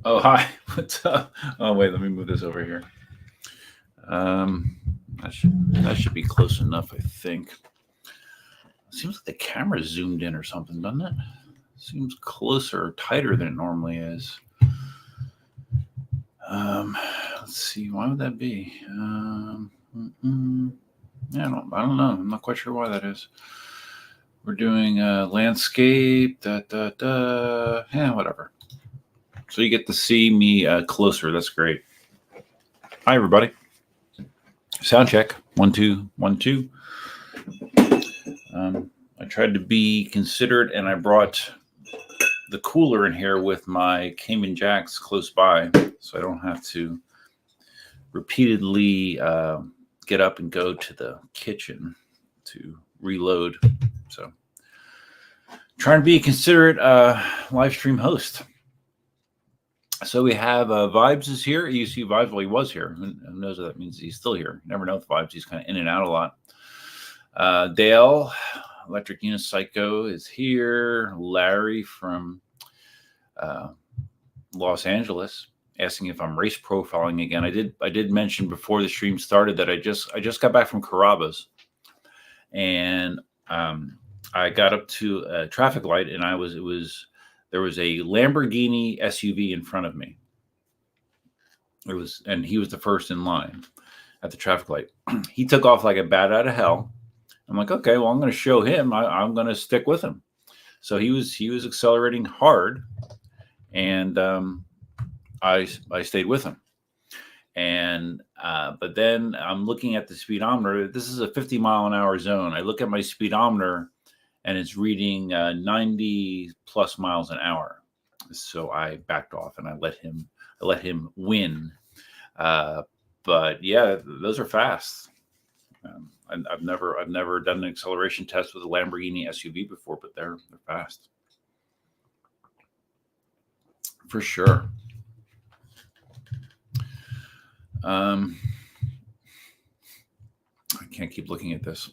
Oh, hi. What's up? Oh, wait. Let me move this over here. Um, that should be close enough, I think. Seems like the camera zoomed in or something, doesn't it? Seems closer, or tighter than it normally is. Um, let's see. Why would that be? Yeah, I don't know. I'm not quite sure why that is. We're doing landscape. Yeah, whatever. So you get to see me closer. That's great. Hi, everybody. Sound check. 1 2 1 2. I tried to be considerate, and I brought the cooler in here with my Cayman Jacks close by, so I don't have to repeatedly get up and go to the kitchen to reload. So, trying to be a considerate live stream host. So we have Vibes is here. You see Vibes, well, he was here. Who knows what that means? He's still here. You never know with Vibes. He's kind of in and out a lot. Dale, Electric Unicycle is here. Larry from Los Angeles asking if I'm race profiling again. I did mention before the stream started that I just got back from Carrabba's, and I got up to a traffic light, and there was a Lamborghini SUV in front of me. And he was the first in line at the traffic light. He took off like a bat out of hell. I'm like, okay, well, I'm going to show him. I'm going to stick with him. So he was accelerating hard, and I stayed with him. And but then I'm looking at the speedometer. This is a 50-mile-an-hour zone. I look at my speedometer, and it's reading 90 plus miles an hour. So I backed off and I let him win. But yeah, those are fast. I've never done an acceleration test with a Lamborghini SUV before, but they're fast for sure. I can't keep looking at this.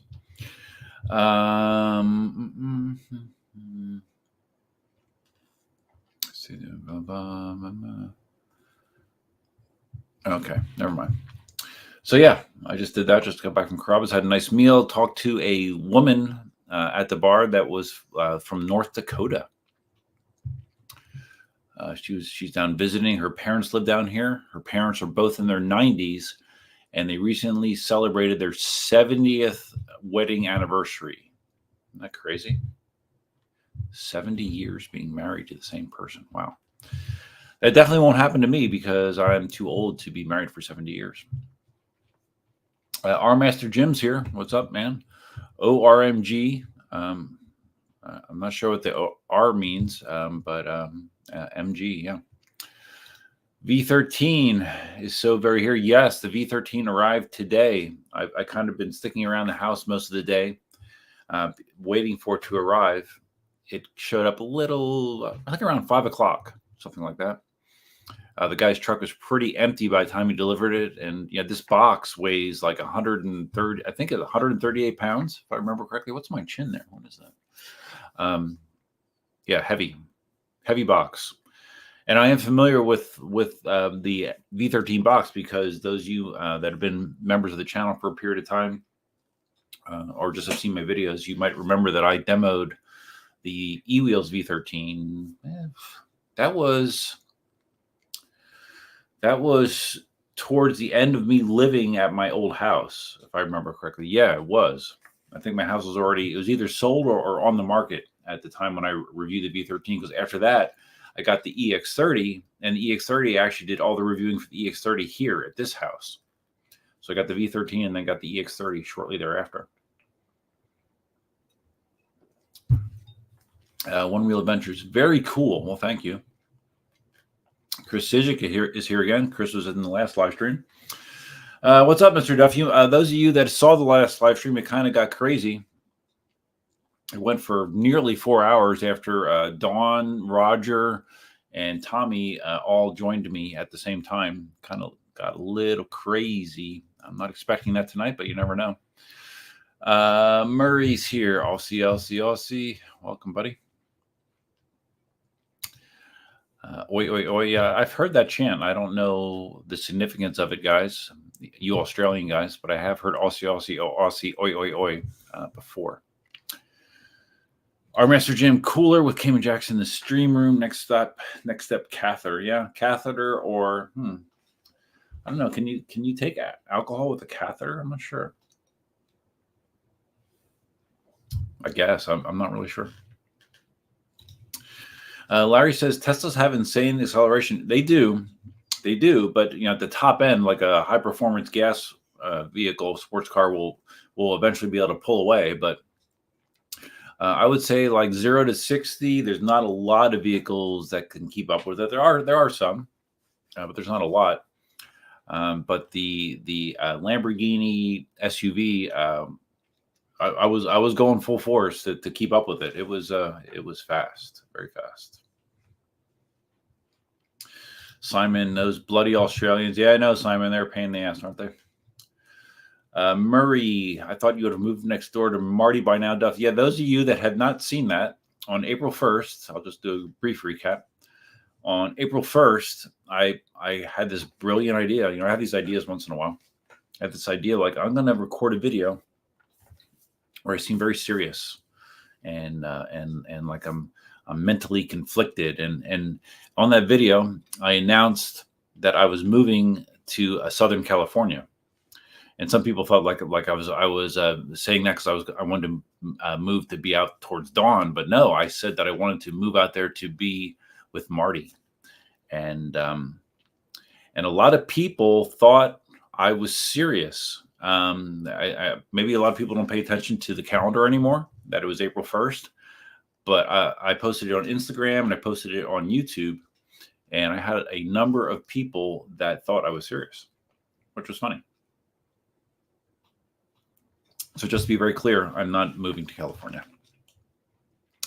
Okay, never mind. So yeah, I just did that. Just got back from Carrabba's, had a nice meal, talked to a woman at the bar that was from North Dakota. She's down visiting. Her parents live down here. Her parents are both in their 90s, and they recently celebrated their 70th wedding anniversary. Isn't that crazy? 70 years being married to the same person. Wow. That definitely won't happen to me because I'm too old to be married for 70 years. R Master Jim's here. What's up, man? ORMG. I'm not sure what the R means, but MG, yeah. V13 is so very here. Yes, the V13 arrived today. I kind of been sticking around the house most of the day, waiting for it to arrive. It showed up a little, I think around 5 o'clock, something like that. The guy's truck was pretty empty by the time he delivered it. And yeah, this box weighs like 130, I think it's 138 pounds, if I remember correctly. What's my chin there? What is that? Yeah, heavy box. And I am familiar with the V13 box because those of you that have been members of the channel for a period of time or just have seen my videos, you might remember that I demoed the eWheels V13. That was towards the end of me living at my old house, if I remember correctly. Yeah, it was. I think my house was it was either sold or on the market at the time when I reviewed the V13, because after that, I got the EX30, and the EX30 actually did all the reviewing for the EX30 here at this house. So I got the V13 and then got the EX30 shortly thereafter. One Wheel Adventures. Very cool. Well, thank you. Chris Sijic is here again. Chris was in the last live stream. What's up, Mr. Duff? Those of you that saw the last live stream, it kind of got crazy. It went for nearly 4 hours after Dawn, Roger, and Tommy all joined me at the same time. Kind of got a little crazy. I'm not expecting that tonight, but you never know. Murray's here. Aussie. Welcome, buddy. Oi, oi, oi. Yeah, I've heard that chant. I don't know the significance of it, guys. You Australian guys, but I have heard Aussie, Aussie, Aussie, oi, oi, oi before. Our Master Jim Cooler with Cayman Jackson in the stream room. Next step, catheter. Yeah, catheter or I don't know. Can you take alcohol with a catheter? I'm not sure. I guess I'm not really sure. Larry says Teslas have insane acceleration. They do, but at the top end, like a high performance gas vehicle, sports car will eventually be able to pull away. But I would say like 0 to 60, there's not a lot of vehicles that can keep up with it. There are some, but there's not a lot. But the Lamborghini SUV, I was going full force to keep up with it. It was fast, very fast. Simon, those bloody Australians. Yeah, I know, Simon. They're a pain in the ass, aren't they? Murray, I thought you would have moved next door to Marty by now, Duff. Yeah, those of you that have not seen that, on April 1st, I'll just do a brief recap. On April 1st, I had this brilliant idea. I have these ideas once in a while. I had this idea, like, I'm going to record a video where I seem very serious and like I'm mentally conflicted. And on that video, I announced that I was moving to Southern California. And some people felt like I was saying that because I wanted to move to be out towards dawn, but no, I said that I wanted to move out there to be with Marty, and a lot of people thought I was serious. Maybe a lot of people don't pay attention to the calendar anymore, that it was April 1st, but I posted it on Instagram and I posted it on YouTube, and I had a number of people that thought I was serious, which was funny. So just to be very clear, I'm not moving to California.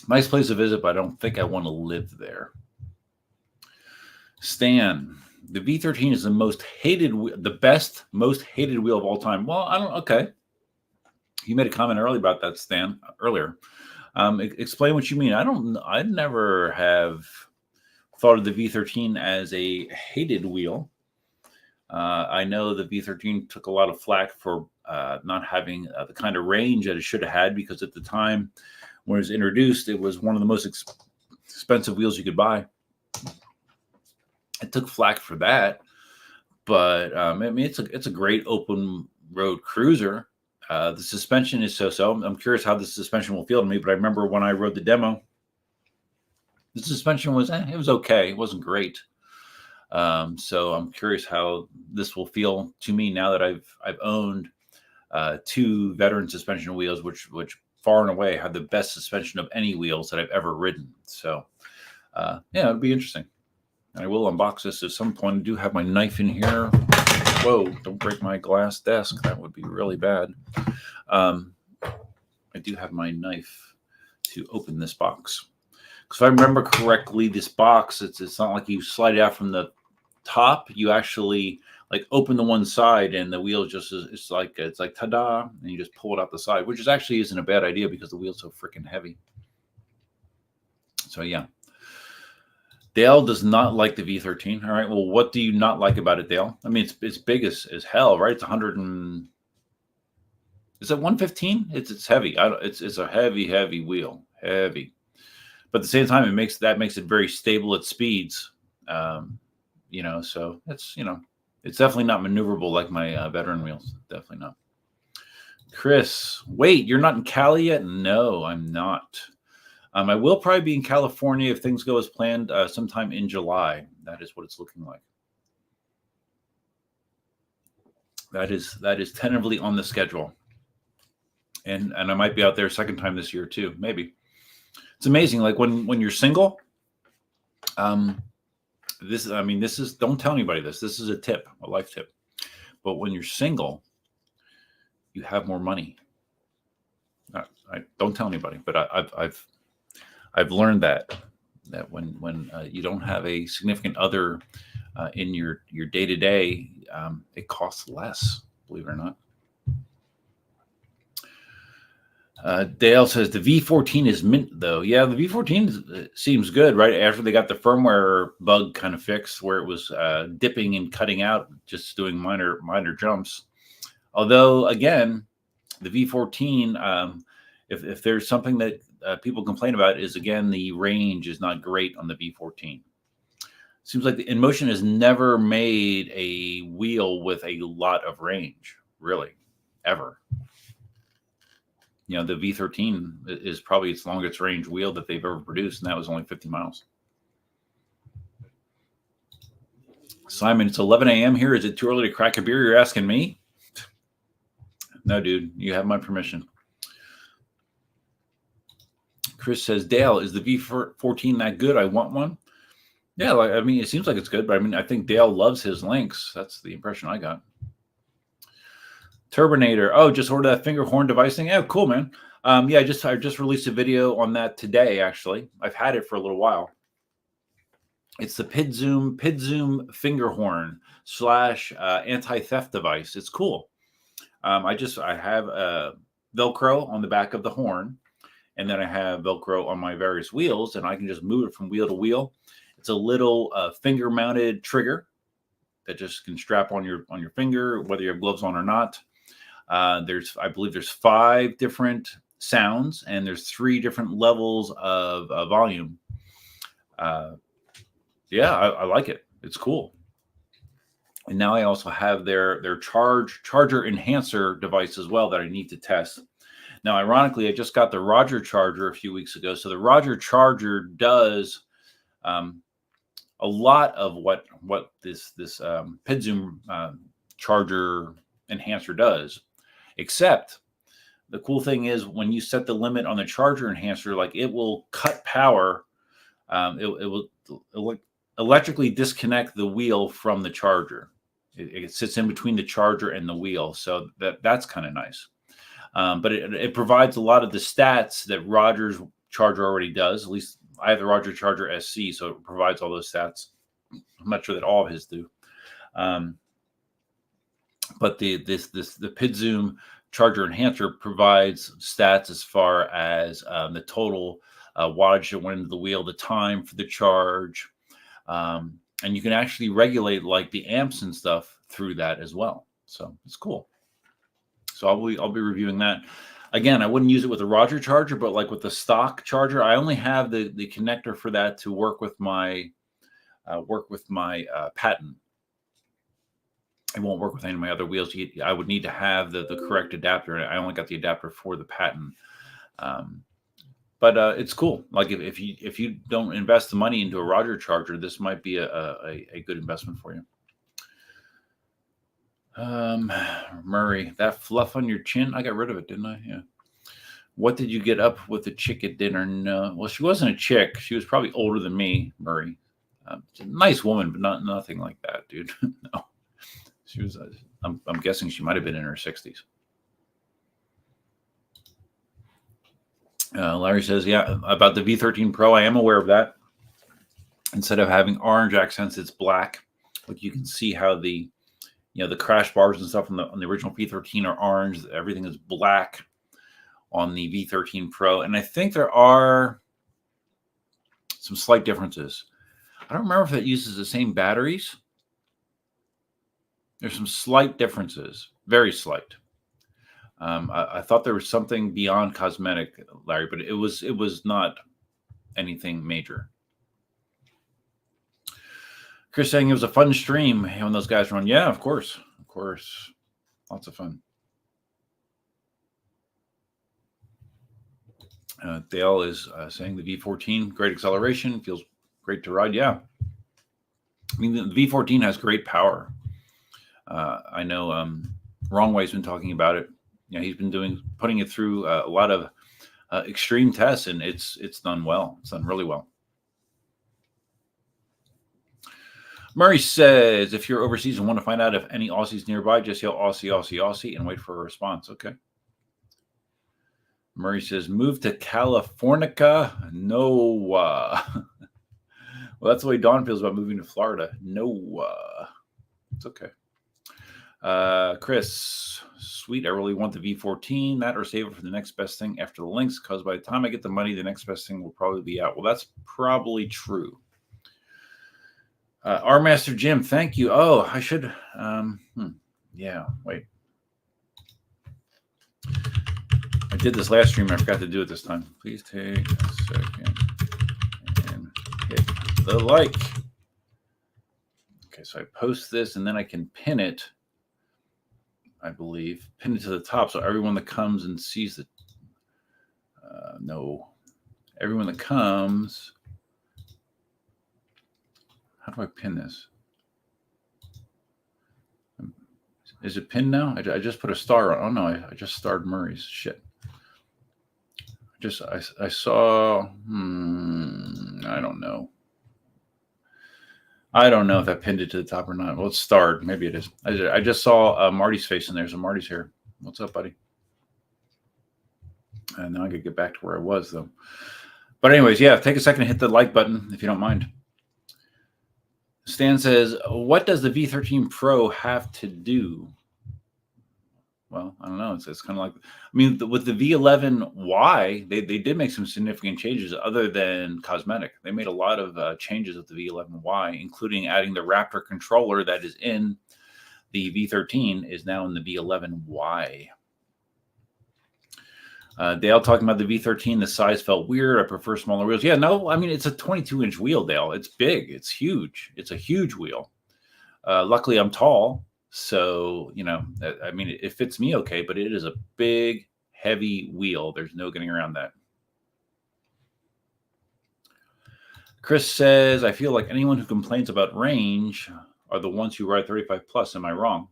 Nice place to visit, but I don't think I want to live there. Stan, the V13 is the most hated wheel of all time. Well, okay. You made a comment earlier about that, Stan, earlier. Explain what you mean. I never have thought of the V13 as a hated wheel. I know the V13 took a lot of flack for not having the kind of range that it should have had, because at the time when it was introduced, it was one of the most expensive wheels you could buy. It took flack for that, but I mean, it's a great open road cruiser. The suspension is so-so. I'm curious how the suspension will feel to me, but I remember when I rode the demo, the suspension was it was okay. It wasn't great. So I'm curious how this will feel to me now that I've owned two veteran suspension wheels, which far and away have the best suspension of any wheels that I've ever ridden. So yeah, it'll be interesting. I will unbox this at some point. I do have my knife in here. Whoa, don't break my glass desk. That would be really bad. I do have my knife to open this box. Because if I remember correctly, this box, it's not like you slide it out from the top. You actually like open the one side and the wheel just it's like ta-da, and you just pull it out the side, which actually isn't a bad idea because the wheel's so freaking heavy. So yeah. Dale does not like the V13. All right. Well, what do you not like about it, Dale? I mean, it's big as hell, right? It's 100 and is it 115? It's heavy. It's a heavy wheel, heavy. But at the same time, it makes it very stable at speeds. So it's it's definitely not maneuverable like my veteran wheels. Definitely not. Chris, wait, you're not in Cali yet? No, I'm not. I will probably be in California if things go as planned sometime in July. That is what it's looking like. That is tentatively on the schedule. And I might be out there a second time this year too, maybe. It's amazing. Like when you're single, this is, don't tell anybody this. This is a tip, a life tip. But when you're single, you have more money. I don't tell anybody, but I've learned that when you don't have a significant other in your day-to-day, it costs less, believe it or not. Dale says the V14 is mint, though. Yeah, the V14 seems good, right? After they got the firmware bug kind of fixed where it was dipping and cutting out, just doing minor jumps. Although, again, the V14, if there's something that people complain about is, again, the range is not great on the V14. Seems like the Inmotion has never made a wheel with a lot of range, really, ever. You know, the V13 is probably its longest range wheel that they've ever produced, and that was only 50 miles. Simon, it's 11 a.m. here. Is it too early to crack a beer? You're asking me? No, dude. You have my permission. Chris says, Dale, is the V14 that good? I want one. Yeah, I mean, it seems like it's good, but I mean, I think Dale loves his Lynx. That's the impression I got. Turbinator. Oh, just ordered that finger horn device thing. Yeah, cool, man. Yeah, I just released a video on that today. Actually, I've had it for a little while. It's the PidZoom finger horn / anti-theft device. It's cool. I have Velcro on the back of the horn, and then I have Velcro on my various wheels, and I can just move it from wheel to wheel. It's a little finger-mounted trigger that just can strap on your finger, whether you have gloves on or not. I believe there's 5 different sounds, and there's 3 different levels of volume. Yeah, I like it. It's cool. And now I also have their charger enhancer device as well that I need to test. Now, ironically, I just got the Roger charger a few weeks ago. So the Roger charger does a lot of what this PidZoom charger enhancer does, except the cool thing is when you set the limit on the charger enhancer, like it will cut power. It will electrically disconnect the wheel from the charger. It sits in between the charger and the wheel, so that's kind of nice. But it provides a lot of the stats that Roger's charger already does. At least I have the Roger Charger SC, so it provides all those stats. I'm not sure that all of his do. But the PidZoom charger enhancer provides stats as far as the total wattage that went into the wheel, the time for the charge, and you can actually regulate like the amps and stuff through that as well. So it's cool. So I'll be reviewing that. Again, I wouldn't use it with a Roger charger, but like with the stock charger, I only have the connector for that to work with my patent. It won't work with any of my other wheels. I would need to have the correct adapter. I only got the adapter for the patent. But it's cool. Like if you don't invest the money into a Roger charger, this might be a good investment for you. Murray, that fluff on your chin, I got rid of it, didn't I? Yeah. What did you get up with the chick at dinner? No. Well, she wasn't a chick. She was probably older than me, Murray. She's a nice woman, but nothing like that, dude. No. She was, I'm guessing she might have been in her 60s. Larry says, yeah, about the V13 Pro, I am aware of that. Instead of having orange accents, it's black. Like you can see how the crash bars and stuff on the original V13 are orange. Everything is black on the V13 Pro. And I think there are some slight differences. I don't remember if it uses the same batteries. There's some slight differences, very slight. I thought there was something beyond cosmetic, Larry, but it was not anything major. Chris saying it was a fun stream when those guys were on. Yeah, of course. Lots of fun. Dale is saying the V14, great acceleration, feels great to ride. Yeah. I mean, the V14 has great power. I know Wrongway's been talking about it. You know, he's been putting it through a lot of extreme tests, and it's done well. It's done really well. Murray says, if you're overseas and want to find out if any Aussies nearby, just yell Aussie, Aussie, Aussie, and wait for a response. Okay. Murray says, move to California. No. Well, that's the way Dawn feels about moving to Florida. No. It's okay. Chris, sweet. I really want the V14, that or save it for the next best thing after the links, because by the time I get the money, the next best thing will probably be out. Well, that's probably true. Our Master Jim, thank you. Oh, I should. Yeah, wait. I did this last stream. I forgot to do it this time. Please take a second and hit the like. Okay, so I post this and then I can pin it. I believe pin it to the top so everyone that comes and sees it. No, everyone that comes. How do I pin this? Is it pinned now? I just put a star on. Oh no, I just starred Murray's. Shit. I saw. I don't know. I don't know if I pinned it to the top or not. Well, it's starred. Maybe it is. I just saw Marty's face in there. So Marty's here. What's up, buddy? And now I could get back to where I was, though. But anyways, yeah, take a second to hit the like button if you don't mind. Stan says, what does the V13 Pro have to do? Well, I don't know. It's kind of like, I mean, with the V11Y, they did make some significant changes other than cosmetic. They made a lot of changes with the V11Y, including adding the Raptor controller that is in the V13 is now in the V11Y. Dale talking about the V13, the size felt weird. I prefer smaller wheels. Yeah, no, I mean, it's a 22-inch wheel, Dale. It's big. It's huge. It's a huge wheel. Luckily, I'm tall. So, you know, I mean, it fits me okay, but it is a big, heavy wheel. There's no getting around that. Chris says, I feel like anyone who complains about range are the ones who ride 35 plus. Am I wrong?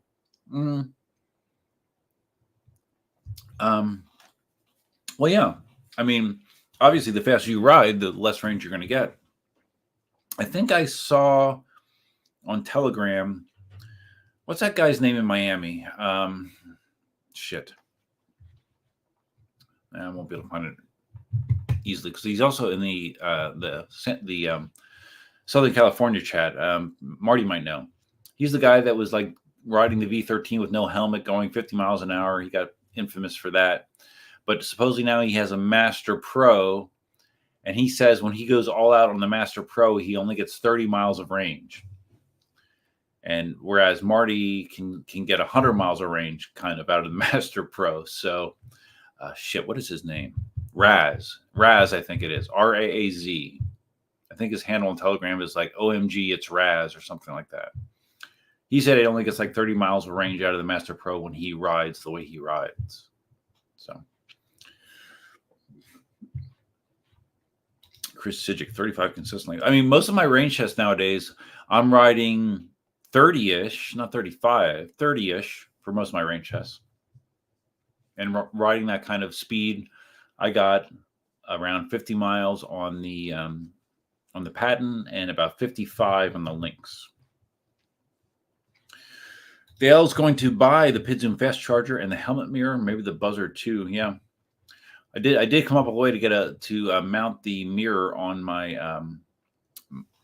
Well, yeah. I mean, obviously, the faster you ride, the less range you're going to get. I think I saw on Telegram, what's that guy's name in Miami? Shit. I won't be able to find it easily because he's also in the Southern California chat. Marty might know. He's the guy that was like riding the V13 with no helmet, going 50 miles an hour. He got infamous for that. But supposedly now he has a Master Pro, and he says when he goes all out on the Master Pro, he only gets 30 miles of range. And whereas Marty can get 100 miles of range kind of out of the Master Pro. So, shit, what is his name? Raz, I think it is. R-A-A-Z. I think his handle on Telegram is like, OMG, it's Raz or something like that. He said it only gets like 30 miles of range out of the Master Pro when he rides the way he rides. So. Chris Sijic, 35 consistently. I mean, most of my range tests nowadays, I'm riding 30-ish, not 35, 30-ish for most of my range tests. And riding that kind of speed, I got around 50 miles on the Patton and about 55 on the Lynx. Dale's going to buy the PidZoom fast charger and the helmet mirror, maybe the buzzer too. Yeah. I did come up with a way to get to mount the mirror on my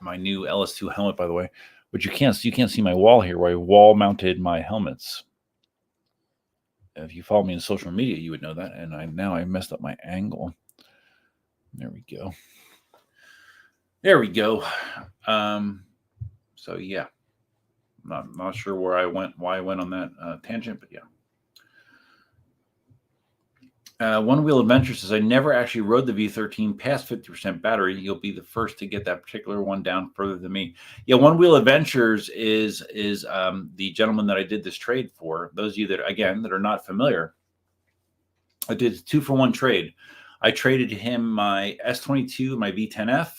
my new LS2 helmet, by the way. But you can't see my wall here where I wall mounted my helmets. If you follow me on social media, you would know that. And I messed up my angle. There we go. There we go. So yeah, not sure why I went on that tangent, but yeah. One Wheel Adventure says, I never actually rode the V13 past 50% battery. You'll be the first to get that particular one down further than me. Yeah, One Wheel Adventures is the gentleman that I did this trade for. Those of you that are not familiar, I did a 2-for-1 trade. I traded him my S22, my V10F,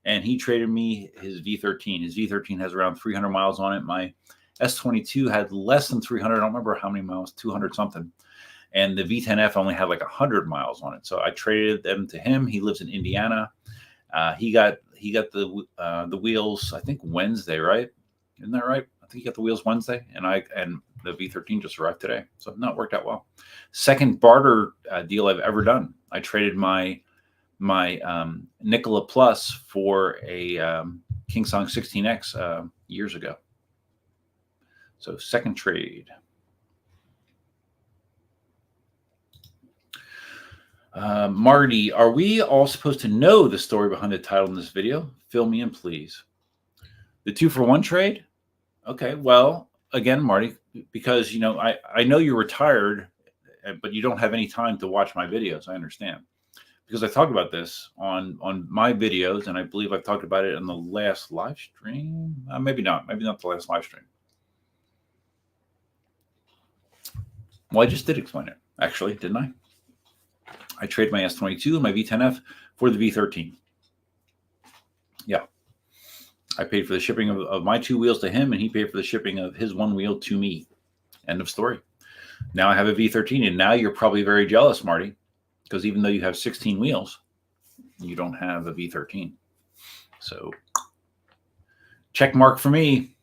and he traded me his V13. His V13 has around 300 miles on it. My S22 had less than 300. I don't remember how many miles, 200 something. And the V10F only had like 100 miles on it. So I traded them to him. He lives in Indiana. He got the wheels, I think Wednesday, right? Isn't that right? I think he got the wheels Wednesday, and the V13 just arrived today. So no, it worked out well. Second barter deal I've ever done. I traded my Nikola Plus for a KingSong 16X years ago. So second trade. Marty, are we all supposed to know the story behind the title in this video? Fill me in, please. The 2-for-1 trade? Okay, well, again, Marty, because, you know, I know you're retired, but you don't have any time to watch my videos. I understand. Because I talked about this on my videos, and I believe I've talked about it in the last live stream. Maybe not the last live stream. Well, I just did explain it, actually, didn't I? I trade my S22 and my V10F for the V13. Yeah. I paid for the shipping of my 2 wheels to him, and he paid for the shipping of his 1 wheel to me. End of story. Now I have a V13, and now you're probably very jealous, Marty, because even though you have 16 wheels, you don't have a V13. So, check mark for me.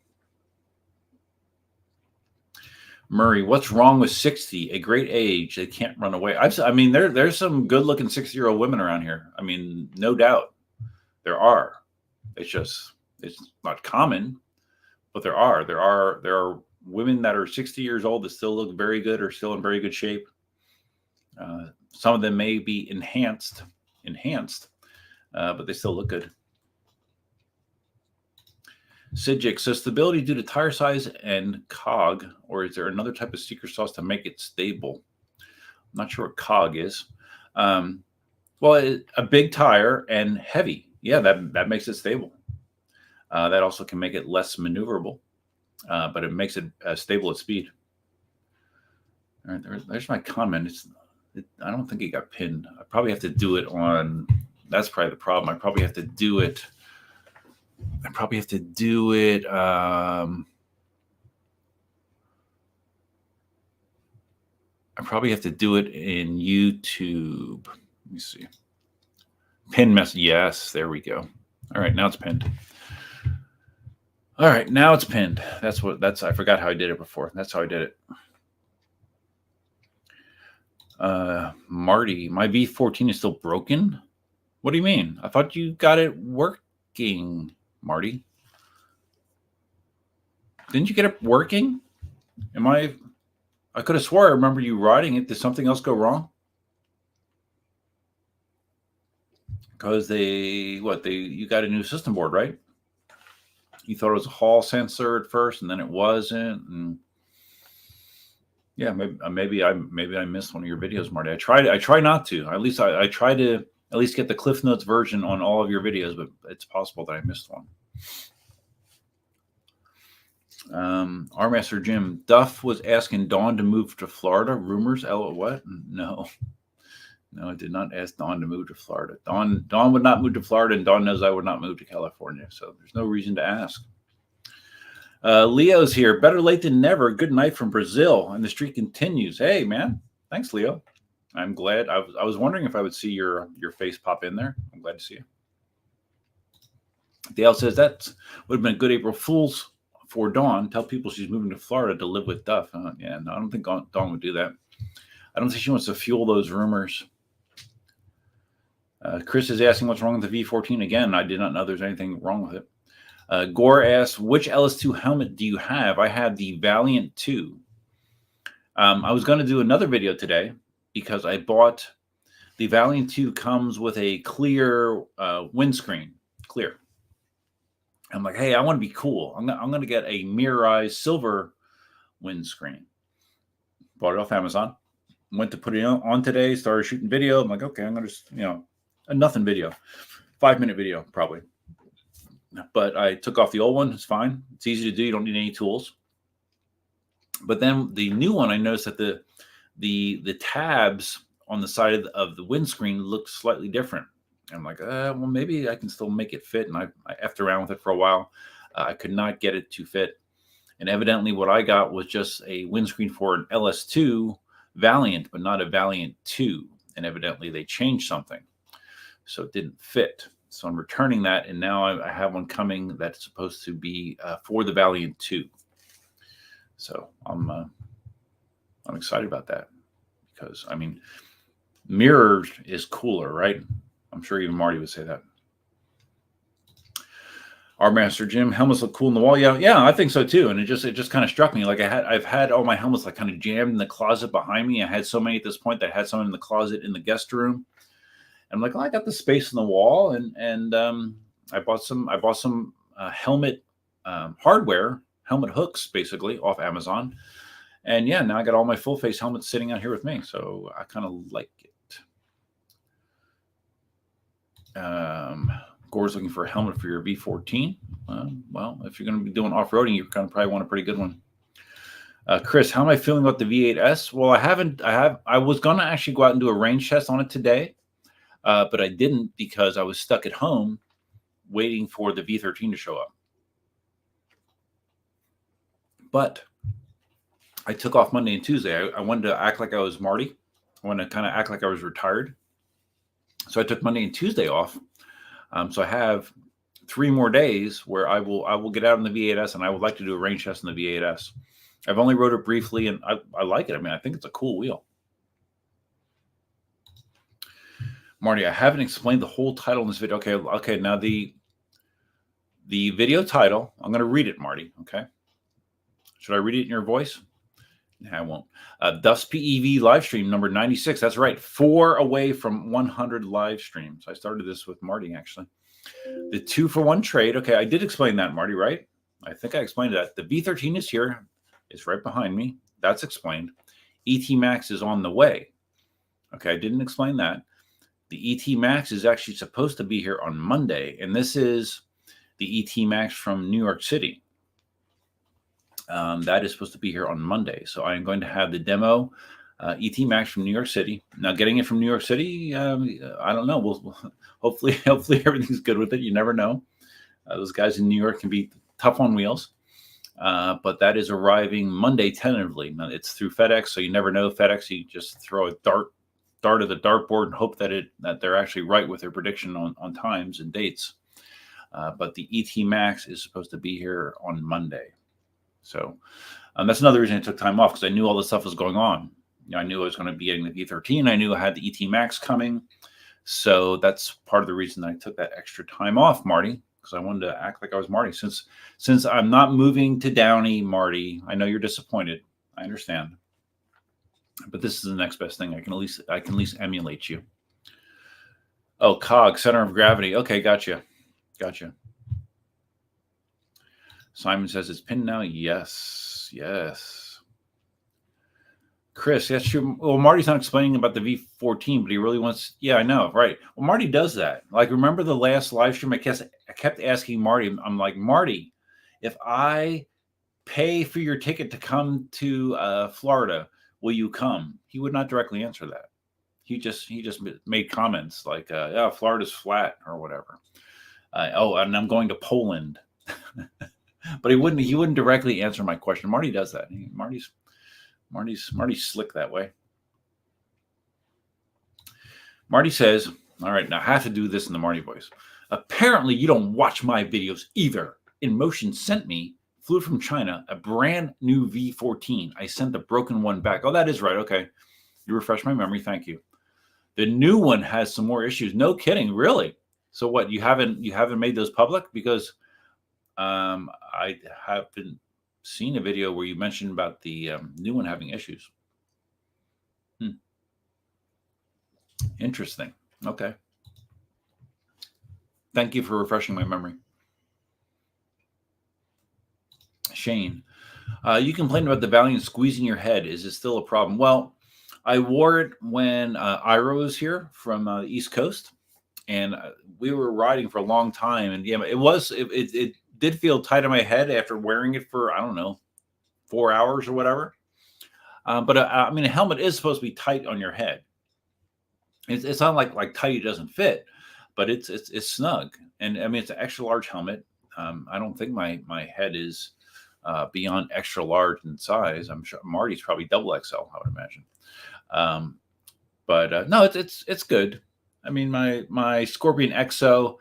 Murray, what's wrong with 60? A great age. They can't run away. I mean, there's some good-looking 60-year-old women around here. I mean, no doubt. There are. It's not common, but there are women that are 60 years old that still look very good or still in very good shape. Some of them may be enhanced, but they still look good. Sidjic, so stability due to tire size and cog, or is there another type of secret sauce to make it stable? I'm not sure what cog is. Well, a big tire and heavy. Yeah, that makes it stable. That also can make it less maneuverable, but it makes it stable at speed. All right, there's my comment. I don't think it got pinned. I probably have to do it on. That's probably the problem. I probably have to do it. I probably have to do it. I probably have to do it in YouTube. Let me see. Pin message. Yes, there we go. All right, now it's pinned. All right, now it's pinned. I forgot how I did it before. That's how I did it. Marty, my V14 is still broken. What do you mean? I thought you got it working, Marty. Didn't you get it working? I could have swore I remember you riding it. Did something else go wrong? Because you got a new system board, right? You thought it was a hall sensor at first, and then it wasn't. And yeah, maybe I missed one of your videos, Marty. I try not to. At least I try to at least get the Cliff Notes version on all of your videos, but it's possible that I missed one. Armaster Jim, Duff was asking Dawn to move to Florida. Rumors? What? No, I did not ask Dawn to move to Florida. Dawn would not move to Florida, and Dawn knows I would not move to California, so there's no reason to ask. Leo's here. Better late than never. Good night from Brazil, and the streak continues. Hey, man. Thanks, Leo. I'm glad. I was wondering if I would see your face pop in there. I'm glad to see you. Dale says that would have been a good April Fool's for Dawn. Tell people she's moving to Florida to live with Duff. Yeah, no, I don't think Dawn would do that. I don't think she wants to fuel those rumors. Chris is asking what's wrong with the V14 again. I did not know there's anything wrong with it. Gore asks, which LS2 helmet do you have? I have the Valiant 2. I was going to do another video today because I bought the Valiant 2 comes with a clear windscreen. Clear. I'm like, hey, I want to be cool. I'm going to get a mirrorized silver windscreen. Bought it off Amazon. Went to put it on today. Started shooting video. I'm like, okay, I'm going to a nothing video. 5-minute video, probably. But I took off the old one. It's fine. It's easy to do. You don't need any tools. But then the new one, I noticed that the tabs on the side of the windscreen look slightly different. And I'm like, well, maybe I can still make it fit. And I effed around with it for a while. I could not get it to fit. And evidently what I got was just a windscreen for an LS2 Valiant, but not a Valiant 2. And evidently they changed something. So it didn't fit. So I'm returning that, and now I have one coming that's supposed to be for the Valiant 2. So I'm excited about that because, I mean, mirror is cooler, right? I'm sure even Marty would say that. Our Master Jim, helmets look cool in the wall. Yeah, I think so too. And it just kind of struck me. Like I've had all my helmets like kind of jammed in the closet behind me. I had so many at this point that I had some in the closet in the guest room. And I'm like, I got the space in the wall, and I bought some helmet hardware, helmet hooks, basically off Amazon. And yeah, now I got all my full face helmets sitting out here with me. So I kind of like it. Gore's looking for a helmet for your V13. Well, if you're going to be doing off-roading, you're going to probably want a pretty good one. Chris, how am I feeling about the V8S? Well, I was going to actually go out and do a range test on it today, but I didn't because I was stuck at home waiting for the V13 to show up. But I took off Monday and Tuesday. I wanted to act like I was Marty. I wanted to kind of act like I was retired. So I took Monday and Tuesday off. So I have 3 more days where I will get out on the V8S, and I would like to do a range test on the V8S. I've only rode it briefly, and I like it. I mean, I think it's a cool wheel. Marty, I haven't explained the whole title in this video. Okay. Now the video title, I'm going to read it, Marty. Okay. Should I read it in your voice? No, I won't. Dust PEV live stream number 96. That's right. 4 away from 100 live streams. I started this with Marty, actually. The 2-for-1 trade. Okay, I did explain that, Marty, right? I think I explained that. The V13 is here. It's right behind me. That's explained. ET Max is on the way. Okay, I didn't explain that. The ET Max is actually supposed to be here on Monday, and this is the ET Max from New York City. That is supposed to be here on Monday. So I'm going to have the demo ET Max from New York City. Now, getting it from New York City, I don't know. We'll hopefully everything's good with it. You never know. Those guys in New York can be tough on wheels. But that is arriving Monday tentatively. Now, it's through FedEx, so you never know. FedEx, you just throw a dart at the dartboard and hope that they're actually right with their prediction on times and dates. But the ET Max is supposed to be here on Monday. So that's another reason I took time off, because I knew all this stuff was going on. I knew I was going to be getting the V13. I knew I had the ET Max coming. So that's part of the reason I took that extra time off, Marty, because I wanted to act like I was Marty. Since I'm not moving to Downey, Marty, I know you're disappointed. I understand. But this is the next best thing. I can at least emulate you. Oh, COG, center of gravity. Okay, gotcha. Simon says it's pinned now. Yes. Chris, that's true. Well, Marty's not explaining about the V14, but he really wants. Yeah, I know. Right. Well, Marty does that. Like, remember the last live stream? I kept asking Marty. I'm like, Marty, if I pay for your ticket to come to Florida, will you come? He would not directly answer that. He just made comments like, yeah, Florida's flat or whatever. And I'm going to Poland. But he wouldn't directly answer my question. Marty does that. Marty's slick that way. Marty says, all right, now I have to do this in the Marty voice. Apparently you don't watch my videos either. Inmotion flew from China, a brand new V14. I sent the broken one back. Oh, that is right. Okay. You refreshed my memory. Thank you. The new one has some more issues. No kidding. Really? So what, you haven't made those public? Because I haven't seen a video where you mentioned about the new one having issues. Interesting. Okay. Thank you for refreshing my memory. Shane, you complained about the Valiant squeezing your head. Is it still a problem? Well, I wore it when Ira was here from the East Coast, and we were riding for a long time. And yeah, it did feel tight on my head after wearing it for, I don't know, 4 hours or whatever. But I mean, a helmet is supposed to be tight on your head. It's not like tight, it doesn't fit, but it's snug. And I mean, it's an extra large helmet. I don't think my head is beyond extra large in size. I'm sure Marty's probably double XL, I would imagine. But no, it's good. I mean, my Scorpion XO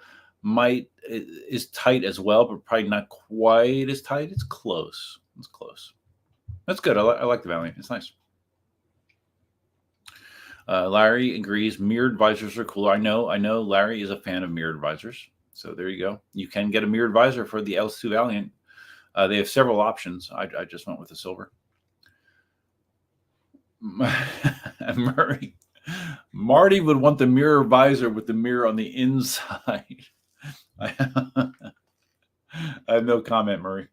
is tight as well, but probably not quite as tight. It's close. That's good. I like the Valiant. It's nice. Larry agrees. Mirrored visors are cool. I know. Larry is a fan of mirrored visors. So there you go. You can get a mirrored visor for the LS2 Valiant. They have several options. I just went with the silver. Marty would want the mirror visor with the mirror on the inside. I have no comment, Murray.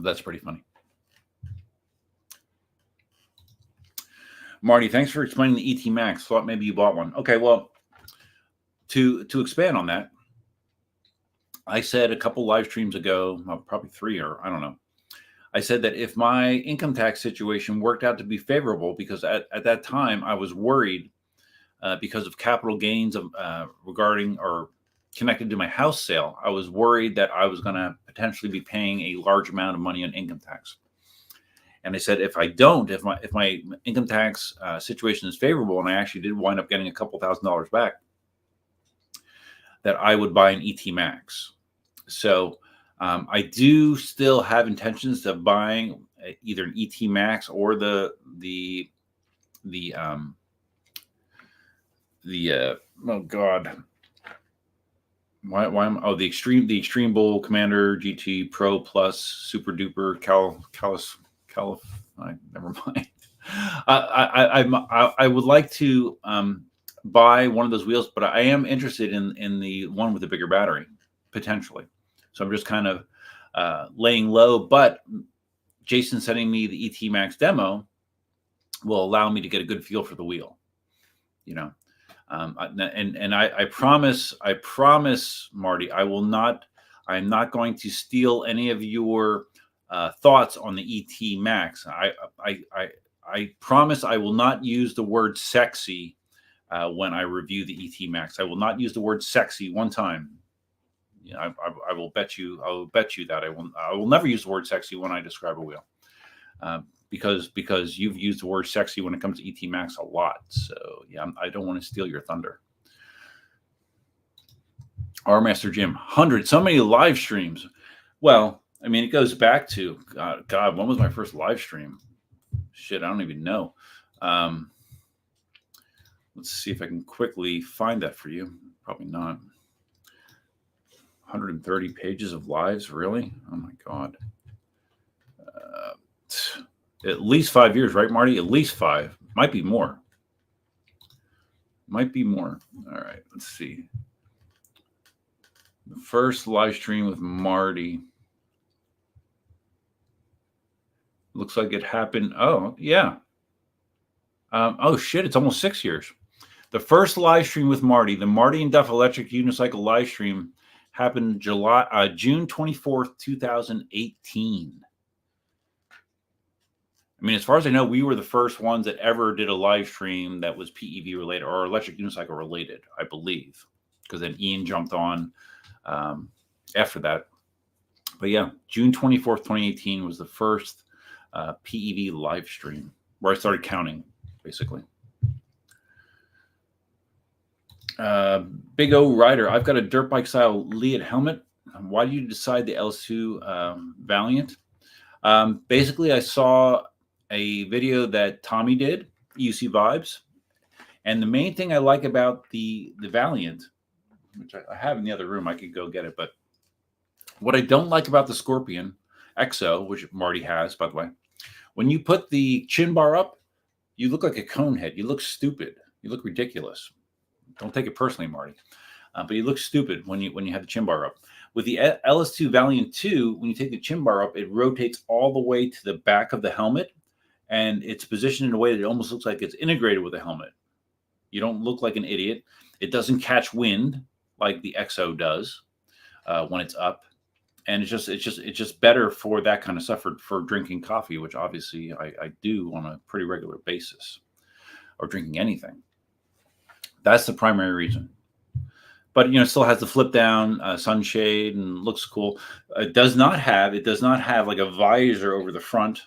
That's pretty funny. Marty, thanks for explaining the ET Max. Thought maybe you bought one. Okay, well, to expand on that, I said a couple live streams ago, well, probably 3 or I don't know. I said that if my income tax situation worked out to be favorable, because at that time I was worried because of capital gains regarding or connected to my house sale, I was worried that I was going to potentially be paying a large amount of money on income tax. And I said, if my income tax situation is favorable, and I actually did wind up getting a couple $1,000s back, that I would buy an ET Max. So I do still have intentions of buying either an ET Max or the oh God, why am the Extreme Bull Commander GT Pro Plus Super Duper never mind. I would like to buy one of those wheels, but I am interested in the one with the bigger battery potentially. So I'm just kind of laying low, but Jason sending me the ET Max demo will allow me to get a good feel for the wheel, you know. And I promise, Marty, I'm not going to steal any of your thoughts on the ET Max. I promise I will not use the word sexy when I review the ET Max. I will not use the word sexy one time. You know, I will bet you that I will never use the word sexy when I describe a wheel, because you've used the word sexy when it comes to ET Max a lot. So yeah, I don't want to steal your thunder. R Master Jim, 100, so many live streams. Well, I mean, it goes back to God. When was my first live stream? Shit, I don't even know. Let's see if I can quickly find that for you. Probably not. 130 pages of lives, really? Oh my God. At least 5 years, right, Marty? At least 5. Might be more. All right, let's see. The first live stream with Marty. Looks like it happened. Oh, yeah. Oh, shit. It's almost 6 years. The first live stream with Marty, the Marty and Duff Electric Unicycle live stream, happened June 24th, 2018. I mean, as far as I know, we were the first ones that ever did a live stream that was PEV related or electric unicycle related, I believe, because then Ian jumped on after that. But yeah, June 24th, 2018 was the first PEV live stream where I started counting, basically. Big O Rider, I've got a dirt bike style Lead helmet. Why do you decide the L2 Valiant? Basically, I saw a video that Tommy did, UC Vibes, and the main thing I like about the Valiant, which I have in the other room, I could go get it, but what I don't like about the Scorpion XO, which Marty has, by the way, when you put the chin bar up, you look like a cone head. You look stupid. You look ridiculous. Don't take it personally, Marty, but you look stupid when you have the chin bar up. With the LS2 Valiant 2, when you take the chin bar up, it rotates all the way to the back of the helmet, and it's positioned in a way that it almost looks like it's integrated with the helmet. You don't look like an idiot. It doesn't catch wind like the XO does when it's up, and it's just better for that kind of stuff, for drinking coffee, which obviously I do on a pretty regular basis, or drinking anything. That's the primary reason. But it still has the flip down sunshade and looks cool. It does not have like a visor over the front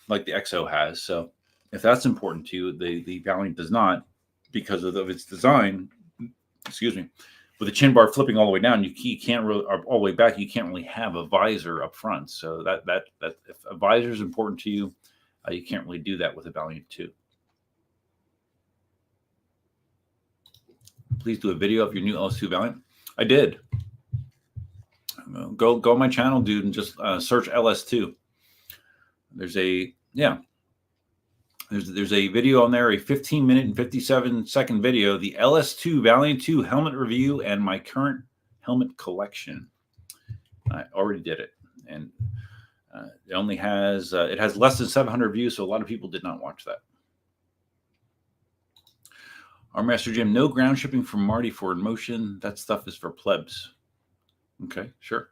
like the XO has. So if that's important to you, the Valiant does not, because of its design. Excuse me. With the chin bar flipping all the way down, you can't really, or all the way back, you can't really have a visor up front. So that if a visor is important to you, you can't really do that with a Valiant 2. Please do a video of your new LS2 Valiant. I did. Go on my channel, dude, and just search LS2. There's a video on there, a 15-minute and 57-second video, the LS2 Valiant 2 helmet review and my current helmet collection. I already did it, and it only has it has less than 700 views, so a lot of people did not watch that. Our Master Jim, no ground shipping from Marty for Inmotion. That stuff is for plebs. Okay, sure.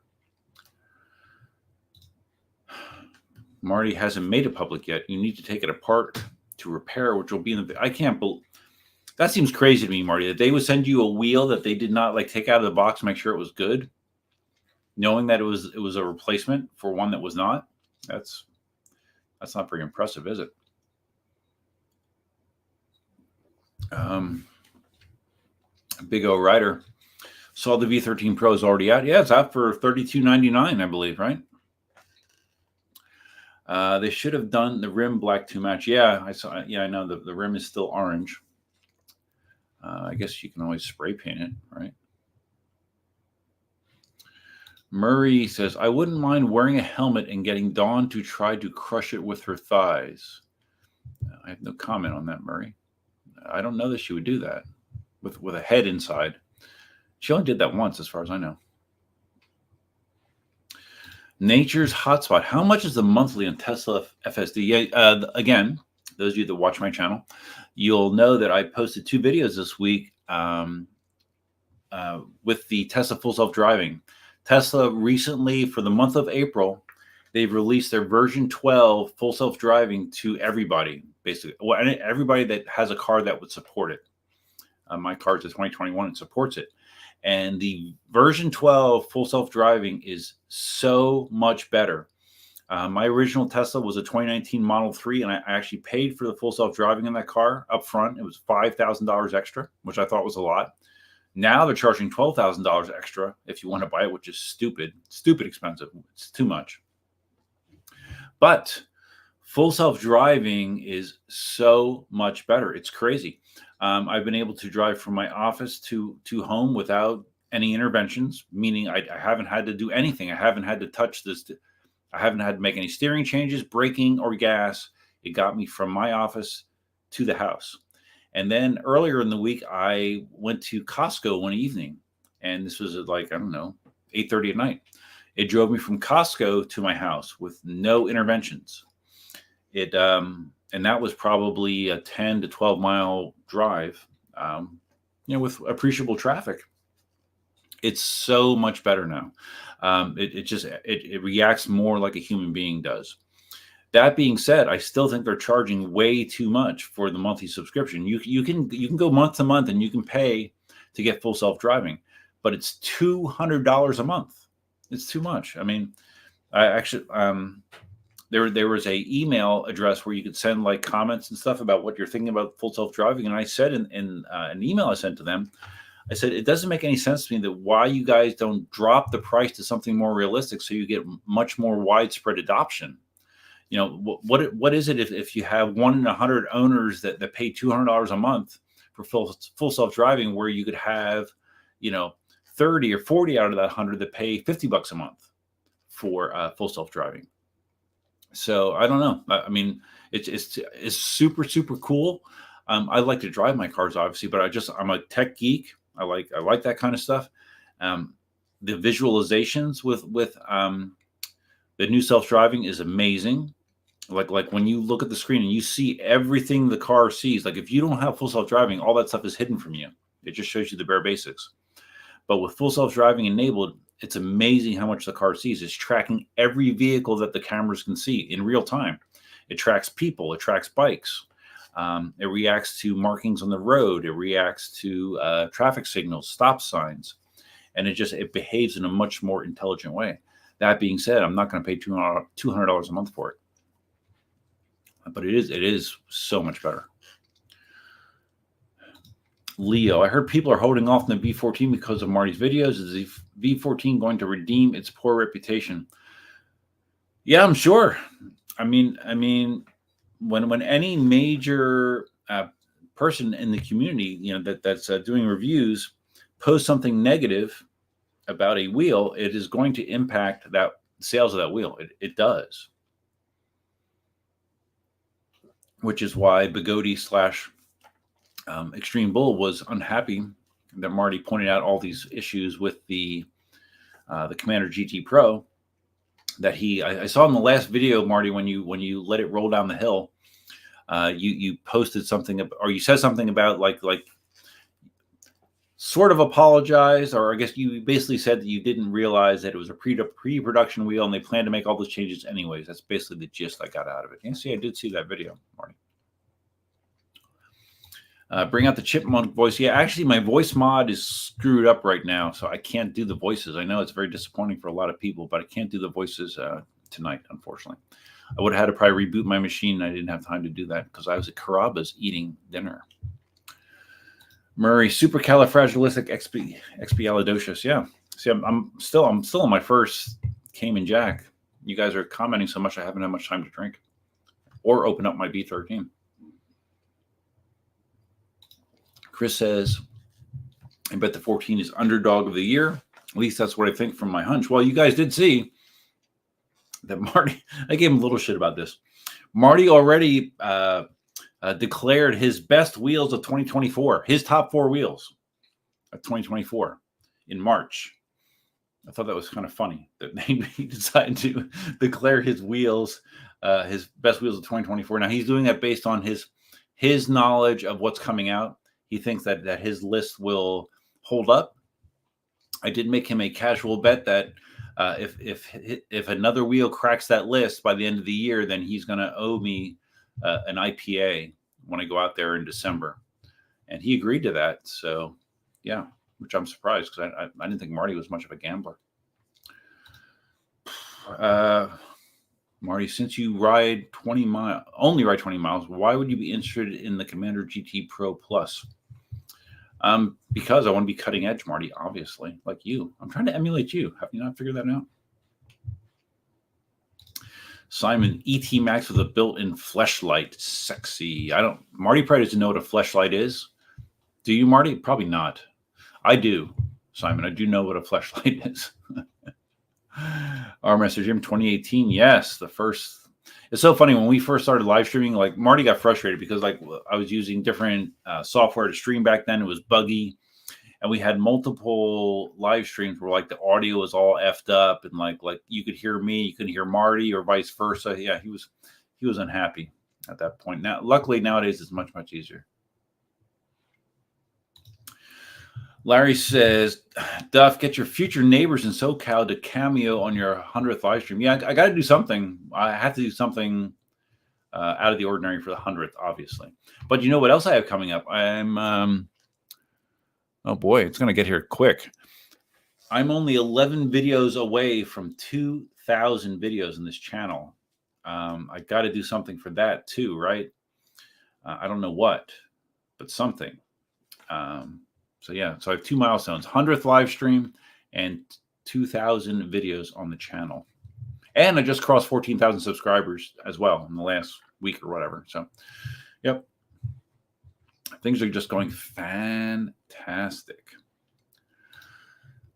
Marty hasn't made it public yet. You need to take it apart to repair, which will be in the. I can't believe that seems crazy to me, Marty. That they would send you a wheel that they did not like take out of the box to make sure it was good, knowing that it was a replacement for one that was not. That's not very impressive, is it? Big O Rider saw the V13 Pro is already out. Yeah, it's out for $32.99, I believe, right? They should have done the rim black to match. Yeah, I saw. Yeah, I know the rim is still orange. I guess you can always spray paint it, right? Murray says, I wouldn't mind wearing a helmet and getting Dawn to try to crush it with her thighs. I have no comment on that, Murray. I don't know that she would do that with a head inside. She only did that once, as far as I know. Nature's Hotspot. How much is the monthly on Tesla FSD? Yeah, again, those of you that watch my channel, you'll know that I posted 2 videos this week with the Tesla Full Self-Driving. Tesla recently, for the month of April, they've released their version 12 Full Self-Driving to everybody, basically. Well, everybody that has a car that would support it. My car is a 2021 and supports it. And the version 12 Full Self-Driving is so much better. My original Tesla was a 2019 Model 3, and I actually paid for the Full Self-Driving in that car up front. It was $5,000 extra, which I thought was a lot. Now they're charging $12,000 extra if you want to buy it, which is stupid expensive. It's too much. But Full Self-Driving is so much better. It's crazy. I've been able to drive from my office to home without any interventions, meaning I haven't had to do anything. I haven't had to touch this. I haven't had to make any steering changes, braking, or gas. It got me from my office to the house. And then earlier in the week, I went to Costco one evening, and this was at like, I don't know, 8:30 at night. It drove me from Costco to my house with no interventions. And that was probably a 10 to 12 mile drive, with appreciable traffic. It's so much better now. It reacts more like a human being does. That being said, I still think they're charging way too much for the monthly subscription. You can go month to month and you can pay to get Full Self-Driving, but it's $200 a month. It's too much. I mean, I actually there was a email address where you could send like comments and stuff about what you're thinking about Full Self-Driving, and I said in an email I sent to them, I said it doesn't make any sense to me that why you guys don't drop the price to something more realistic so you get much more widespread adoption. You know, what is it if you have 1 in 100 owners that pay $200 a month for full self-driving, where you could have, 30 or 40 out of that 100 that pay $50 a month for full self-driving. So I don't know. I mean, it's super, super cool. I like to drive my cars, obviously, but I'm a tech geek. I like that kind of stuff. The visualizations with the new self-driving is amazing. Like when you look at the screen and you see everything the car sees, like if you don't have full self-driving, all that stuff is hidden from you. It just shows you the bare basics. But with full self-driving enabled, it's amazing how much the car sees. It's tracking every vehicle that the cameras can see in real time. It tracks people. It tracks bikes. It reacts to markings on the road. It reacts to traffic signals, stop signs, and it behaves in a much more intelligent way. That being said, I'm not going to pay $200 a month for it, but it is so much better. Leo, I heard people are holding off on the V14 because of Marty's videos. Is the V14 going to redeem its poor reputation? Yeah, I'm sure. I mean, when any major person in the community, that's doing reviews, posts something negative about a wheel, it is going to impact that sales of that wheel. It does. Which is why Bugatti / Extreme Bull was unhappy that Marty pointed out all these issues with the Commander GT Pro. That I saw in the last video, Marty, when you let it roll down the hill, you posted something, or you said something about like sort of apologize, or I guess you basically said that you didn't realize that it was a pre-production wheel and they planned to make all those changes anyways. That's basically the gist I got out of it. And see, I did see that video, Marty. Bring out the chipmunk voice. Yeah, actually, my voice mod is screwed up right now, so I can't do the voices. I know it's very disappointing for a lot of people, but I can't do the voices tonight, unfortunately. I would have had to probably reboot my machine, and I didn't have time to do that because I was at Carrabba's eating dinner. Murray, supercalifragilisticexpialidocious. Yeah. See, I'm still on my first Cayman Jack. You guys are commenting so much, I haven't had much time to drink or open up my V13. Chris says, I bet the 14 is underdog of the year. At least that's what I think from my hunch. Well, you guys did see that Marty, I gave him a little shit about this. Marty already declared his best wheels of 2024, his top 4 wheels of 2024 in March. I thought that was kind of funny that he decided to declare his wheels, his best wheels of 2024. Now he's doing that based on his knowledge of what's coming out. He thinks that his list will hold up. I did make him a casual bet that if another wheel cracks that list by the end of the year, then he's going to owe me an IPA when I go out there in December. And he agreed to that. So, yeah, which I'm surprised because I didn't think Marty was much of a gambler. Marty, since you ride 20 miles, only ride 20 miles, why would you be interested in the Commander GT Pro Plus? Because I want to be cutting edge, Marty, obviously, like you. I'm trying to emulate you. Have you not figured that out? Simon, ET Max with a built-in fleshlight. Sexy. Marty probably doesn't know what a fleshlight is. Do you, Marty? Probably not. I do, Simon. I do know what a fleshlight is. Our message, Jim, 2018. Yes, the first. It's so funny when we first started live streaming. Like Marty got frustrated because like I was using different software to stream back then. It was buggy, and we had multiple live streams where like the audio was all effed up, and like you could hear me, you couldn't hear Marty, or vice versa. Yeah, he was unhappy at that point. Now, luckily nowadays it's much easier. Larry says, Duff, get your future neighbors in SoCal to cameo on your 100th live stream. Yeah, I got to do something. I have to do something out of the ordinary for the 100th, obviously. But you know what else I have coming up? I'm, oh boy, it's going to get here quick. I'm only 11 videos away from 2,000 videos in this channel. I got to do something for that too, right? I don't know what, but something. So yeah, so I have 2 milestones, 100th live stream and 2,000 videos on the channel. And I just crossed 14,000 subscribers as well in the last week or whatever. So, yep. Things are just going fantastic.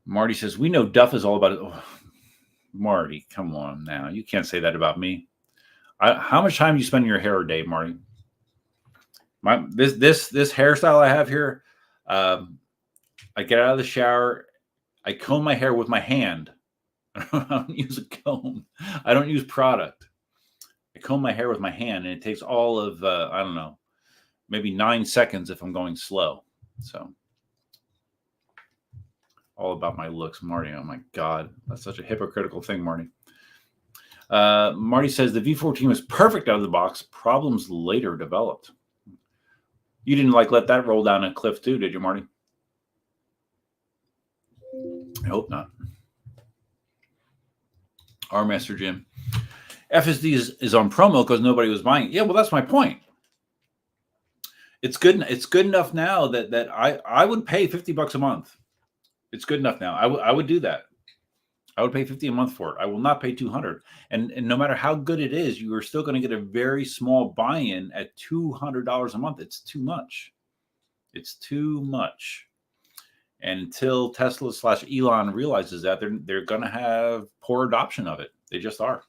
Marty says, we know Duff is all about it. Oh, Marty, come on now. You can't say that about me. How much time do you spend in your hair a day, Marty? This hairstyle I have here, I get out of the shower, I comb my hair with my hand. I don't use a comb. I don't use product. I comb my hair with my hand, and it takes all of, I don't know, maybe 9 seconds if I'm going slow. So, all about my looks, Marty. Oh, my God. That's such a hypocritical thing, Marty. Marty says the V14 was perfect out of the box. Problems later developed. You didn't let that roll down a cliff too, did you, Marty? I hope not. Our Master Jim. FSD is on promo because nobody was buying it. Yeah, well, that's my point. It's good enough now that I would pay $50 a month. It's good enough now. I would do that. I would pay $50 a month for it. I will not pay $200. And no matter how good it is, you are still going to get a very small buy-in at $200 a month. It's too much. It's too much. And until Tesla / Elon realizes that, they're going to have poor adoption of it. They just are.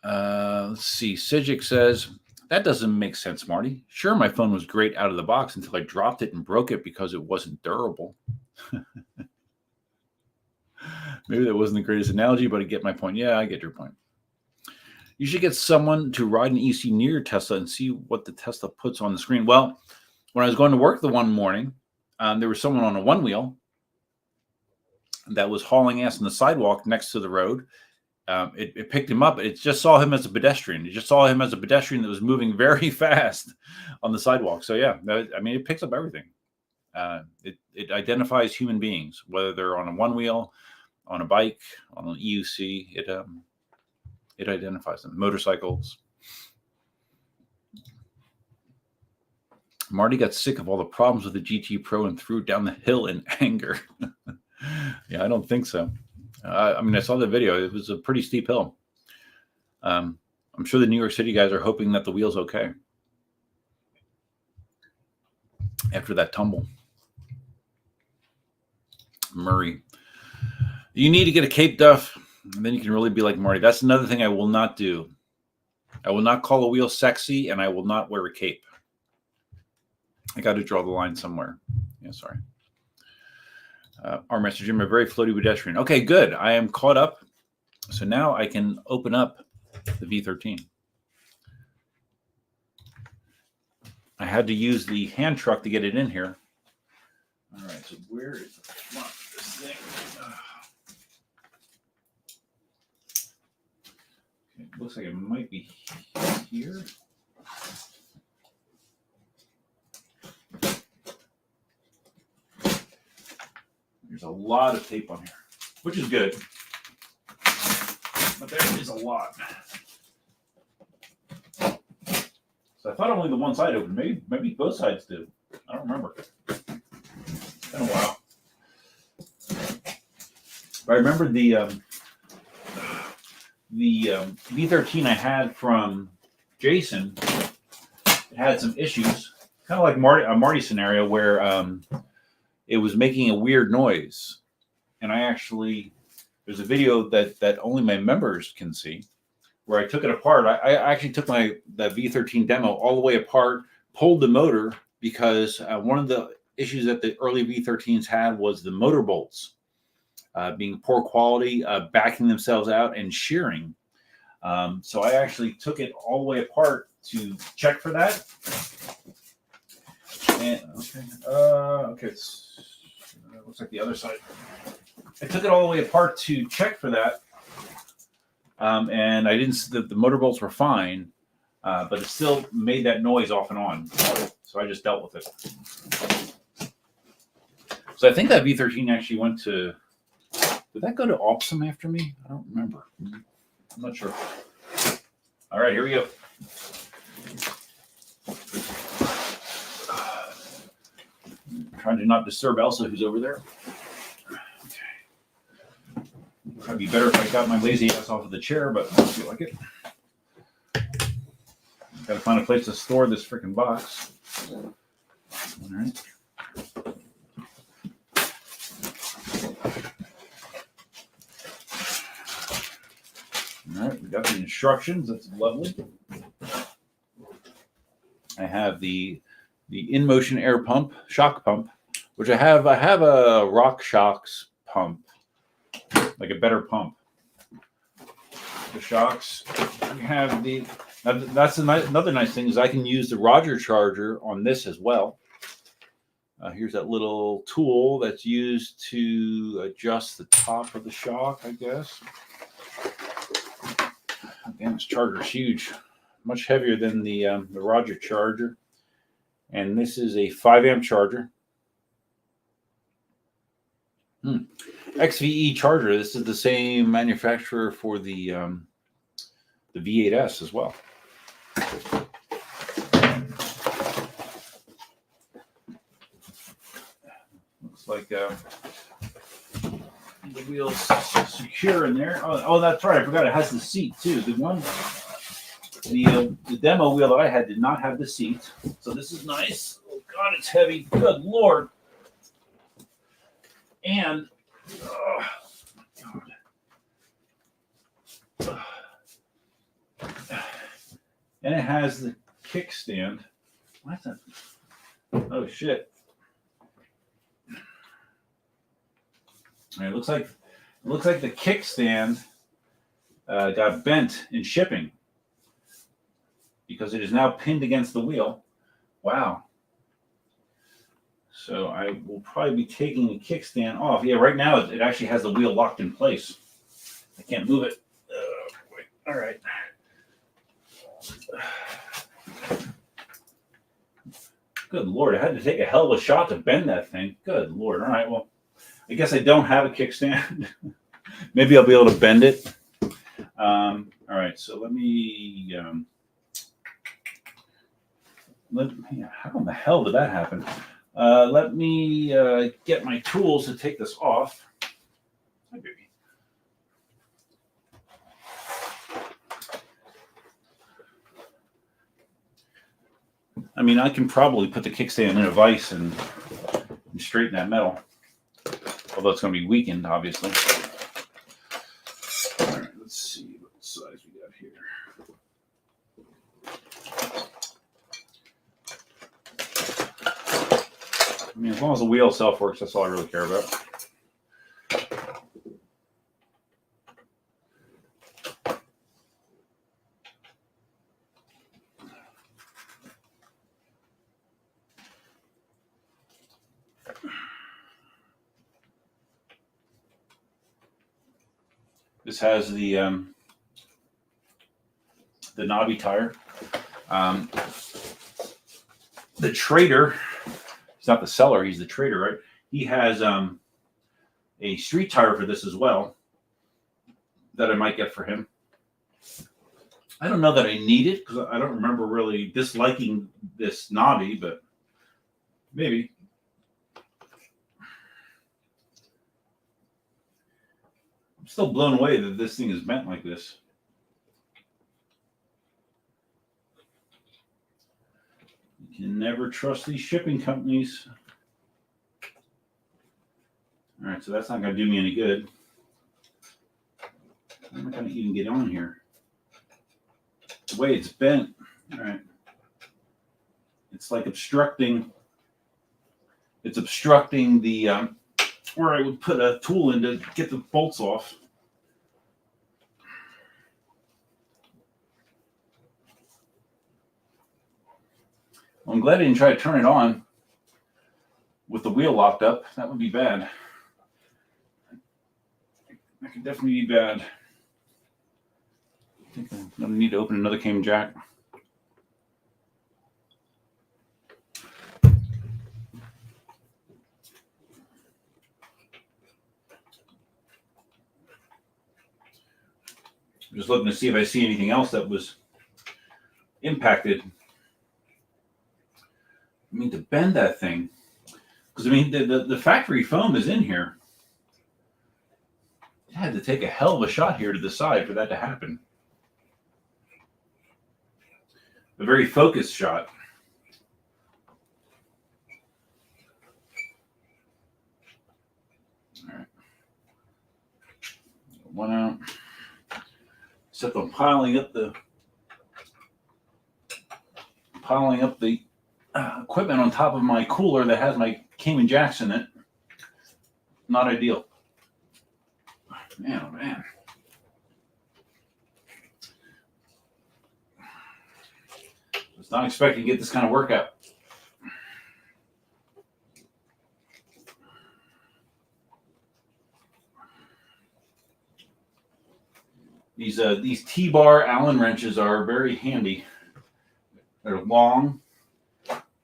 Let's see. Sijic says, that doesn't make sense, Marty. Sure, my phone was great out of the box until I dropped it and broke it because it wasn't durable. Maybe that wasn't the greatest analogy, but I get my point. Yeah, I get your point. You should get someone to ride an EC near Tesla and see what the Tesla puts on the screen. Well, when I was going to work the one morning, there was someone on a one wheel that was hauling ass on the sidewalk next to the road. It picked him up. It just saw him as a pedestrian. It just saw him as a pedestrian that was moving very fast on the sidewalk. So yeah, it picks up everything. It identifies human beings, whether they're on a one wheel, on a bike, on an EUC. It identifies them. Motorcycles. Marty got sick of all the problems with the GT Pro and threw it down the hill in anger. Yeah, I don't think so. I saw the video. It was a pretty steep hill. I'm sure the New York City guys are hoping that the wheel's okay after that tumble. Murray, you need to get a cape, Duff, and then you can really be like Marty. That's another thing I will not do. I will not call a wheel sexy, and I will not wear a cape. I got to draw the line somewhere. Yeah, sorry. Our Master Jim, a very floaty pedestrian. Okay, good. I am caught up. So now I can open up the V13. I had to use the hand truck to get it in here. All right, so where is the front of this thing? Okay, it looks like it might be here. There's a lot of tape on here, which is good, but there is a lot. So I thought only the one side opened. Maybe both sides do. I don't remember. It's been a while. But I remember the V13 I had from Jason. It had some issues, kind of like a Marty scenario where it was making a weird noise. And there's a video that only my members can see, where I took it apart. I actually took the V13 demo all the way apart, pulled the motor, because one of the issues that the early V13s had was the motor bolts being poor quality, backing themselves out and shearing. So I actually took it all the way apart to check for that. And okay, it looks like the other side. I took it all the way apart to check for that, and I didn't. The motor bolts were fine, but it still made that noise off and on. So I just dealt with it. So I think that V13 actually went to. Did that go to Opsum after me? I don't remember. I'm not sure. All right, here we go. Trying to not disturb Elsa, who's over there. Okay. Probably be better if I got my lazy ass off of the chair, but I don't feel like it. Got to find a place to store this freaking box. All right. All right, we got the instructions. That's lovely. I have the Inmotion air pump, shock pump, which I have a Rock Shocks pump, like a better pump. The shocks. I have that's another nice thing is I can use the Roger charger on this as well. Here's that little tool that's used to adjust the top of the shock, I guess. Damn, this charger is huge, much heavier than the Roger charger. And this is a 5 amp charger. XVE charger. This is the same manufacturer for the V8S as well. Let's Looks like the wheel's secure in there. Oh, that's right. I forgot it has the seat too. The demo wheel that I had did not have the seat, so this is nice. Oh God, it's heavy. Good Lord. And and it has the kickstand. What's that? Oh shit! It looks like the kickstand got bent in shipping because it is now pinned against the wheel. Wow. So I will probably be taking the kickstand off. Yeah, right now it actually has the wheel locked in place. I can't move it. Wait. All right. Good Lord, I had to take a hell of a shot to bend that thing. Good Lord. All right, well, I guess I don't have a kickstand. Maybe I'll be able to bend it. All right, so let me... how in the hell did that happen? Let me get my tools to take this off. Hi, baby. I mean, I can probably put the kickstand in a vise and straighten that metal. Although it's going to be weakened, obviously. All right, let's see what size we got here. I mean, as long as the wheel itself works, that's all I really care about. This has the knobby tire. The trader, he's not the seller, he's the trader, right? He has a street tire for this as well that I might get for him. I don't know that I need it because I don't remember really disliking this knobby, but maybe. I'm still blown away that this thing is bent like this. You can never trust these shipping companies. All right, so that's not going to do me any good. How am I going to even get on here? The way it's bent, all right. It's like obstructing. It's obstructing the where I would put a tool in to get the bolts off. Well, I'm glad I didn't try to turn it on with the wheel locked up. That would be bad. That could definitely be bad. I think I'm going to need to open another cam jack. I'm just looking to see if I see anything else that was impacted. I mean, to bend that thing, because I mean, the factory foam is in here. I had to take a hell of a shot here to the side for that to happen. A very focused shot. All right. One out. Except I'm piling up the equipment on top of my cooler that has my Cayman jacks in it. Not ideal. Man, oh man. I was not expecting to get this kind of workout. These T-bar Allen wrenches are very handy. They're long,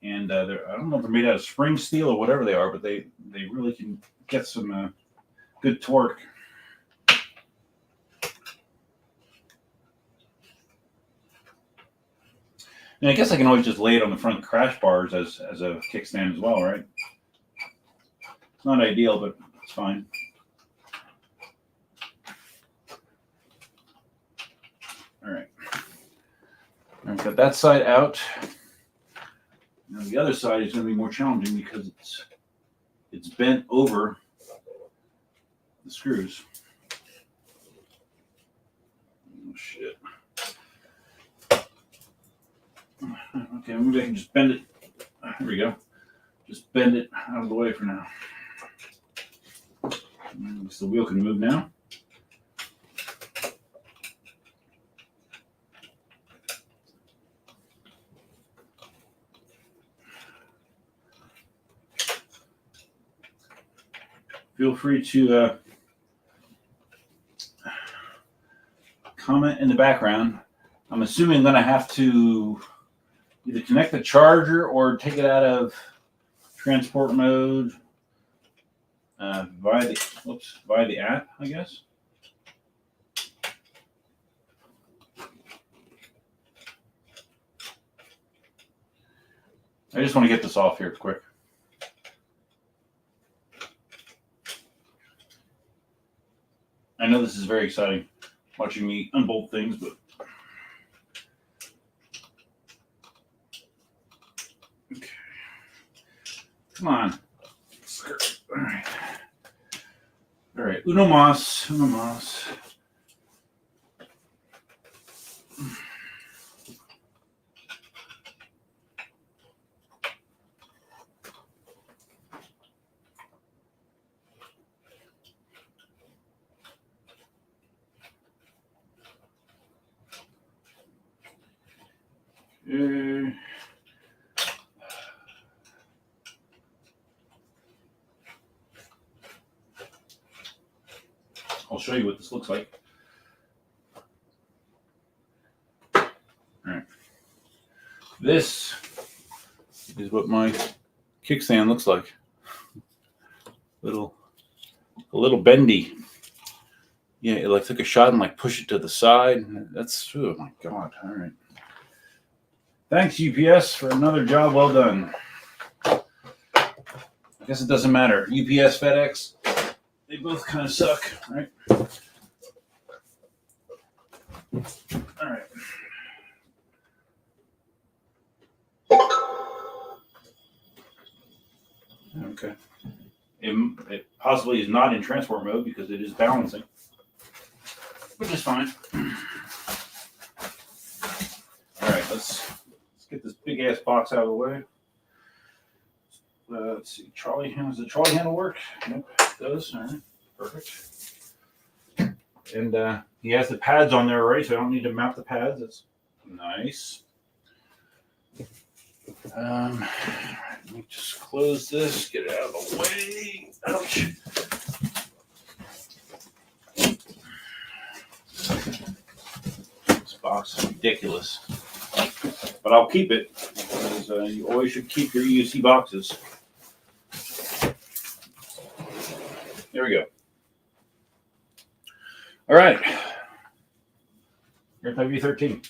and I don't know if they're made out of spring steel or whatever they are, but they really can get some good torque. And I guess I can always just lay it on the front crash bars as a kickstand as well, right? It's not ideal, but it's fine. All right. I've got that side out. Now the other side is going to be more challenging because it's bent over the screws. Oh shit. Okay, maybe I can just bend it. There we go. Just bend it out of the way for now. So the wheel can move now. Feel free to comment in the background. I'm assuming I'm going to have to either connect the charger or take it out of transport mode via the app, I guess. I just want to get this off here quick. I know this is very exciting, watching me unbolt things, but okay. Come on. All right. All right. Uno mas. Uno mas. I'll show you what this looks like. All right. This is what my kickstand looks like. A little bendy. Yeah, it like took a shot and like push it to the side. That's, oh my God. All right. Thanks, UPS, for another job well done. I guess it doesn't matter. UPS, FedEx, they both kind of suck, right? All right. Okay. It possibly is not in transport mode because it is balancing, which is fine. All right, let's get this big ass box out of the way. Let's see, trolley handle. Does the trolley handle work? Nope, it does. All right, perfect. And he has the pads on there already, so I don't need to mount the pads. That's nice. Let me just close this, get it out of the way. Ouch. This box is ridiculous. But I'll keep it, because you always should keep your EUC boxes. There we go. All right. Here's my V13.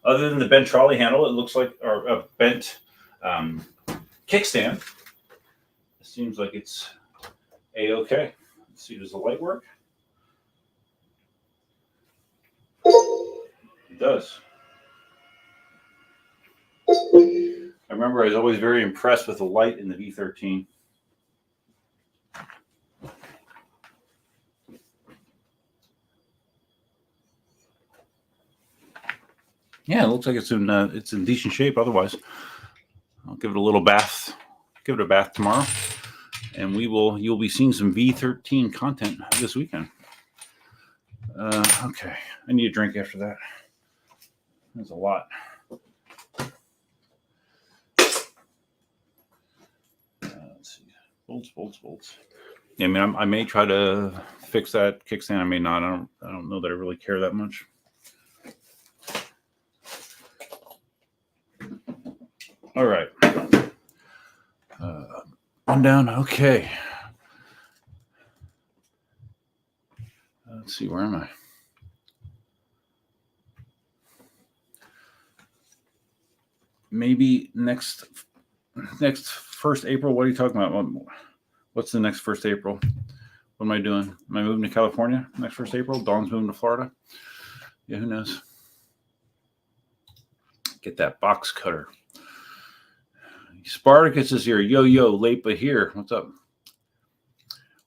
Other than the bent trolley handle, it looks like, or a bent kickstand. It seems like it's A-okay. Let's see, does the light work? It does. I remember I was always very impressed with the light in the V13. Yeah, it looks like it's in decent shape. Otherwise, I'll give it a little bath. Give it a bath tomorrow, and you'll be seeing some V13 content this weekend. Okay, I need a drink after that. That's a lot. Let's see, bolts. Yeah, I mean, I may try to fix that kickstand. I may not. I don't know that I really care that much. All right. On down. Okay. Let's see. Where am I? maybe next 1st April. What are you talking about? What's the next 1st April? What am I doing? Am I moving to California next 1st April? Dawn's moving to Florida. Yeah, who knows? Get that box cutter. Spartacus is here. Yo, late but here. What's up?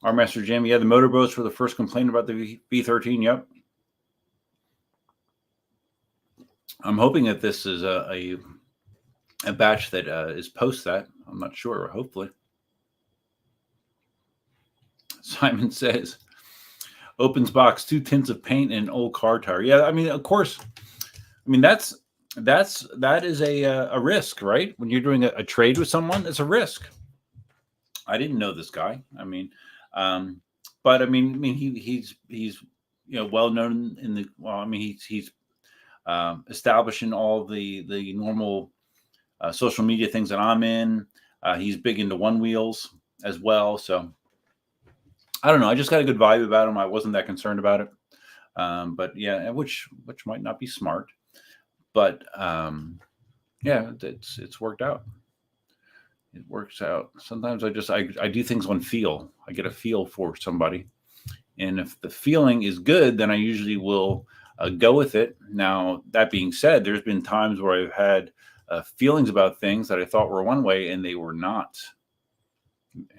Our Master Jim. Yeah, the motorboats were the first complaint about the V13. Yep. I'm hoping that this is a batch that is post that. I'm not sure. Hopefully. Simon says, opens box, 2 tins of paint and an old car tire. Yeah, I mean, of course. I mean, that is a risk, right? When you're doing a trade with someone, it's a risk. I didn't know this guy. I mean, but I mean, he's well known in the. Well, I mean, he's establishing all the normal social media things that I'm in. He's big into one wheels as well. So I don't know. I just got a good vibe about him. I wasn't that concerned about it. But yeah, which might not be smart. But yeah, it's worked out. It works out. Sometimes I do things on feel. I get a feel for somebody, and if the feeling is good, then I usually will go with it. Now, that being said, there's been times where I've had feelings about things that I thought were one way and they were not,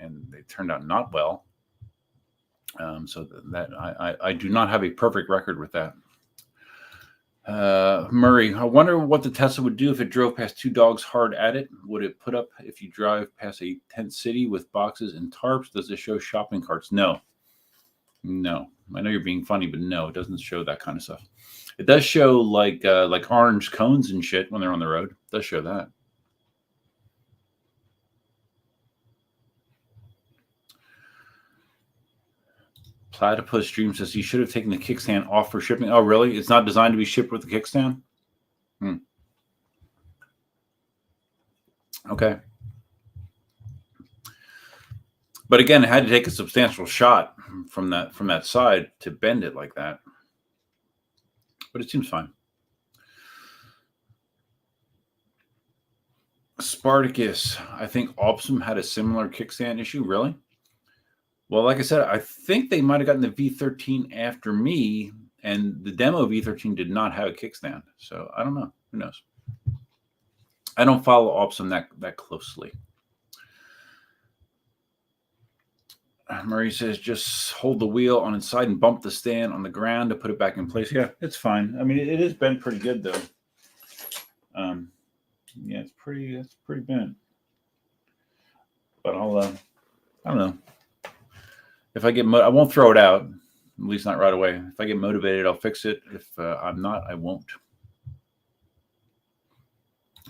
and they turned out not well. So that I do not have a perfect record with that. Murray, I wonder what the Tesla would do if it drove past 2 dogs hard at it. Would it put up if you drive past a tent city with boxes and tarps? Does it show shopping carts? No. I know you're being funny, but no, it doesn't show that kind of stuff. It does show like orange cones and shit when they're on the road. It does show that. Platypus Dream says you should have taken the kickstand off for shipping. Oh, really? It's not designed to be shipped with the kickstand? Okay. But again, it had to take a substantial shot from that side to bend it like that. But it seems fine. Spartacus, I think Opsum had a similar kickstand issue. Really? Well, like I said, I think they might have gotten the V13 after me, and the demo V13 did not have a kickstand. So I don't know. Who knows? I don't follow Opsum that closely. Murray says, just hold the wheel on its side and bump the stand on the ground to put it back in place. Yeah, it's fine. I mean, it is bent pretty good, though. Yeah, it's pretty bent. But I don't know. If I get, I won't throw it out, at least not right away. If I get motivated, I'll fix it. If I'm not, I won't.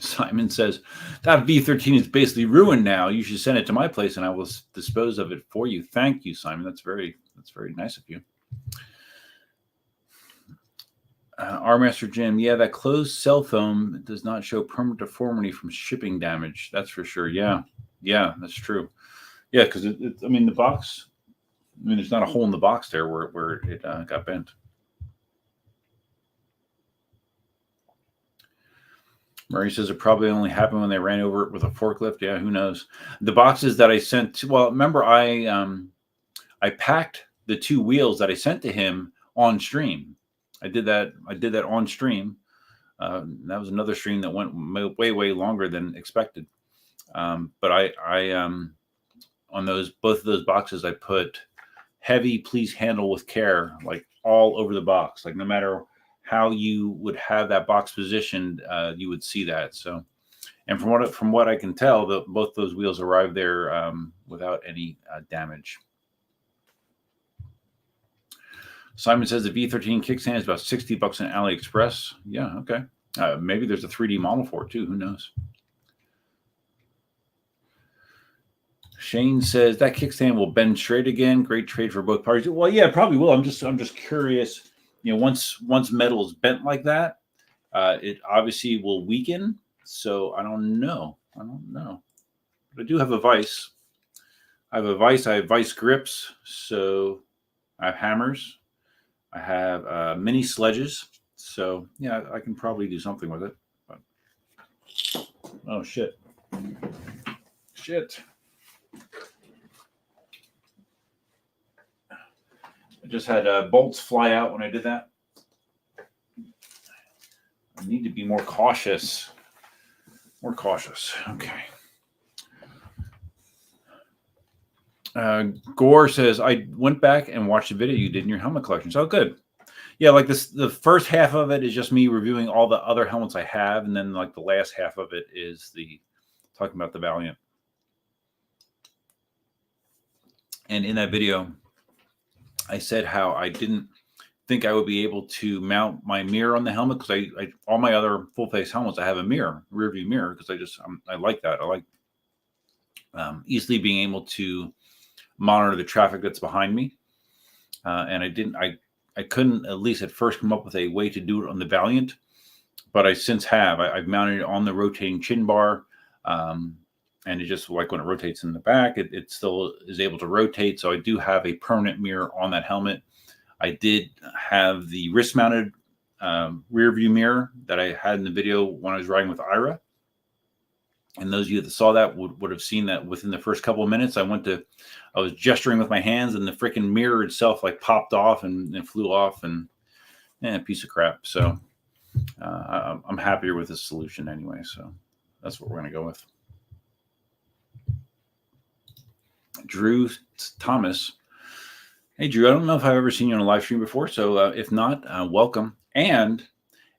Simon says, that V13 is basically ruined now. You should send it to my place and I will dispose of it for you. Thank you, Simon. That's very nice of you. Our Master Jim, yeah, that closed cell phone does not show permanent deformity from shipping damage. That's for sure. Yeah, that's true. Yeah, because I mean, the box, I mean, there's not a hole in the box there where it got bent. Murray says it probably only happened when they ran over it with a forklift. Yeah, who knows? The boxes that I sent to, well, remember I packed the 2 wheels that I sent to him on stream. I did that on stream. That was another stream that went way longer than expected. But I on both of those boxes, I put heavy, please handle with care, like all over the box. Like no matter how you would have that box positioned, you would see that. So, and from what I can tell, both those wheels arrived there without any damage. Simon says the V13 kickstand is about $60 on AliExpress. Yeah, okay. Maybe there's a 3D model for it too. Who knows? Shane says that kickstand will bend straight again. Great trade for both parties. Well, yeah, it probably will. I'm just curious. Once metal is bent like that, it obviously will weaken. So I don't know. But I do have a vise. I have vice grips. So I have hammers. I have mini sledges. So yeah, I can probably do something with it. But Oh, shit. Shit. I just had bolts fly out when I did that. I need to be more cautious. More cautious. Okay. Gore says, I went back and watched the video you did in your helmet collections. Oh, good. Yeah, like this, the first half of it is just me reviewing all the other helmets I have, and then like the last half of it is the talking about the Valiant. And in that video, I said how I didn't think I would be able to mount my mirror on the helmet because I all my other full face helmets I have a mirror, rear view mirror, because I like that. I like easily being able to monitor the traffic that's behind me, and I couldn't at least at first come up with a way to do it on the Valiant, but I since have. I've mounted it on the rotating chin bar, and it just like when it rotates in the back, it still is able to rotate. So I do have a permanent mirror on that helmet. I did have the wrist-mounted rear view mirror that I had in the video when I was riding with Ira. And those of you that saw that would have seen that within the first couple of minutes, I was gesturing with my hands, and the freaking mirror itself like popped off and flew off, and piece of crap. So I'm happier with this solution anyway. So that's what we're going to go with. Drew Thomas. Hey, Drew, I don't know if I've ever seen you on a live stream before. So if not, welcome. And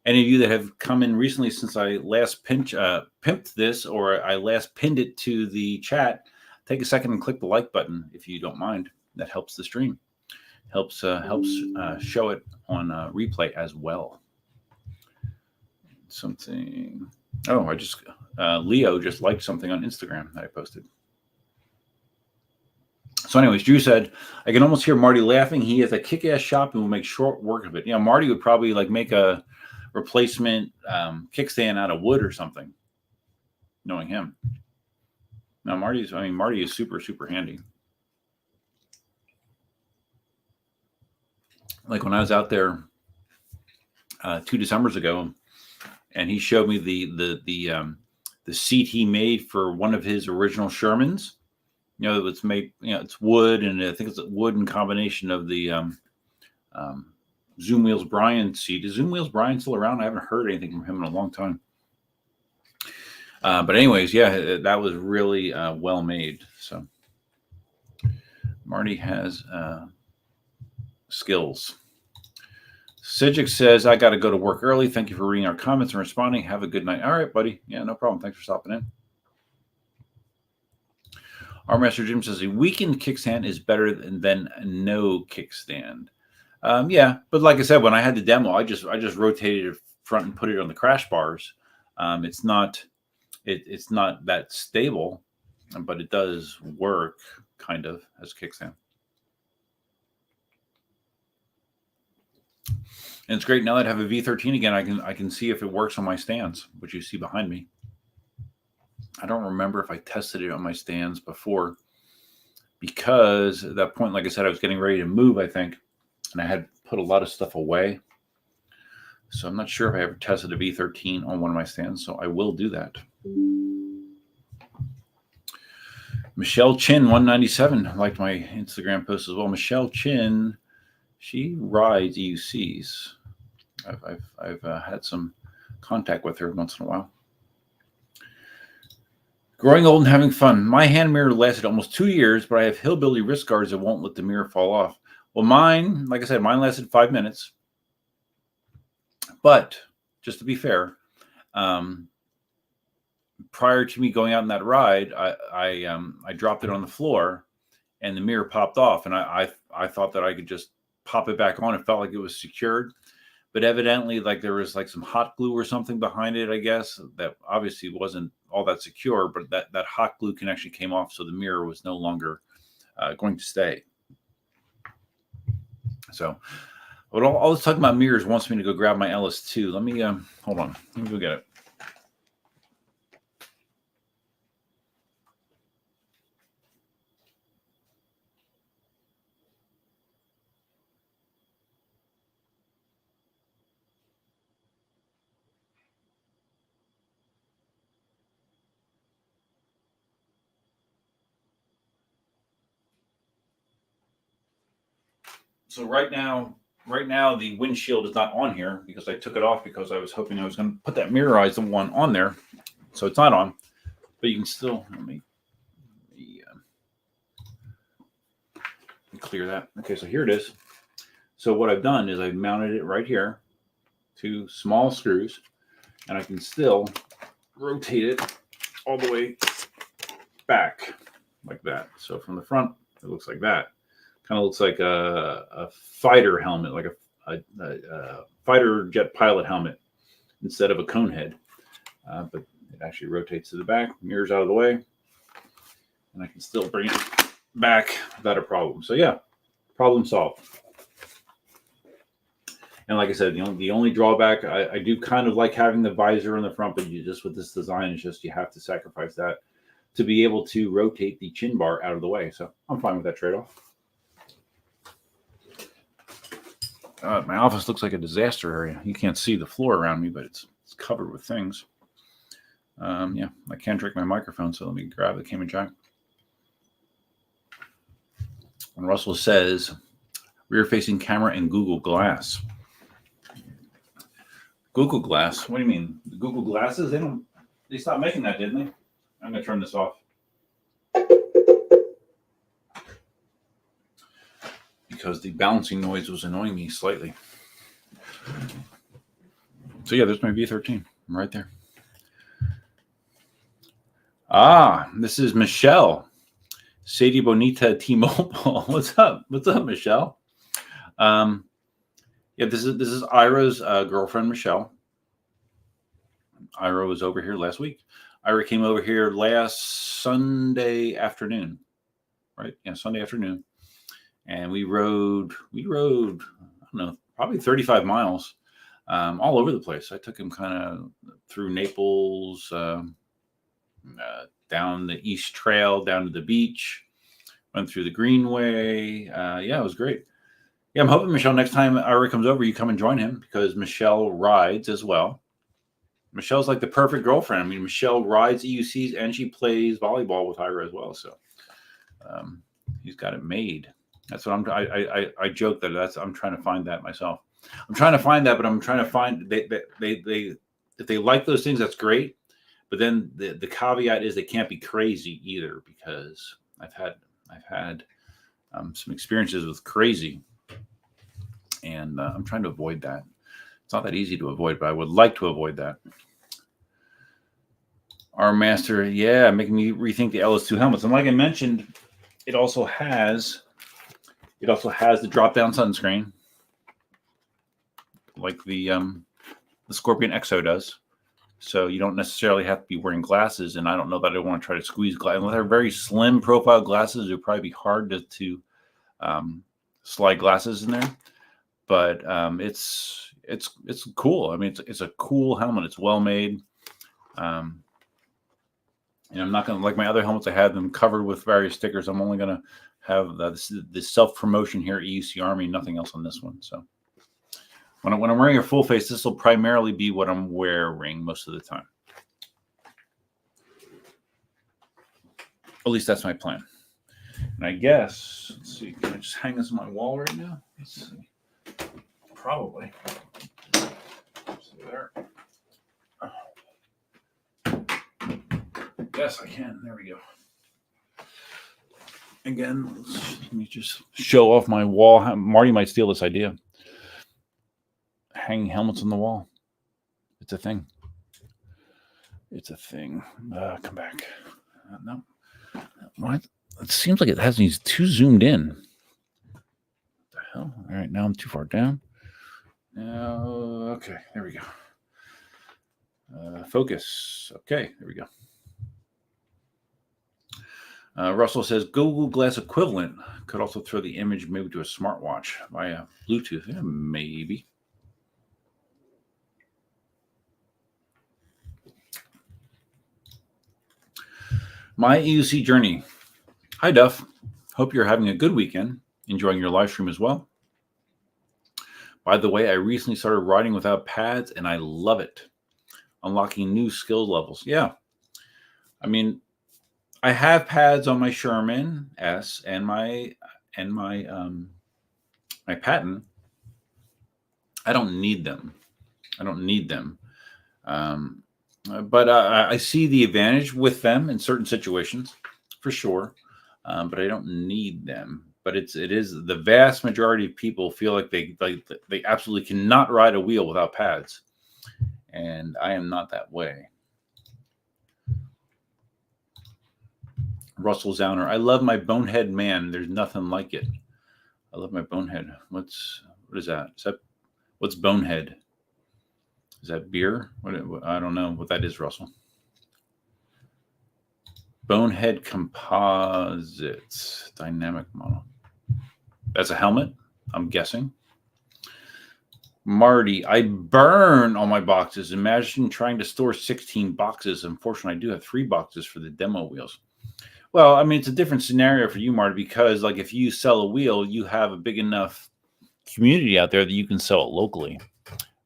any of you that have come in recently since I last pimped this, or I last pinned it to the chat, take a second and click the like button if you don't mind. That helps the stream. Helps show it on replay as well. Something. Oh, I just Leo just liked something on Instagram that I posted. So anyways, Drew said, I can almost hear Marty laughing. He has a kick-ass shop and will make short work of it. You know, Marty would probably like make a replacement kickstand out of wood or something, knowing him. Now, Marty is super, super handy. Like when I was out there 2 Decembers ago, and he showed me the seat he made for one of his original Shermans. You know, it's made, it's wood, and I think it's wood in combination of the Zoom Wheels Brian seat. Is Zoom Wheels Brian still around? I haven't heard anything from him in a long time. But anyways, yeah, that was really well made. So Marty has skills. Sijic says, I got to go to work early. Thank you for reading our comments and responding. Have a good night. All right, buddy. Yeah, no problem. Thanks for stopping in. Our Master Jim says, a weakened kickstand is better than no kickstand. Yeah, but like I said, when I had the demo, I just rotated it front and put it on the crash bars. It's not that stable, but it does work kind of as a kickstand. And it's great now that I have a V13 again. I can see if it works on my stands, which you see behind me. I don't remember if I tested it on my stands before, because at that point, like I said, I was getting ready to move, I think, and I had put a lot of stuff away. So I'm not sure if I ever tested a V13 on one of my stands, so I will do that. Michelle Chin 197 liked my Instagram post as well. Michelle Chin, she rides EUCs. I've had some contact with her once in a while. Growing old and having fun. My hand mirror lasted almost 2 years, but I have hillbilly wrist guards that won't let the mirror fall off. Well, mine, like I said, mine lasted 5 minutes. But just to be fair, prior to me going out on that ride, I dropped it on the floor, and the mirror popped off, and I thought that I could just pop it back on. It felt like it was secured, but evidently, like there was like some hot glue or something behind it, I guess, that obviously wasn't all that secure, but that hot glue connection came off, so the mirror was no longer going to stay. So, but all this talking about mirrors wants me to go grab my LS2. Let me hold on. Let me go get it. So right now the windshield is not on here because I took it off because I was hoping I was going to put that mirrorized one on there. So it's not on, but you can still, let me clear that. Okay, so here it is. So what I've done is I've mounted it right here, 2 small screws, and I can still rotate it all the way back like that. So from the front, it looks like that. Kind of looks like a fighter helmet, like a fighter jet pilot helmet instead of a cone head. But it actually rotates to the back, mirrors out of the way, and I can still bring it back without a problem. So yeah, problem solved. And like I said, the only drawback, I do kind of like having the visor in the front, but you just with this design, it's just you have to sacrifice that to be able to rotate the chin bar out of the way. So I'm fine with that trade-off. My office looks like a disaster area. You can't see the floor around me, but it's covered with things. Yeah, I can't drink my microphone, so let me grab the camera jack. And Russell says, rear-facing camera and Google Glass. Google Glass? What do you mean? The Google Glasses? They stopped making that, didn't they? I'm going to turn this off. Because the bouncing noise was annoying me slightly. So yeah, there's my V13 right there. This is Michelle. Sadie Bonita T-Mobile. What's up? What's up, Michelle? Yeah, this is Ira's girlfriend, Michelle. Ira was over here last week. Ira came over here last Sunday afternoon, right? Yeah, Sunday afternoon. And we rode, I don't know, probably 35 miles all over the place. I took him kind of through Naples, down the East Trail, down to the beach, went through the Greenway. Yeah, it was great. Yeah, I'm hoping, Michelle, next time Ira comes over, you come and join him because Michelle rides as well. Michelle's like the perfect girlfriend. I mean, Michelle rides EUCs and she plays volleyball with Ira as well. So he's got it made. That's what I joke that I'm trying to find that myself. I'm trying to find that, but I'm trying to find they if they like those things, that's great. But then the caveat is they can't be crazy either because I've had some experiences with crazy, and I'm trying to avoid that. It's not that easy to avoid, but I would like to avoid that. Our master, yeah, making me rethink the LS2 helmets. And like I mentioned, it also has the drop-down sunscreen, like the Scorpion Exo does. So you don't necessarily have to be wearing glasses. And I don't know that I want to try to squeeze glasses. With our very slim profile glasses, it would probably be hard to slide glasses in there. But it's cool. I mean, it's a cool helmet. It's well made. And I'm not going to, like my other helmets, I had them covered with various stickers. I'm only going to have the self-promotion here at EUC Army, nothing else on this one. So when I'm wearing a full face, this will primarily be what I'm wearing most of the time. At least that's my plan. And I guess, let's see, can I just hang this on my wall right now? Let's see. Probably. Let's see there. Yes, I can. There we go. Again, let me just show off my wall. Marty might steal this idea. Hanging helmets on the wall. It's a thing. It's a thing. Come back. No. What? It seems like it has these too zoomed in. What the hell? All right, now I'm too far down. Now, okay, there we go. Focus. Okay, there we go. Russell says Google Glass equivalent could also throw the image maybe to a smartwatch via Bluetooth. Yeah, maybe. My EUC journey. Hi, Duff. Hope you're having a good weekend. Enjoying your live stream as well. By the way, I recently started riding without pads, and I love it. Unlocking new skill levels. Yeah. I mean, I have pads on my Sherman S and my my patent, I don't need them. I don't need them. But I see the advantage with them in certain situations, for sure. But I don't need them. But it is the vast majority of people feel like they absolutely cannot ride a wheel without pads, and I am not that way. Russell Zauner, I love my bonehead man. There's nothing like it. I love my bonehead. What is that? What's bonehead? Is that beer? What I don't know what that is, Russell. Bonehead Composites dynamic model. That's a helmet, I'm guessing. Marty, I burn all my boxes. Imagine trying to store 16 boxes. Unfortunately, I do have 3 boxes for the demo wheels. Well, I mean, it's a different scenario for you, Marty, because like if you sell a wheel, you have a big enough community out there that you can sell it locally.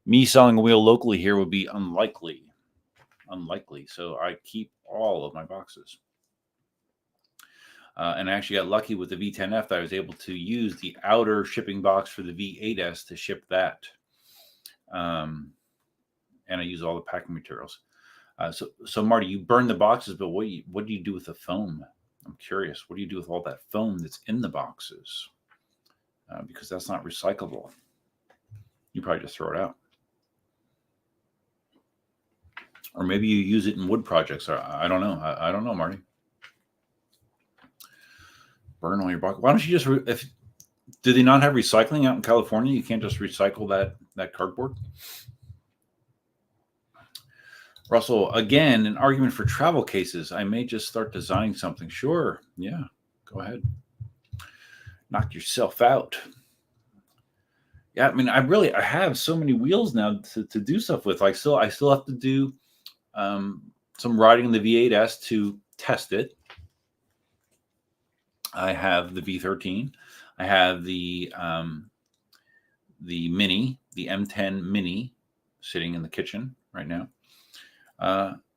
Me selling a wheel locally here would be unlikely. So I keep all of my boxes. And I actually got lucky with the V10F that I was able to use the outer shipping box for the V8S to ship that. And I use all the packing materials. So Marty, you burn the boxes, but what do you do with the foam? I'm curious. What do you do with all that foam that's in the boxes? Because that's not recyclable. You probably just throw it out. Or maybe you use it in wood projects. I don't know. I don't know, Marty. Burn all your boxes. Why don't you just, do they not have recycling out in California? You can't just recycle that cardboard? Russell, again, an argument for travel cases. I may just start designing something. Sure. Yeah. Go ahead. Knock yourself out. Yeah. I mean, I have so many wheels now to do stuff with. I still have to do some riding in the V8S to test it. I have the V13. I have the Mini, the M10 Mini, sitting in the kitchen right now.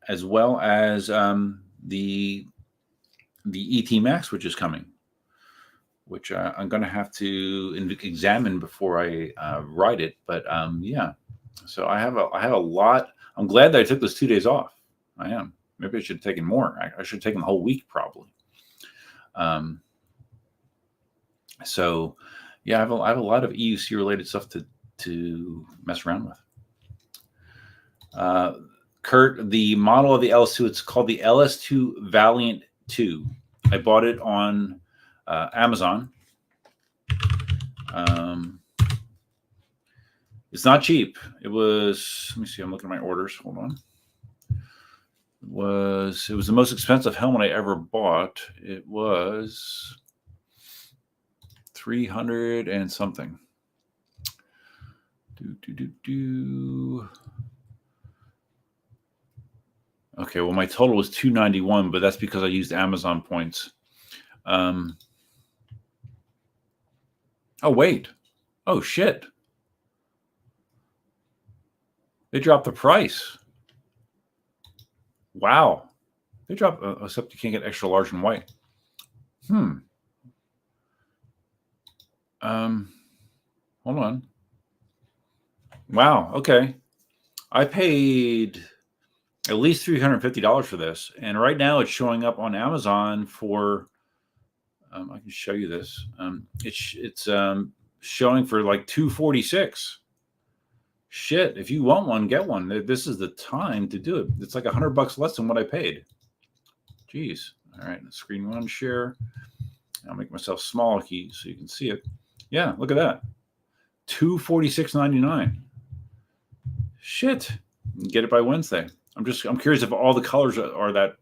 As well as the ET Max, which is coming, which I'm going to have to examine before I ride it. But yeah, so I have a lot. I'm glad that I took those 2 days off. I am. Maybe I should have taken more. I should have taken the whole week probably. So yeah, I have a lot of EUC related stuff to mess around with. Kurt, the model of the LS2, it's called the LS2 Valiant 2. I bought it on Amazon. It's not cheap. It was, let me see, I'm looking at my orders. Hold on. It was the most expensive helmet I ever bought. It was 300 and something. Okay, well, my total was 291, but that's because I used Amazon points. Oh, wait. Oh, shit. They dropped the price. Wow. They dropped, except you can't get extra large and white. Hold on. Wow. Okay. I paid at least $350 for this. And right now it's showing up on Amazon for, I can show you this. It's showing for like $246. Shit. If you want one, get one. This is the time to do it. It's like $100 less than what I paid. Jeez. All right. Screen one share. I'll make myself small so you can see it. Yeah. Look at that. $246.99. Shit. Get it by Wednesday. I'm curious if all the colors are that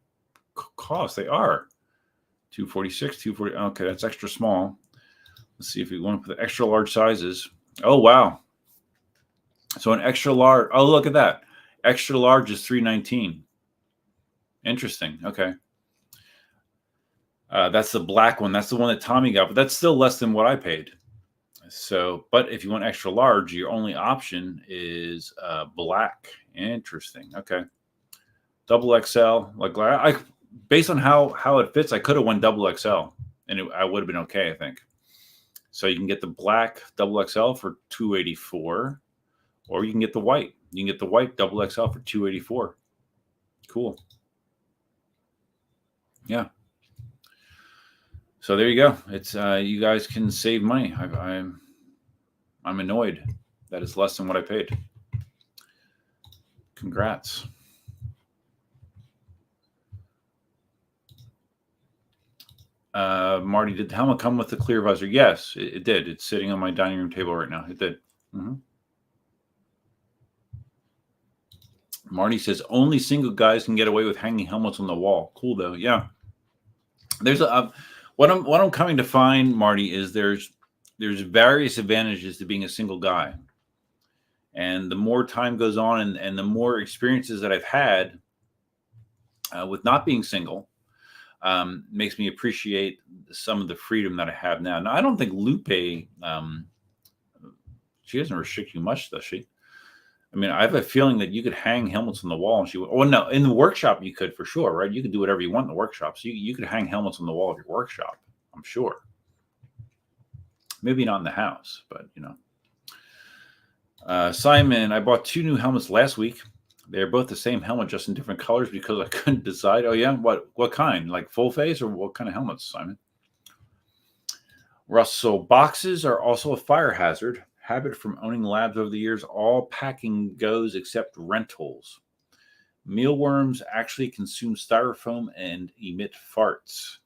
cost. They are. 246, 240. Okay, that's extra small. Let's see if we want to put the extra large sizes. Oh, wow. So an extra large. Oh, look at that. Extra large is $319. Interesting. Okay. That's the black one. That's the one that Tommy got, but that's still less than what I paid. So, but if you want extra large, your only option is black. Interesting. Okay. Double XL. Like based on how it fits, I could have won double XL, and I would have been okay, I think. So you can get the black double XL for $284, or you can get the white. You can get the white double XL for $284. Cool. Yeah. So there you go. It's you guys can save money. I'm annoyed that it's less than what I paid. Congrats. Marty, did the helmet come with the clear visor? Yes, it did. It's sitting on my dining room table right now. It did. Mm-hmm. Marty says only single guys can get away with hanging helmets on the wall. Cool though. Yeah. There's what I'm coming to find, Marty, is there's various advantages to being a single guy. And the more time goes on and the more experiences that I've had with not being single, makes me appreciate some of the freedom that I have now. Now, I don't think Lupe, she doesn't restrict you much, does she? I mean, I have a feeling that you could hang helmets on the wall. And she would, no, in the workshop you could for sure, right? You could do whatever you want in the workshop. So you could hang helmets on the wall of your workshop, I'm sure. Maybe not in the house, but Simon, I bought 2 new helmets last week. They're both the same helmet, just in different colors because I couldn't decide. Oh yeah, what kind? Like full face or what kind of helmets, Simon? Russell, boxes are also a fire hazard. Habit from owning labs over the years. All packing goes except rentals. Mealworms actually consume styrofoam and emit farts.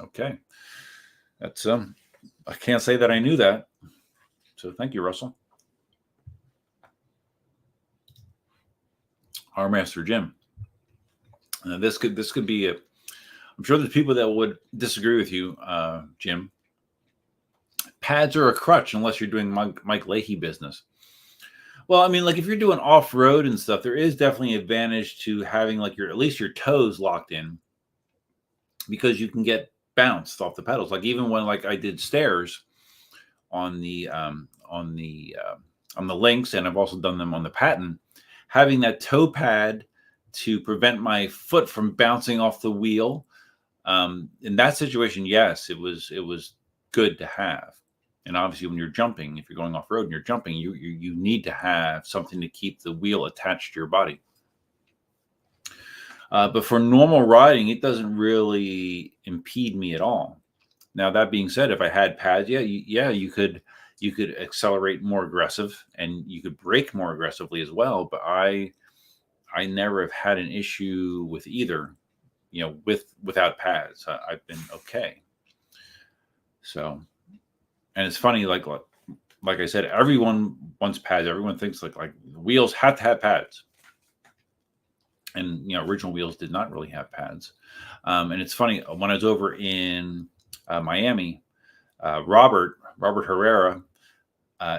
Okay, that's I can't say that I knew that. So thank you, Russell. Our Master Jim. This could be a. I'm sure there's people that would disagree with you, Jim. Pads are a crutch unless you're doing Mike Leahy business. Well, I mean, like if you're doing off road and stuff, there is definitely an advantage to having like at least your toes locked in, because you can get bounced off the pedals. Like even when like I did stairs on the links, and I've also done them on the patent. Having that toe pad to prevent my foot from bouncing off the wheel. In that situation, yes, it was good to have. And obviously when you're jumping, if you're going off road and you're jumping, you need to have something to keep the wheel attached to your body. But for normal riding, it doesn't really impede me at all. Now, that being said, if I had pads, you could accelerate more aggressive and you could brake more aggressively as well. But I never have had an issue with either, without pads. I've been okay. So, and it's funny, like I said, everyone wants pads. Everyone thinks like wheels have to have pads. And, original wheels did not really have pads. And it's funny, when I was over in Miami, Robert Herrera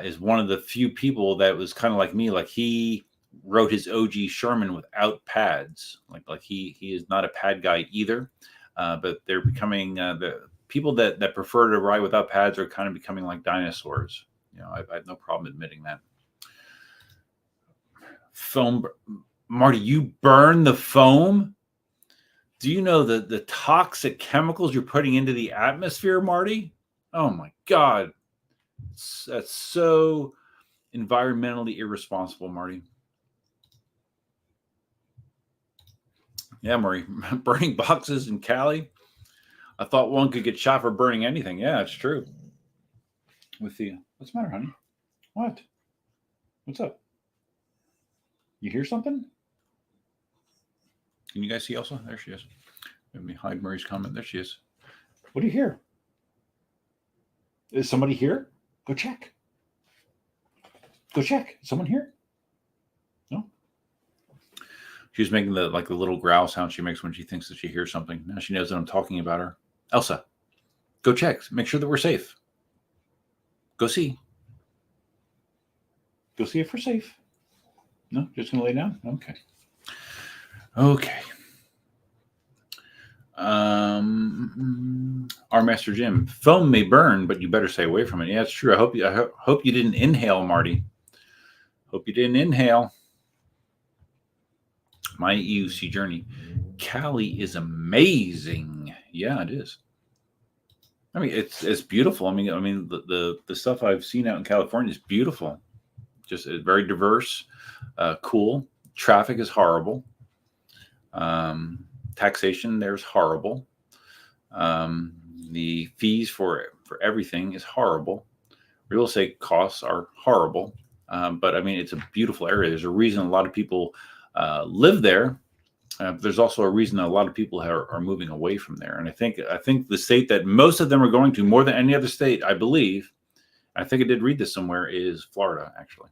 is one of the few people that was kind of like me. Like he rode his OG Sherman without pads. Like he is not a pad guy either. But they're becoming the people that prefer to ride without pads are kind of becoming like dinosaurs. I have no problem admitting that. Foam, Marty, you burn the foam? Do you know the toxic chemicals you're putting into the atmosphere, Marty? Oh my God. That's so environmentally irresponsible, Marty. Yeah, Marty, burning boxes in Cali. I thought one could get shot for burning anything. Yeah, it's true. What's the matter, honey? What? What's up? You hear something? Can you guys see Elsa? There she is. Let me hide Murray's comment. There she is. What do you hear? Is somebody here? Go check. Go check. Is someone here? No? She was making the little growl sound she makes when she thinks that she hears something. Now she knows that I'm talking about her. Elsa, go check. Make sure that we're safe. Go see. Go see if we're safe. No? Just going to lay down? Okay. Okay. Our Master Jim, foam may burn, but you better stay away from it. Yeah, it's true. I hope you didn't inhale, Marty. Hope you didn't inhale. My EUC journey. Cali is amazing. Yeah, it is. I mean, it's beautiful. I mean, the stuff I've seen out in California is beautiful. Just very diverse, cool. Traffic is horrible. Taxation there's horrible. The fees for everything is horrible. Real estate costs are horrible. But I mean, it's a beautiful area. There's a reason a lot of people live there. There's also a reason a lot of people are moving away from there. And I think the state that most of them are going to, more than any other state, I believe, I think I did read this somewhere, is Florida, actually.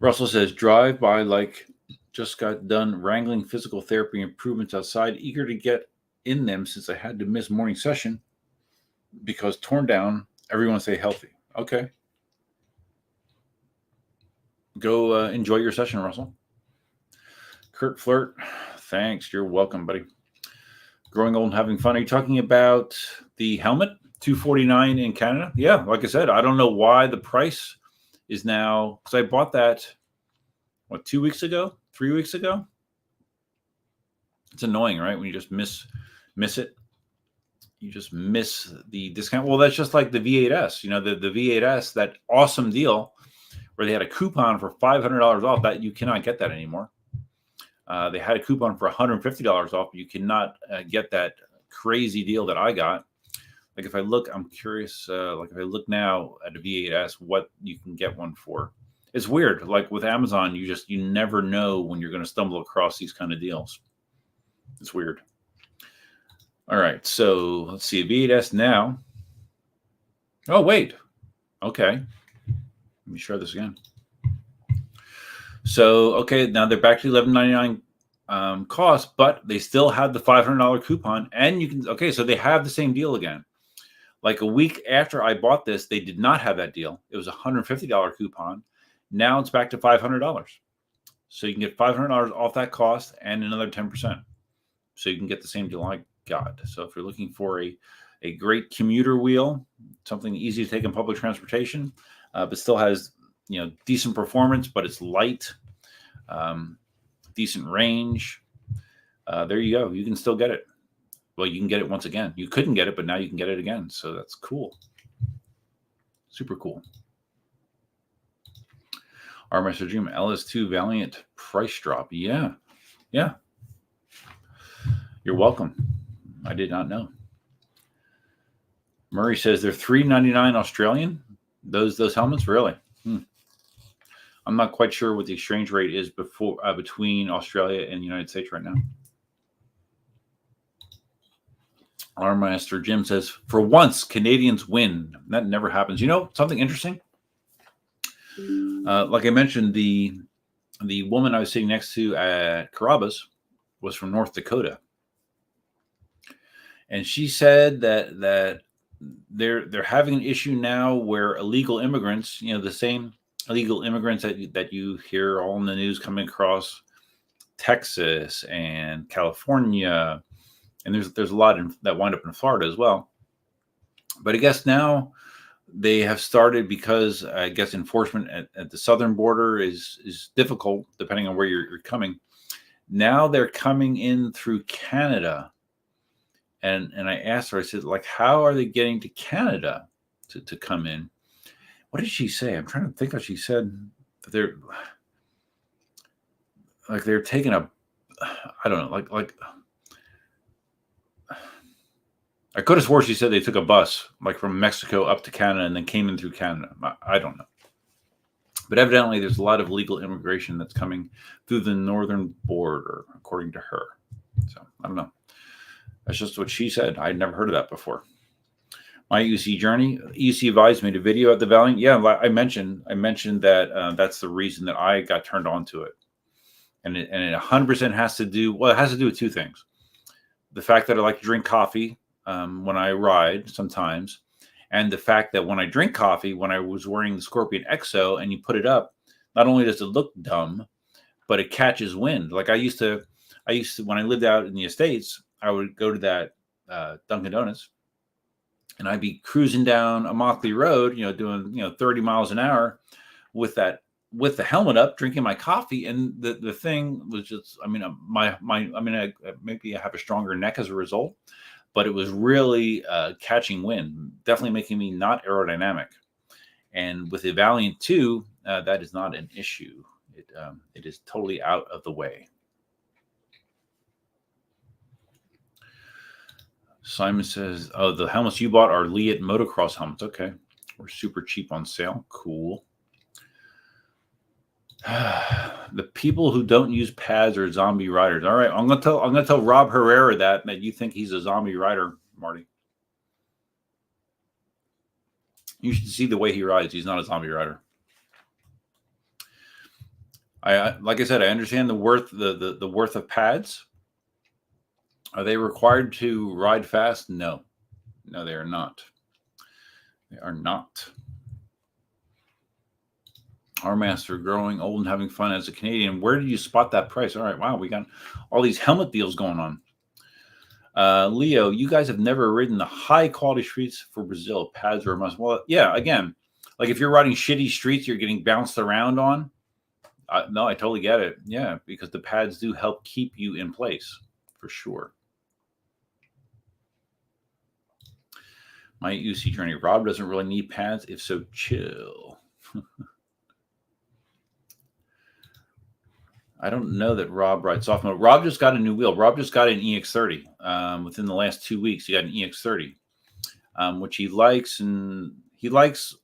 Russell says, drive by like just got done wrangling physical therapy improvements outside, eager to get in them since I had to miss morning session because torn down. Everyone stay healthy. Okay. Go enjoy your session, Russell. Kurt Flirt, thanks. You're welcome, buddy. Growing old and having fun. Are you talking about the helmet? $249 in Canada? Yeah, like I said, I don't know why the price is now, because I bought that, 2 weeks ago? 3 weeks ago? It's annoying, right? When you just miss it. You just miss the discount. Well, that's just like the V8S. The V8S, that awesome deal where they had a coupon for $500 off, that you cannot get that anymore. They had a coupon for $150 off. You cannot get that crazy deal that I got. Like if I look, I'm curious, like if I look now at a V8S, what you can get one for. It's weird. Like with Amazon, you never know when you're going to stumble across these kind of deals. It's weird. All right. So let's see. A V8S now. Oh, wait. Okay. Let me share this again. So, okay, now they're back to $11.99 cost, but they still have the $500 coupon, and you can. Okay, so they have the same deal again. Like a week after I bought this, they did not have that deal. It was a $150 coupon. Now it's back to $500. So you can get $500 off that cost and another 10%. So you can get the same deal I got. So if you're looking for a great commuter wheel, something easy to take in public transportation, but still has decent performance, but it's light, decent range. There you go. You can still get it. Well, you can get it once again. You couldn't get it, but now you can get it again. So that's cool. Super cool. Our Master Dream LS2 Valiant price drop. Yeah. You're welcome. I did not know. Murray says they're $3.99 Australian. Those helmets, really? I'm not quite sure what the exchange rate is between Australia and the United States right now. Our Master Jim says, for once, Canadians win. That never happens. Something interesting? Like I mentioned, the woman I was sitting next to at Carrabba's was from North Dakota. And she said that they're having an issue now where illegal immigrants, the same illegal immigrants that you hear all in the news coming across Texas and California, and there's a lot that wind up in Florida as well. But I guess now they have started, because I guess enforcement at the southern border is difficult depending on where you're coming. Now they're coming in through Canada. And I asked her, I said, like, how are they getting to Canada to come in? What did she say? I'm trying to think. She said that they're taking I don't know, like I could have swore she said they took a bus like from Mexico up to Canada and then came in through Canada. I don't know. But evidently there's a lot of legal immigration that's coming through the northern border, according to her. So I don't know. That's just what she said. I'd never heard of that before. My UC journey. UC advised me to video at the Valiant. Yeah, I mentioned that that's the reason that I got turned on to it. And it 100% has to do, it has to do with two things. The fact that I like to drink coffee when I ride sometimes, and the fact that when I drink coffee, when I was wearing the Scorpion EXO and you put it up, not only does it look dumb, but it catches wind. Like I used to when I lived out in the Estates, I would go to that Dunkin' Donuts, and I'd be cruising down Immokalee Road, doing 30 miles an hour with the helmet up, drinking my coffee, and the thing was just, maybe I have a stronger neck as a result, but it was really catching wind, definitely making me not aerodynamic. And with the Valiant 2, that is not an issue. It is totally out of the way. Simon says, oh, the helmets you bought are Leatt motocross helmets. Okay. We're super cheap on sale. Cool. The people who don't use pads are zombie riders. All right. I'm gonna tell Rob Herrera that you think he's a zombie rider, Marty. You should see the way he rides. He's not a zombie rider. Like I said, I understand the worth the worth of pads. Are they required to ride fast? No, they are not. They are not. Our master, growing old and having fun as a Canadian. Where did you spot that price? All right, wow, we got all these helmet deals going on. Leo, you guys have never ridden the high quality streets for Brazil. Pads are a must. Well, yeah, again, like if you're riding shitty streets, you're getting bounced around on. No, I totally get it. Yeah, because the pads do help keep you in place for sure. My UC journey. Rob doesn't really need pads. If so, chill. I don't know that Rob rides soft mode. Rob just got a new wheel. Rob just got an EX30 within the last 2 weeks. He got an EX30, which he likes, and he likes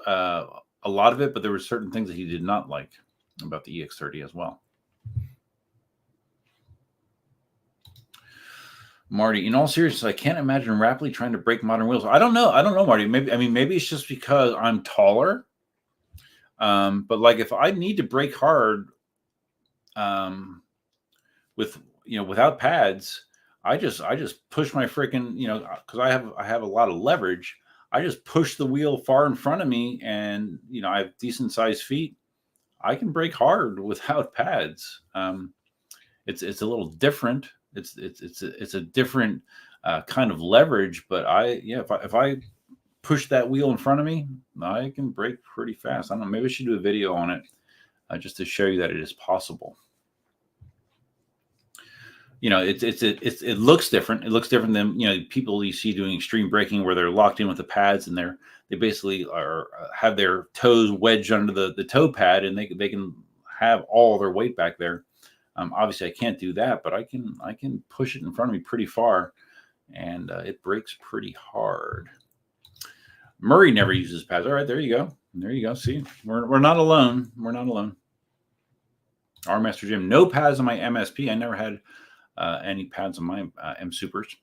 a lot of it. But there were certain things that he did not like about the EX30 as well. Marty, in all seriousness, I can't imagine rapidly trying to break modern wheels. I don't know, Marty. Maybe it's just because I'm taller. But like if I need to brake hard, without pads, I just push my freaking, because I have a lot of leverage. I just push the wheel far in front of me, and I have decent sized feet. I can brake hard without pads. It's a little different. It's a different kind of leverage, but if I push that wheel in front of me, I can brake pretty fast. I don't know. Maybe I should do a video on it just to show you that it is possible. It looks different. It looks different than people you see doing extreme braking where they're locked in with the pads and they basically have their toes wedged under the toe pad, and they can have all their weight back there. Obviously, I can't do that, but I can push it in front of me pretty far, and it brakes pretty hard. Murray never uses pads. All right, there you go. There you go. See, we're not alone. We're not alone. Our Master Jim, no pads on my MSP. I never had any pads on my M Supers.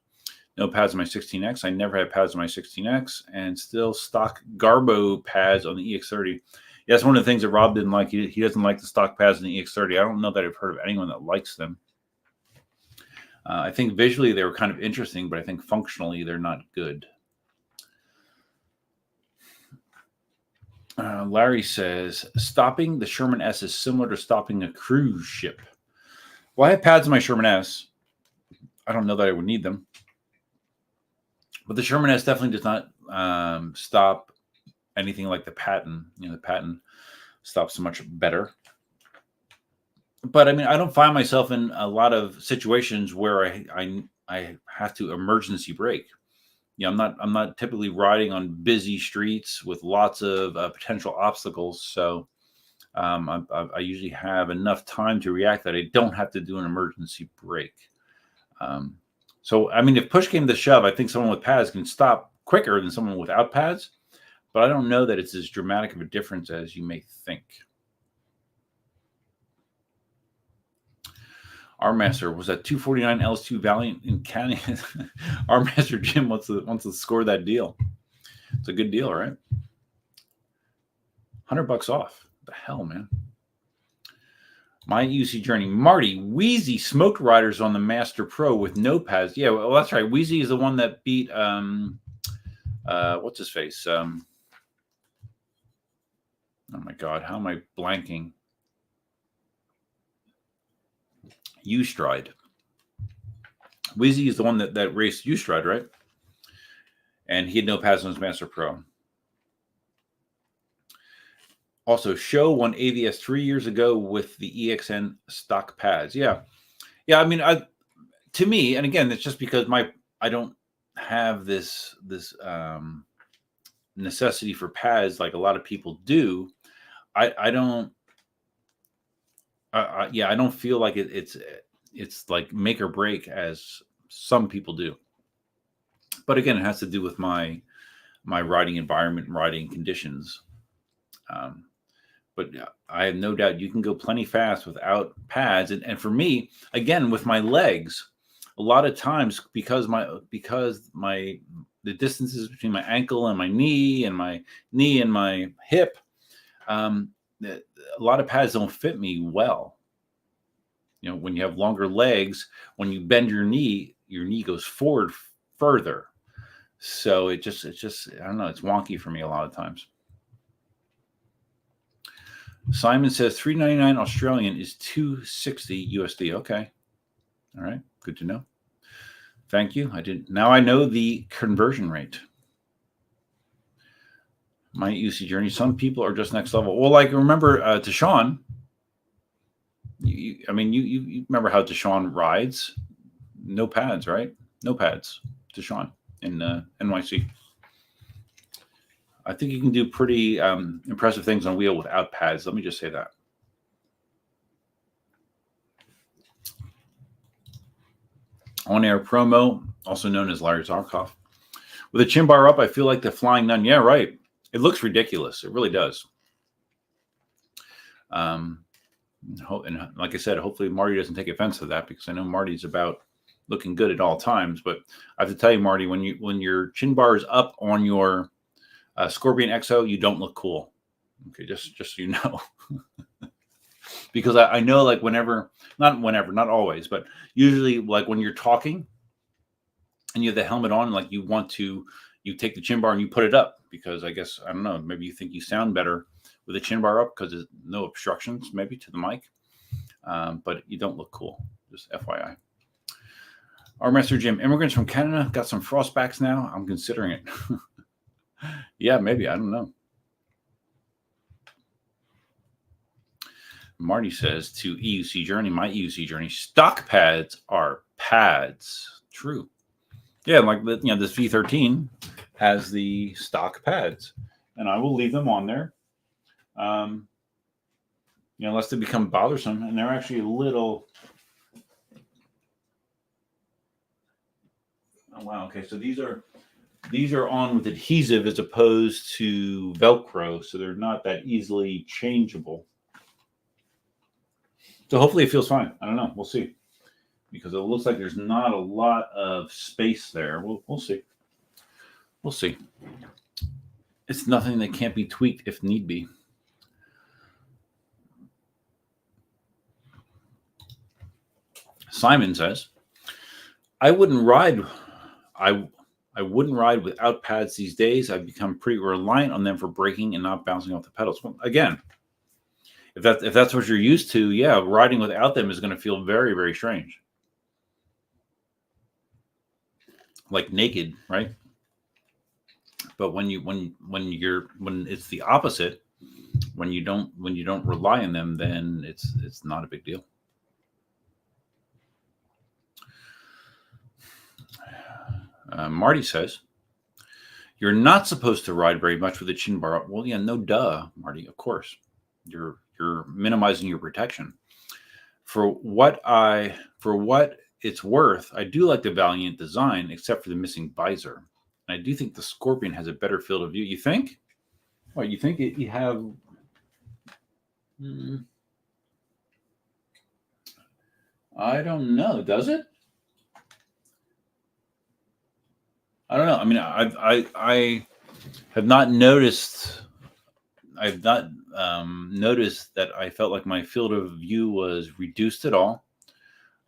No pads on my 16X. I never had pads on my 16X, and still stock Garbo pads on the EX30. Yeah, that's one of the things that Rob didn't like. He doesn't like the stock pads in the EX30. I don't know that I've heard of anyone that likes them. I think visually they were kind of interesting, but I think functionally they're not good. Larry says, stopping the Sherman S is similar to stopping a cruise ship. Well, I have pads in my Sherman S. I don't know that I would need them. But the Sherman S definitely does not stop anything like the Patton. The Patton stops much better. But I mean, I don't find myself in a lot of situations where I have to emergency brake. I'm not typically riding on busy streets with lots of potential obstacles. So I usually have enough time to react that I don't have to do an emergency brake. So I mean, if push came to shove, I think someone with pads can stop quicker than someone without pads. But I don't know that it's as dramatic of a difference as you may think. Our Master was at 249 L2 Valiant in Canyon. Our Master Jim wants to score that deal. It's a good deal, right? $100 off. What the hell, man? My UC journey. Marty, Wheezy smoked riders on the Master Pro with no pads. Yeah, well, that's right. Wheezy is the one that beat what's his face? Oh my God, how am I blanking? U-Stride. Wheezy is the one that raced U-Stride, right? And he had no pads on his Master Pro. Also, Show won AVS 3 years ago with the EXN stock pads. Yeah. I mean, to me, and again, it's just because I don't have this necessity for pads like a lot of people do. I don't. I don't feel like it's like make or break as some people do. But again, it has to do with my riding environment and riding conditions. But I have no doubt you can go plenty fast without pads. And for me, again, with my legs, a lot of times because the distances between my ankle and my knee and my hip, a lot of pads don't fit me well. You know, when you have longer legs, when you bend your knee goes forward further. So it's just I don't know, it's wonky for me a lot of times. Simon says $3.99 Australian is $2.60 USD. Okay. All right. Good to know. Thank you. Now I know the conversion rate. My UC journey. Some people are just next level. Well, like remember Deshaun. You remember how Deshaun rides? No pads, right? No pads. Deshaun in NYC. I think you can do pretty impressive things on wheel without pads. Let me just say that. On-air promo, also known as Larry Zarkov. With a chin bar up, I feel like the Flying Nun. Yeah, right. It looks ridiculous. It really does. And like I said, hopefully Marty doesn't take offense to that, because I know Marty's about looking good at all times. But I have to tell you, Marty, when your chin bar is up on your Scorpion XO, you don't look cool. Okay, just so you know. Because I know, like not always, but usually, like when you're talking and you have the helmet on, like you take the chin bar and you put it up, because I guess, I don't know, maybe you think you sound better with the chin bar up because there's no obstructions maybe to the mic, but you don't look cool. Just FYI. Our Master Jim, immigrants from Canada got some frostbacks now. I'm considering it. Yeah, maybe. I don't know. Marty says to EUC Journey, my EUC Journey, stock pads are pads. True. Yeah, like this V13 has the stock pads, and I will leave them on there. Unless they become bothersome, and they're actually a little. Oh wow. Okay, so these are on with adhesive as opposed to Velcro, so they're not that easily changeable. So hopefully it feels fine. I don't know. We'll see, because it looks like there's not a lot of space there. We'll see. We'll see. It's nothing that can't be tweaked if need be. Simon says, I wouldn't ride without pads these days. I've become pretty reliant on them for braking and not bouncing off the pedals. Well, again, if that's what you're used to, yeah, riding without them is going to feel very, very strange. Like naked, right? But when it's the opposite, when you don't rely on them, then it's not a big deal. Marty says, you're not supposed to ride very much with the chin bar up. Well, yeah, no duh, Marty. Of course, you're minimizing your protection. For what it's worth, I do like the Valiant design, except for the missing visor. And I do think the Scorpion has a better field of view. You think? What, you think you have? I don't know. Does it? I don't know. I mean, I have not noticed. I've not noticed that I felt like my field of view was reduced at all.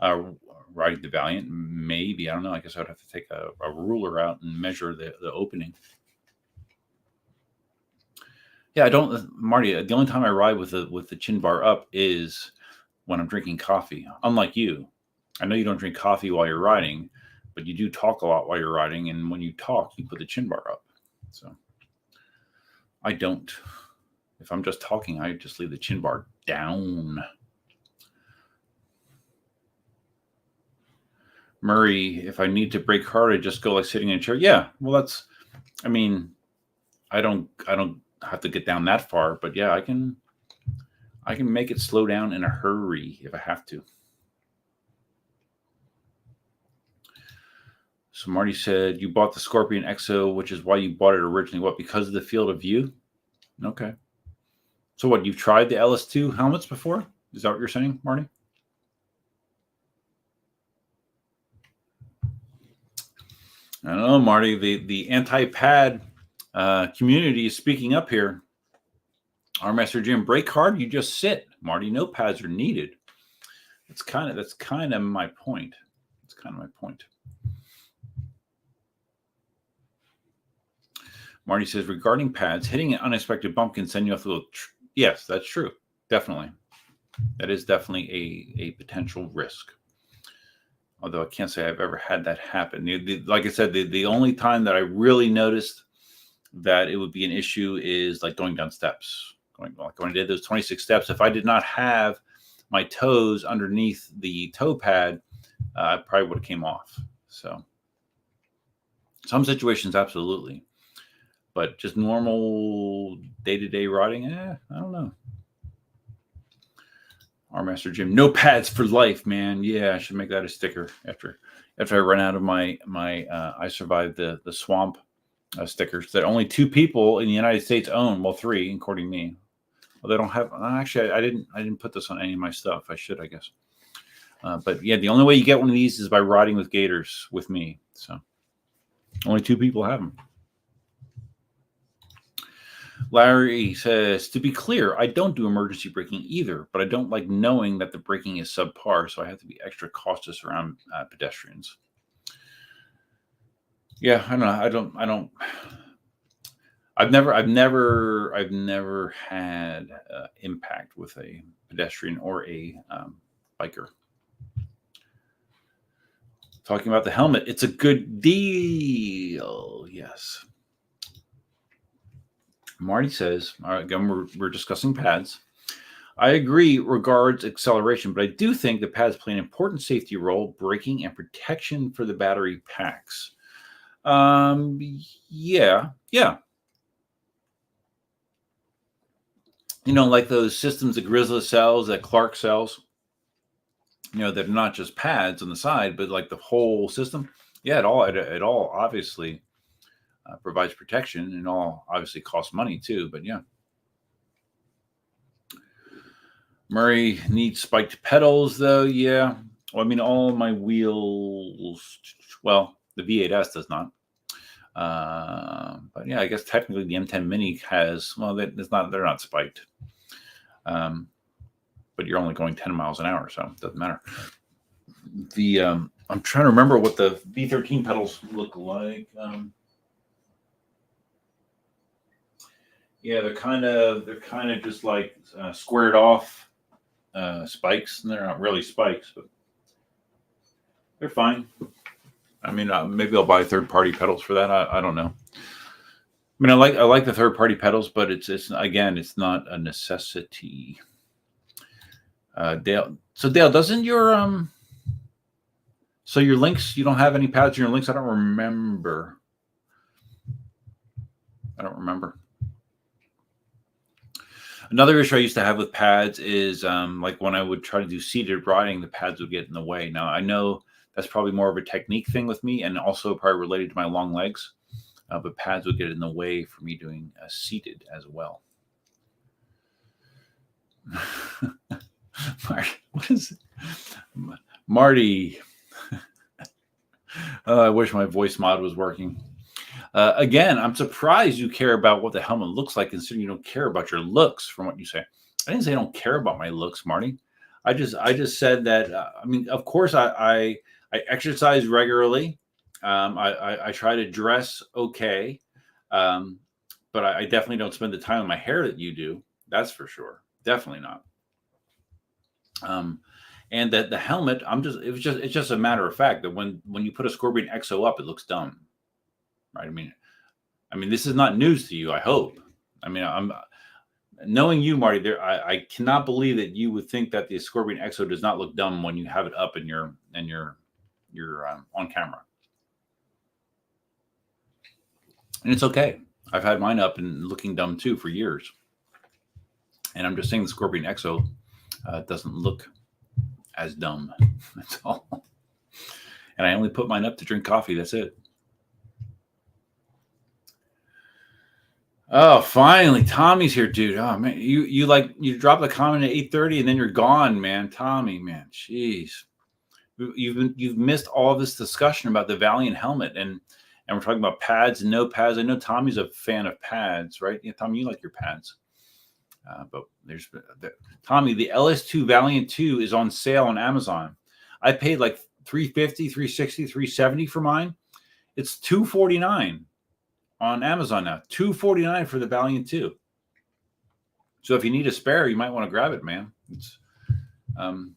Riding the Valiant, maybe. I don't know. I guess I'd have to take a ruler out and measure the opening. Yeah, I don't, Marty. The only time I ride with the chin bar up is when I'm drinking coffee. Unlike you, I know you don't drink coffee while you're riding, but you do talk a lot while you're riding, and when you talk, you put the chin bar up. So I don't. If I'm just talking, I just leave the chin bar down. Murray, if I need to brake hard, I just go like sitting in a chair. Yeah, well, that's. I mean, I don't have to get down that far, but yeah, I can make it slow down in a hurry if I have to. So Marty said, you bought the Scorpion XO, which is why you bought it originally. What, because of the field of view? Okay. So what, you've tried the LS2 helmets before? Is that what you're saying, Marty? I don't know, Marty. The anti-pad community is speaking up here. Our Master Jim, brake hard, you just sit, Marty. No pads are needed. That's kind of my point. It's kind of my point. Marty says, regarding pads, hitting an unexpected bump can send you off the little. Yes, that's true. Definitely. That is definitely a potential risk. Although I can't say I've ever had that happen. Like I said, the only time that I really noticed that it would be an issue is like going down steps. When I did those 26 steps, if I did not have my toes underneath the toe pad, I probably would have came off. So some situations, absolutely. But just normal day-to-day riding, I don't know. Our Master Jim, no pads for life, man. Yeah, I should make that a sticker after I run out of my I survived the swamp stickers that only 2 people in the United States own. Well, 3, including me. Well, they don't have. Actually, I didn't put this on any of my stuff. I should, I guess. But yeah, the only way you get one of these is by riding with gators with me. So only 2 people have them. Larry says, to be clear, I don't do emergency braking either, but I don't like knowing that the braking is subpar, so I have to be extra cautious around pedestrians. Yeah, I don't know. I've never had impact with a pedestrian or a biker. Talking about the helmet, it's a good deal. Yes. Marty says, again, we're discussing pads. I agree regards acceleration, but I do think the pads play an important safety role, braking and protection for the battery packs. Yeah. You know, like those systems that Grizzly sells, that Clark sells, you know, they're not just pads on the side, but like the whole system. Yeah, it all obviously provides protection, and all obviously costs money too. But yeah, Murray needs spiked pedals though. Yeah, well, I mean, all my wheels. Well, the V8S does not. But yeah, I guess technically the M10 Mini has. Well, they're not spiked. But you're only going 10 miles an hour, so it doesn't matter. I'm trying to remember what the V13 pedals look like. Yeah, they're kind of just like squared off spikes, and they're not really spikes, but they're fine. I mean, maybe I'll buy third-party pedals for that. I don't know. I mean, I like the third-party pedals, but it's not a necessity. Dale. So Dale, doesn't your so your links? You don't have any pads in your links? I don't remember. Another issue I used to have with pads is like when I would try to do seated riding, the pads would get in the way. Now, I know that's probably more of a technique thing with me, and also probably related to my long legs, but pads would get in the way for me doing seated as well. What is it? Marty? I wish my voice mod was working. Again, I'm surprised you care about what the helmet looks like, considering you don't care about your looks. From what you say, I didn't say I don't care about my looks, Marty. I just said that. I mean, of course, I exercise regularly. I try to dress okay, but I definitely don't spend the time on my hair that you do. That's for sure. Definitely not. And that the helmet, it's just a matter of fact that when you put a Scorpion XO up, it looks dumb. Right. I mean, this is not news to you, I hope. I mean, I'm knowing you, Marty, I cannot believe that you would think that the Scorpion XO does not look dumb when you have it up in your you're on camera. And it's okay. I've had mine up and looking dumb too for years. And I'm just saying the Scorpion XO doesn't look as dumb. That's all. And I only put mine up to drink coffee. That's it. Oh, finally, Tommy's here, dude. Oh man, you drop the comment at 8:30 and then you're gone, man. Tommy, man, jeez, you've missed all this discussion about the Valiant helmet, and we're talking about pads and no pads. I know Tommy's a fan of pads, right? Yeah, Tommy, you like your pads, but there's Tommy. The LS2 Valiant 2 is on sale on Amazon. I paid like $350, $360, $370 for mine. It's $249. On Amazon now, $249 for the Valiant 2. So if you need a spare, you might want to grab it, man. It's can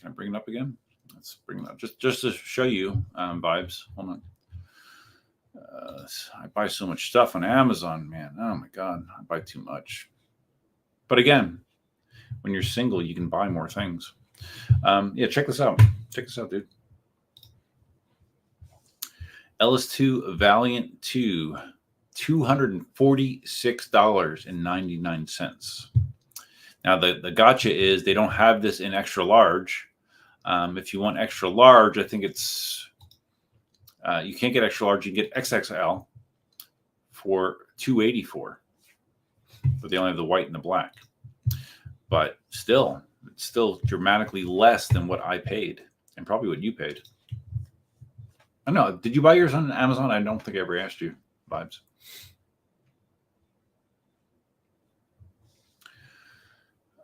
I bring it up again? Let's bring it up just to show you vibes. Hold on. I buy so much stuff on Amazon, man. Oh my god, I buy too much. But again, when you're single, you can buy more things. Yeah, check this out. Check this out, dude. LS2 Valiant 2, $246.99. Now, the gotcha is they don't have this in extra large. If you want extra large, I think it's, you can't get extra large. You can get XXL for $284. But they only have the white and the black. But still, it's still dramatically less than what I paid and probably what you paid. I don't know. Did you buy yours on Amazon? I don't think I ever asked you. Vibes.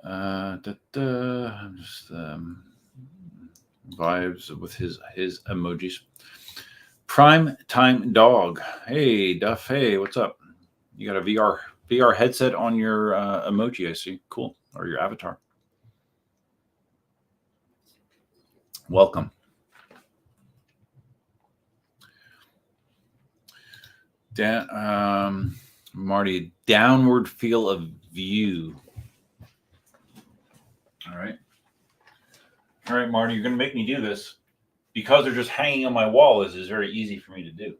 I'm just vibes with his emojis. Prime Time Dog. Hey, Duff. Hey, what's up? You got a VR headset on your emoji, I see. Cool. Or your avatar. Welcome. Marty, downward field of view. All right, Marty, you're going to make me do this because they're just hanging on my wall. This is very easy for me to do.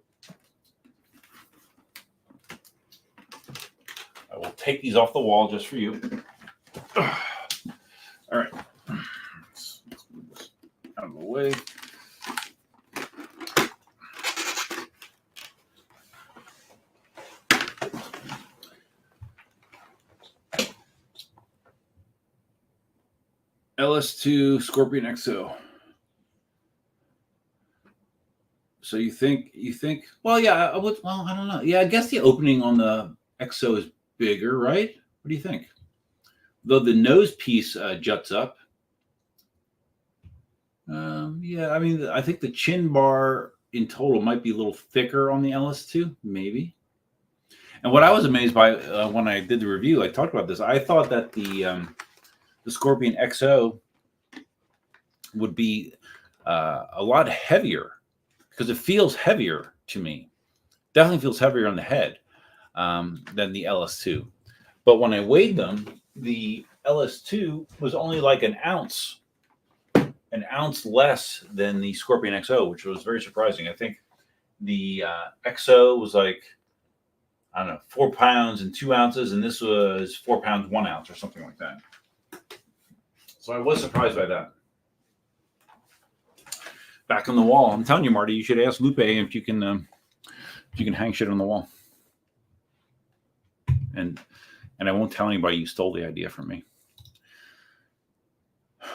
I will take these off the wall just for you. All right, let's move this out of the way. LS2 Scorpion XO. So you think? Well, yeah. I don't know. Yeah, I guess the opening on the XO is bigger, right? What do you think? Though the nose piece juts up. Yeah, I mean, I think the chin bar in total might be a little thicker on the LS2, maybe. And what I was amazed by when I did the review, I talked about this. I thought that the Scorpion XO would be a lot heavier because it feels heavier to me. Definitely feels heavier on the head than the LS2. But when I weighed them, the LS2 was only like an ounce less than the Scorpion XO, which was very surprising. I think the XO was like, I don't know, 4 pounds and 2 ounces, and this was 4 pounds, 1 ounce or something like that. So I was surprised by that. Back on the wall. I'm telling you, Marty, you should ask Lupe if you can hang shit on the wall. And I won't tell anybody you stole the idea from me.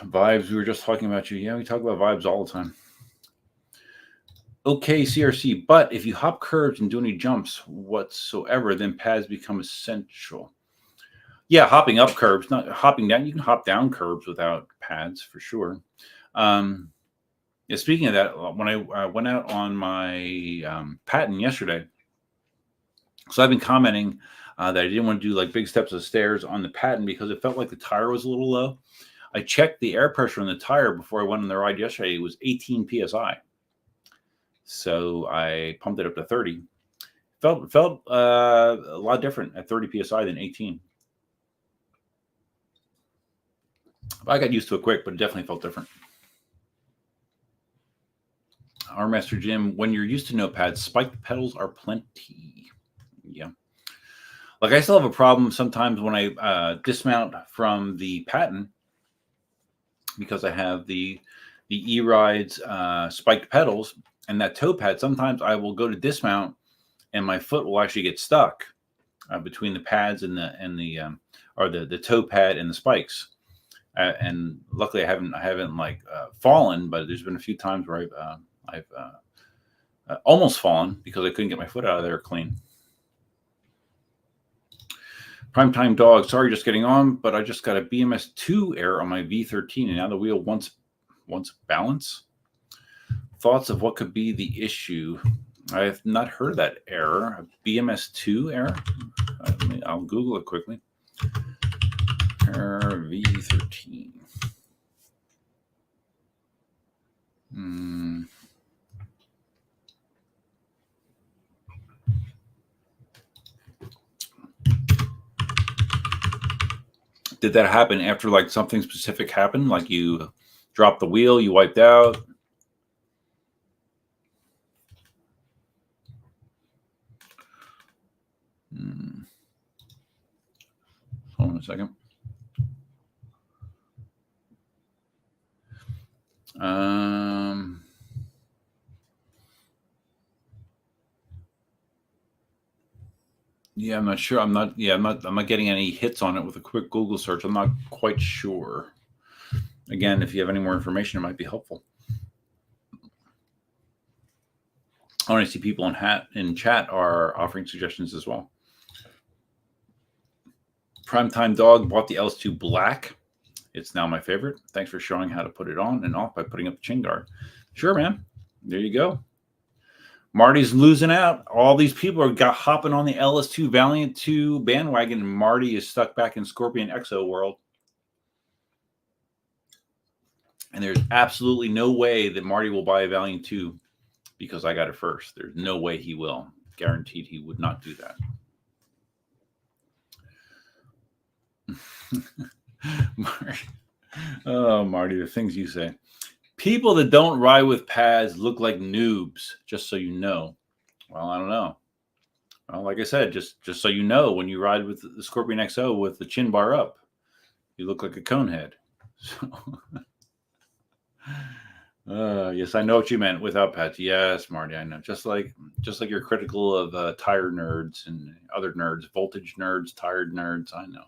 Vibes, we were just talking about you. Yeah, we talk about vibes all the time. Okay, CRC, but if you hop curves and do any jumps whatsoever, then pads become essential. Yeah, hopping up curbs, not hopping down. You can hop down curbs without pads for sure. Yeah, speaking of that, when I went out on my patent yesterday, so I've been commenting that I didn't want to do like big steps of stairs on the patent because it felt like the tire was a little low. I checked the air pressure on the tire before I went on the ride yesterday. It was 18 psi. So I pumped it up to 30. Felt a lot different at 30 psi than 18. I got used to it quick, but it definitely felt different. Our Master Jim, when you're used to no pads, spiked pedals are plenty. Yeah. Like I still have a problem sometimes when I dismount from the patent because I have the E-Rides spiked pedals and that toe pad. Sometimes I will go to dismount and my foot will actually get stuck between the pads and the toe pad and the spikes. And luckily I haven't like fallen, but there's been a few times where I've almost fallen because I couldn't get my foot out of there clean. Primetime Dog, sorry, just getting on, but I just got a BMS2 error on my V13, and now the wheel wants balance. Thoughts of what could be the issue? I have not heard of that error. A BMS2 error? I'll Google it quickly. Error V13. Did that happen after like something specific happened? Like you dropped the wheel, you wiped out? Hold on a second. Yeah, I'm not sure. I'm not getting any hits on it with a quick Google search. I'm not quite sure. Again, if you have any more information, it might be helpful. I want to see people in chat are offering suggestions as well. Primetime Dog bought the LS2 Black. It's now my favorite. Thanks for showing how to put it on and off by putting up the chin guard. Sure, man. There you go. Marty's losing out. All these people are hopping on the LS2 Valiant 2 bandwagon, and Marty is stuck back in Scorpion Exo world. And there's absolutely no way that Marty will buy a Valiant 2 because I got it first. There's no way he will. Guaranteed he would not do that. Marty, the things you say. People that don't ride with pads look like noobs, just so you know. Well, I don't know. Well, like I said, just so you know, when you ride with the Scorpion XO with the chin bar up, you look like a conehead. So, yes, I know what you meant without pads. Yes, Marty, I know. Just like you're critical of tire nerds and other nerds, voltage nerds, tired nerds. I know.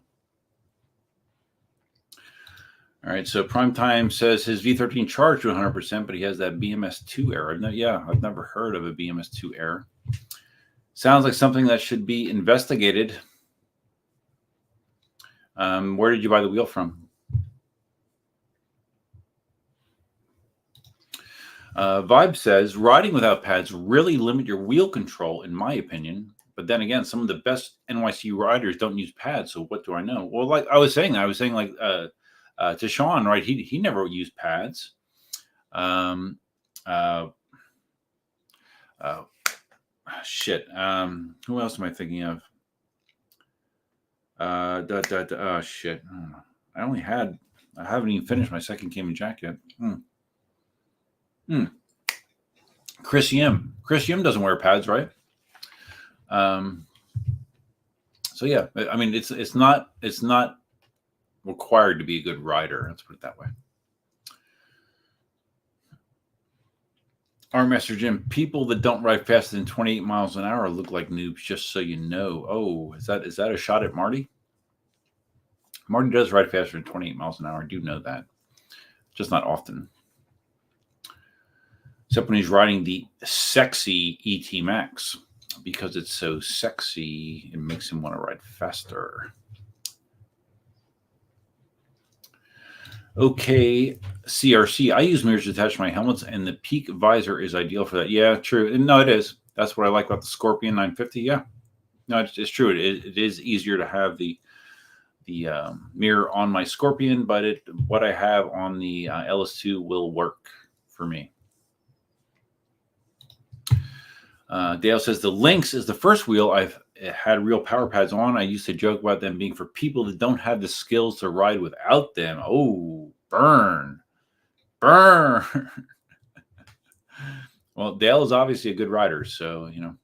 All right, so Primetime says his V13 charged to 100%, but he has that BMS2 error. No, yeah, I've never heard of a BMS2 error. Sounds like something that should be investigated. Where did you buy the wheel from? Vibe says, riding without pads really limit your wheel control, in my opinion. But then again, some of the best NYC riders don't use pads, so what do I know? Well, like I was saying like to Sean, right? He never used pads. Shit. Who else am I thinking of? Shit. I haven't even finished my second Cayman Jack yet. Chris Yim. Chris Yim doesn't wear pads, right? So yeah, I mean, it's not required to be a good rider. Let's put it that way. Our Master Jim, people that don't ride faster than 28 miles an hour look like noobs, just so you know. Oh, is that a shot at Marty? Marty does ride faster than 28 miles an hour. I do know that. Just not often. Except when he's riding the sexy ET Max. Because it's so sexy, it makes him want to ride faster. Okay, CRC. I use mirrors to attach my helmets, and the peak visor is ideal for that. Yeah, true. And no, it is. That's what I like about the Scorpion 950. Yeah, no, it's true. It is easier to have the mirror on my Scorpion, but what I have on the LS2 will work for me. Dale says the Lynx is the first wheel I've had real power pads on. I used to joke about them being for people that don't have the skills to ride without them. Oh, burn. Well, Dale is obviously a good rider, so, you know.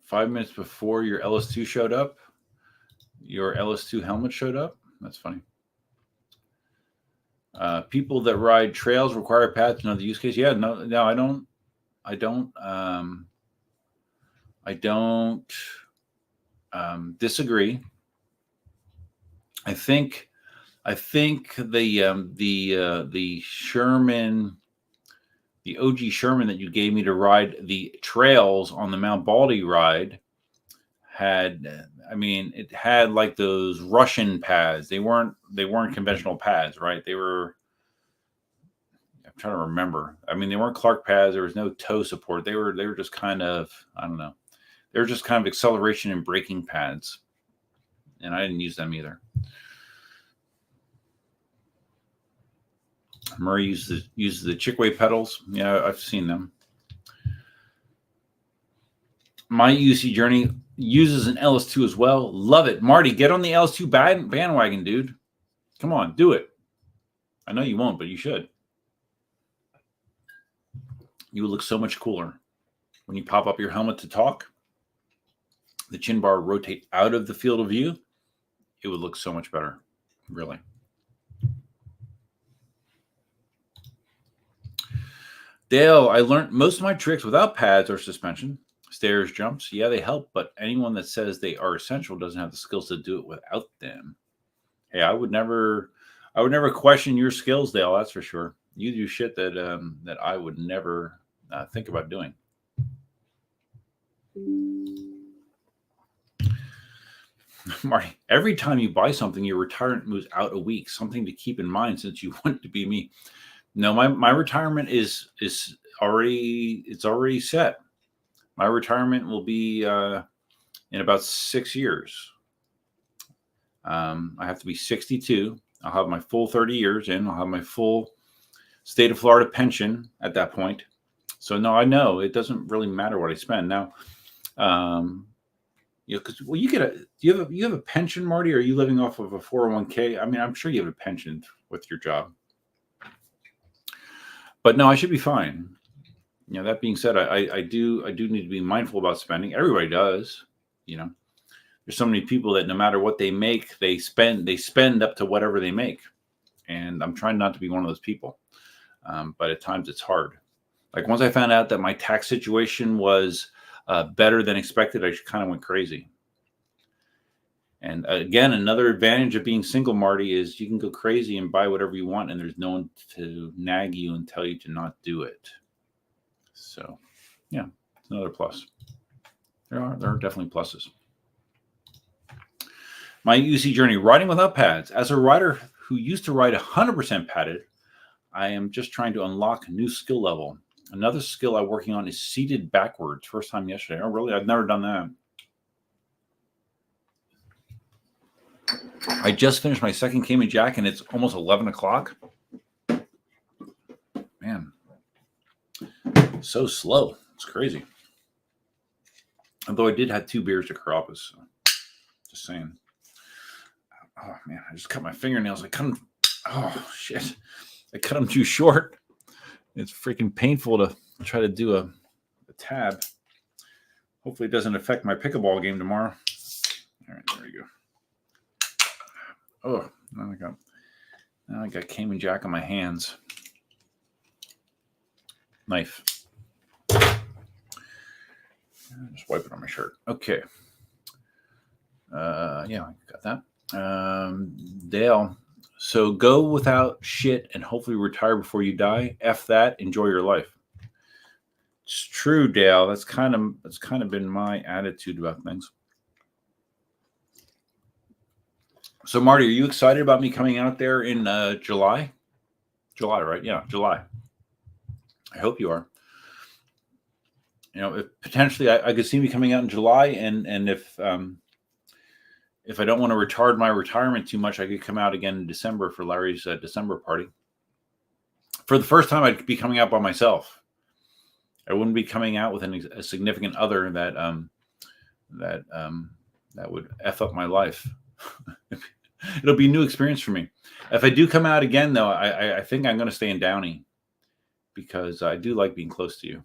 Five minutes before your LS2 showed up, your LS2 helmet showed up. That's funny. People that ride trails require pads to know the use case. Yeah, no, I don't disagree. I think the Sherman, the OG Sherman that you gave me to ride the trails on the Mount Baldy ride had, I mean, it had like those Russian pads. They weren't conventional pads, right? They were, I'm trying to remember. I mean, they weren't Clark pads. There was no toe support. They were just kind of, I don't know. They were just kind of acceleration and braking pads. And I didn't use them either. Murray uses the Chickway pedals. Yeah, I've seen them. My UC journey uses an LS2 as well. Love it. Marty, get on the LS2 bandwagon, dude. Come on, do it. I know you won't, but you should. You would look so much cooler. When you pop up your helmet to talk, the chin bar rotate out of the field of view. It would look so much better, really. Dale, I learned most of my tricks without pads or suspension. Stairs, jumps, yeah, they help, but anyone that says they are essential doesn't have the skills to do it without them. Hey, I would never question your skills, Dale. That's for sure. You do shit that I would never think about doing. Marty, every time you buy something, your retirement moves out a week. Something to keep in mind since you want to be me. No, my retirement is already set. My retirement will be in about 6 years. I have to be 62. I'll have my full 30 years in. I'll have my full state of Florida pension at that point. So no, I know it doesn't really matter what I spend now. Because you have a pension, Marty? Or are you living off of a 401k? I mean, I'm sure you have a pension with your job. But no, I should be fine. That being said, I do need to be mindful about spending. Everybody does. There's so many people that no matter what they make, they spend up to whatever they make. And I'm trying not to be one of those people. But at times it's hard. Like once I found out that my tax situation was better than expected, I kind of went crazy. And again, another advantage of being single, Marty, is you can go crazy and buy whatever you want, and there's no one to nag you and tell you to not do it. So, yeah, it's another plus. There are definitely pluses. My UC journey, riding without pads. As a rider who used to ride 100% padded, I am just trying to unlock a new skill level. Another skill I'm working on is seated backwards. First time yesterday. Oh, really? I've never done that. I just finished my second Cayman Jack, and it's almost 11 o'clock. Man, so slow. It's crazy. Although I did have 2 beers to Carapaz. So just saying. Oh, man, I just cut my fingernails. I cut them. Oh, shit. I cut them too short. It's freaking painful to try to do a tab. Hopefully it doesn't affect my pickleball game tomorrow. All right, there we go. Oh, now I got Cayman Jack on my hands. Knife. Just wipe it on my shirt. Okay. Yeah, I got that. Dale. So go without shit and hopefully retire before you die. F that. Enjoy your life. It's true, Dale. That's kind of been my attitude about things. So, Marty, are you excited about me coming out there in July? July, right? Yeah, July. I hope you are. If potentially I could see me coming out in July, and if I don't want to retard my retirement too much, I could come out again in December for Larry's December party. For the first time, I'd be coming out by myself. I wouldn't be coming out with a significant other that would F up my life. It'll be a new experience for me. If I do come out again, though, I think I'm going to stay in Downey because I do like being close to you.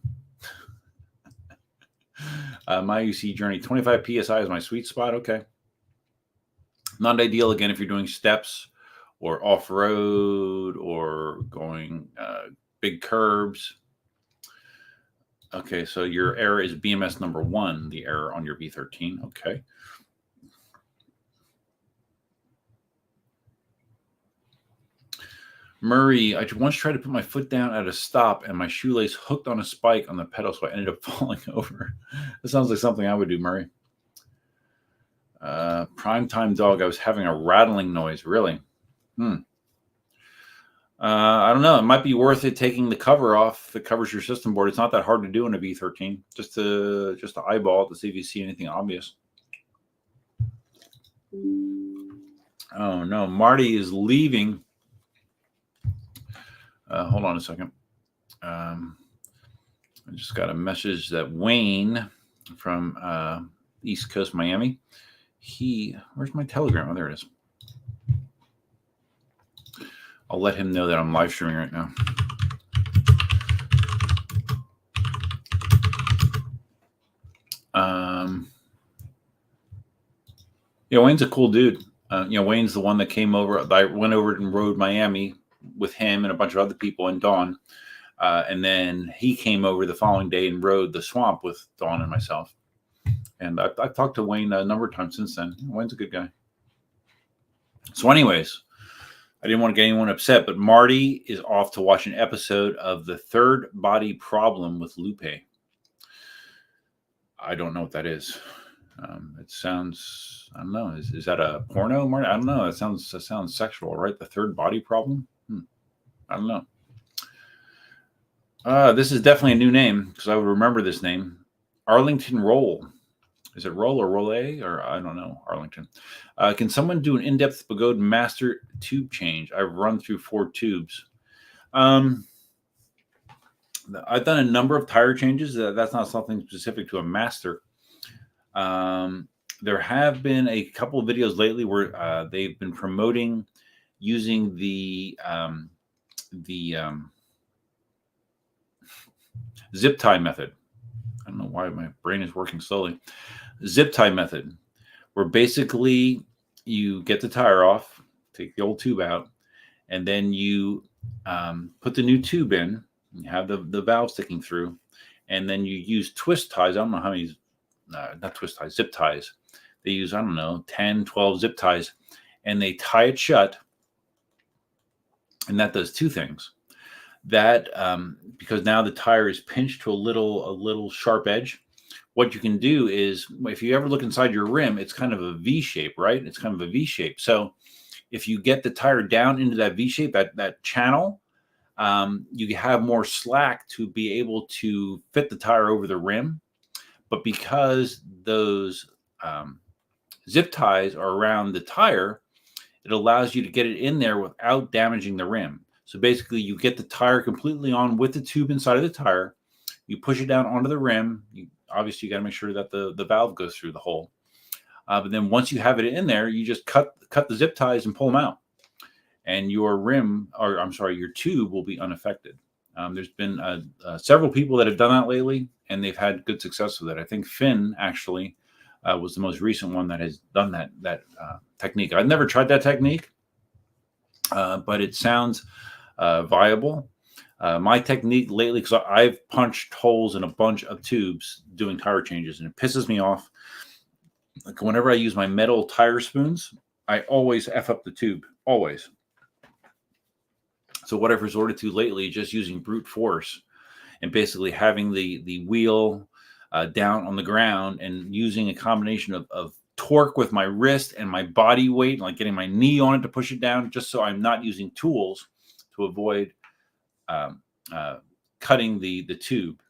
My UC journey, 25 PSI is my sweet spot. Okay. Not ideal, again, if you're doing steps or off-road or going big curbs. Okay, so your error is BMS number 1, the error on your V13. Okay. Murray, I once tried to put my foot down at a stop and my shoelace hooked on a spike on the pedal, so I ended up falling over. That sounds like something I would do, Murray. Primetime dog, I was having a rattling noise. Really? I don't know. It might be worth it taking the cover off that covers your system board. It's not that hard to do in a V13. Just to eyeball it to see if you see anything obvious. Oh no, Marty is leaving. Hold on a second. I just got a message that Wayne from East Coast Miami. Where's my Telegram? Oh, there it is. I'll let him know that I'm live streaming right now. Yeah, Wayne's a cool dude. Wayne's the one that came over. I went over and rode Miami with him and a bunch of other people and Dawn. And then he came over the following day and rode the swamp with Dawn and myself. And I've talked to Wayne a number of times since then. Wayne's a good guy. So anyways, I didn't want to get anyone upset, but Marty is off to watch an episode of The Third Body Problem with Lupe. I don't know what that is. It sounds, I don't know. Is that a porno, Marty? I don't know. That sounds sexual, right? The Third Body Problem? I don't know. This is definitely a new name because I would remember this name. Arlington Roll. Is it Roll or Rolle? Or I don't know. Arlington. Can someone do an in-depth Pagode master tube change? I've run through 4 tubes. I've done a number of tire changes. That's not something specific to a master. There have been a couple of videos lately where they've been promoting using the zip tie method. I don't know why my brain is working slowly. Zip tie method, where basically you get the tire off, take the old tube out, and then you put the new tube in. You have the valve sticking through, and then you use twist ties. I don't know how many, not twist ties, zip ties. They use, I don't know, 10, 12 zip ties, and they tie it shut. And that does 2 things. That because now the tire is pinched to a little sharp edge. What you can do is, if you ever look inside your rim, it's kind of a V shape, right? It's kind of a V shape. So if you get the tire down into that V shape, that channel, you have more slack to be able to fit the tire over the rim. But because those zip ties are around the tire, it allows you to get it in there without damaging the rim. So basically, you get the tire completely on with the tube inside of the tire. You push it down onto the rim. Obviously, you got to make sure that the valve goes through the hole. But then once you have it in there, you just cut the zip ties and pull them out. And your your tube will be unaffected. There's been several people that have done that lately, and they've had good success with it. I think Finn actually was the most recent one that has done that technique. I've never tried that technique, but it sounds viable. My technique lately, because I've punched holes in a bunch of tubes doing tire changes, and it pisses me off. Like whenever I use my metal tire spoons, I always F up the tube, always. So what I've resorted to lately is just using brute force and basically having the wheel down on the ground and using a combination of torque with my wrist and my body weight, like getting my knee on it to push it down, just so I'm not using tools to avoid cutting the tube.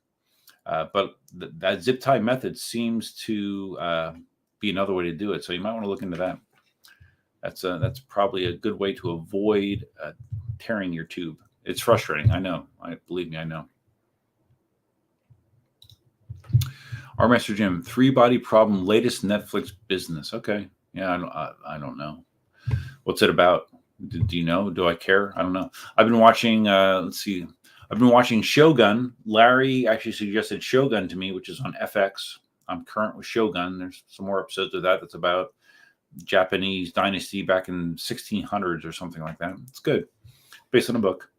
But that zip tie method seems to be another way to do it. So you might want to look into that. That's probably a good way to avoid tearing your tube. It's frustrating. I know. Believe me, I know. Our Master Jim, 3 body problem, latest Netflix business. Okay. Yeah, I don't know. What's it about? Do you know? Do I care? I don't know. I've been watching, let's see. I've been watching Shogun. Larry actually suggested Shogun to me, which is on FX. I'm current with Shogun. There's some more episodes of that. That's about Japanese dynasty back in 1600s or something like that. It's good, based on a book.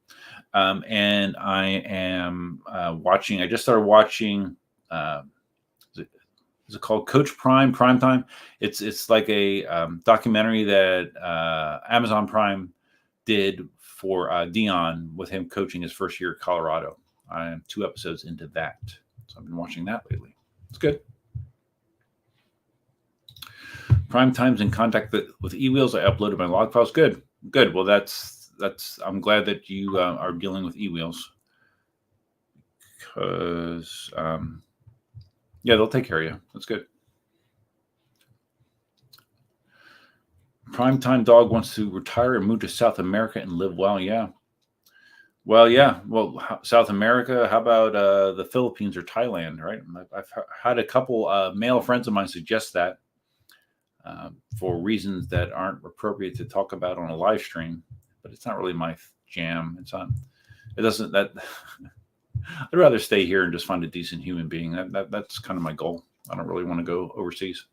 And I am watching. I just started watching. Is it called Coach Prime? Prime Time. It's like a documentary that Amazon Prime did for Dion with him coaching his first year at Colorado. I am 2 episodes into that, so I've been watching that lately. It's good. Prime Time's in contact with eWheels. I uploaded my log files. Good. Well, that's. I'm glad that you are dealing with eWheels, because yeah, they'll take care of you. That's good. Primetime Dog wants to retire and move to South America and live well. Yeah. Well, yeah. Well, South America. How about the Philippines or Thailand? Right. I've had a couple male friends of mine suggest that for reasons that aren't appropriate to talk about on a live stream. But it's not really my jam. It's not. It doesn't. That. I'd rather stay here and just find a decent human being. That's kind of my goal. I don't really want to go overseas.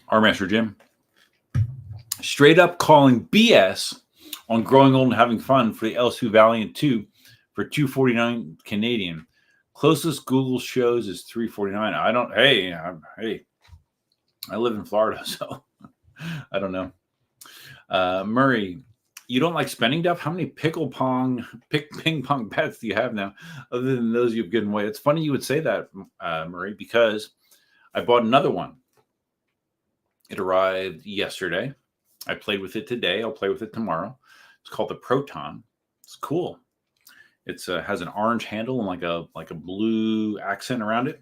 Our Master Jim, straight up calling BS on growing old and having fun for the L2 Valiant 2 for $249 Canadian. Closest Google shows is $349. I don't. Hey, I live in Florida, so I don't know. Murray, you don't like spending, Duff? How many ping pong bets do you have now, other than those you've given away? It's funny you would say that, Murray, because I bought another one. It arrived yesterday. I played with it today. I'll play with it tomorrow. It's called the Proton. It's cool. It's has an orange handle and like a blue accent around it.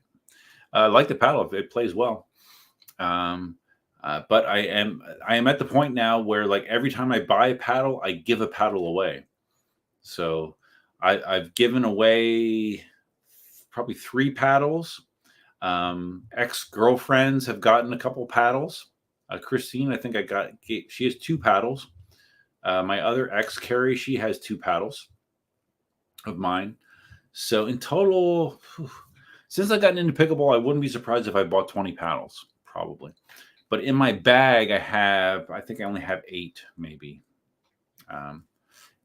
I like the paddle. It plays well. But I am at the point now where, like, every time I buy a paddle, I give a paddle away. So I've given away probably 3 paddles. Ex-girlfriends have gotten a couple paddles. Christine, I think she has 2 paddles. My other ex, Carrie, she has 2 paddles of mine. So in total, since I've gotten into pickleball, I wouldn't be surprised if I bought 20 paddles, probably. But in my bag, I think I only have 8, maybe. And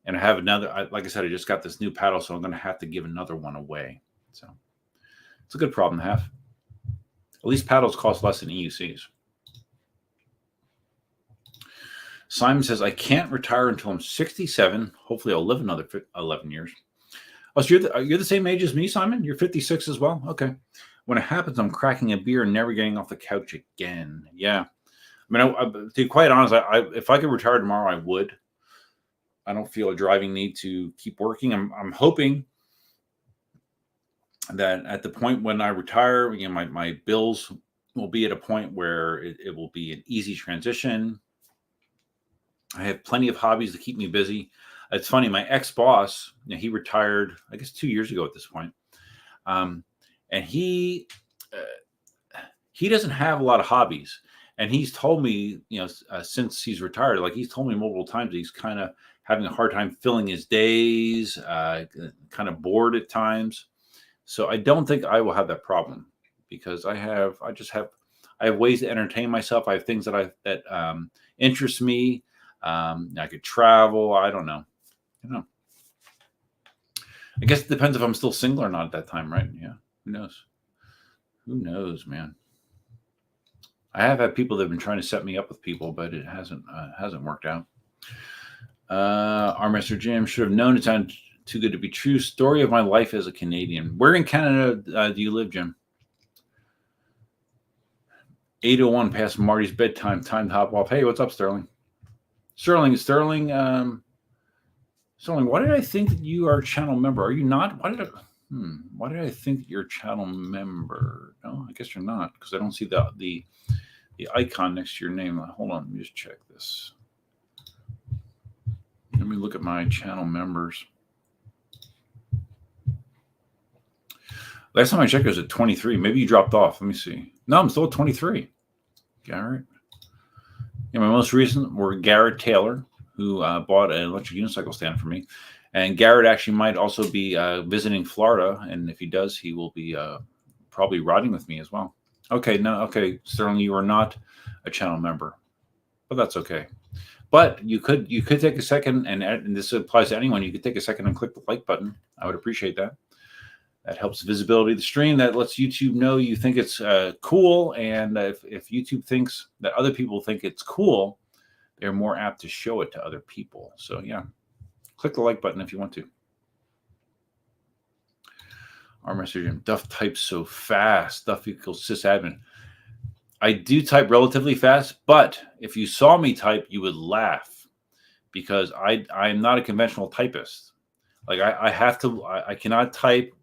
I have another, like I said, I just got this new paddle, so I'm going to have to give another one away. So it's a good problem to have. At least paddles cost less than EUCs. Simon says, I can't retire until I'm 67. Hopefully I'll live another 11 years. Oh, so you're the same age as me, Simon? You're 56 as well? Okay. When it happens, I'm cracking a beer and never getting off the couch again. Yeah. I mean, to be quite honest, if I could retire tomorrow, I would. I don't feel a driving need to keep working. I'm hoping that at the point when I retire, my bills will be at a point where it will be an easy transition. I have plenty of hobbies to keep me busy. It's funny, my ex-boss, he retired, I guess 2 years ago at this point. And he doesn't have a lot of hobbies. And he's told me, since he's retired, like he's told me multiple times, he's kind of having a hard time filling his days, kind of bored at times. So I don't think I will have that problem, because I have ways to entertain myself. I have things that interest me. I could travel. I don't know. I guess it depends if I'm still single or not at that time, right? Yeah. Who knows? Who knows, man? I have had people that have been trying to set me up with people, but it hasn't worked out. Our Master Jim, should have known it sounded too good to be true. Story of my life as a Canadian. Where in Canada do you live, Jim? 8:01 past Marty's bedtime. Time to hop off. Hey, what's up, Sterling? Sterling, why did I think that you are a channel member? Are you not? Why did I think that you're a channel member? No, I guess you're not, because I don't see the icon next to your name. Hold on, let me just check this. Let me look at my channel members. Last time I checked, it was at 23. Maybe you dropped off. Let me see. No, I'm still at 23. Garrett. Yeah, my most recent were Garrett Taylor, who bought an electric unicycle stand for me. And Garrett actually might also be visiting Florida. And if he does, he will be probably riding with me as well. Okay, no, okay, Sterling, you are not a channel member, but that's okay. But you could take a second, and this applies to anyone. You could take a second and click the like button. I would appreciate that. That helps visibility of the stream. That lets YouTube know you think it's cool. And if YouTube thinks that other people think it's cool, they're more apt to show it to other people. So yeah, click the like button if you want to. Our message, Duff types so fast. Duff equals sysadmin. I do type relatively fast, but if you saw me type, you would laugh because I'm not a conventional typist. Like I cannot type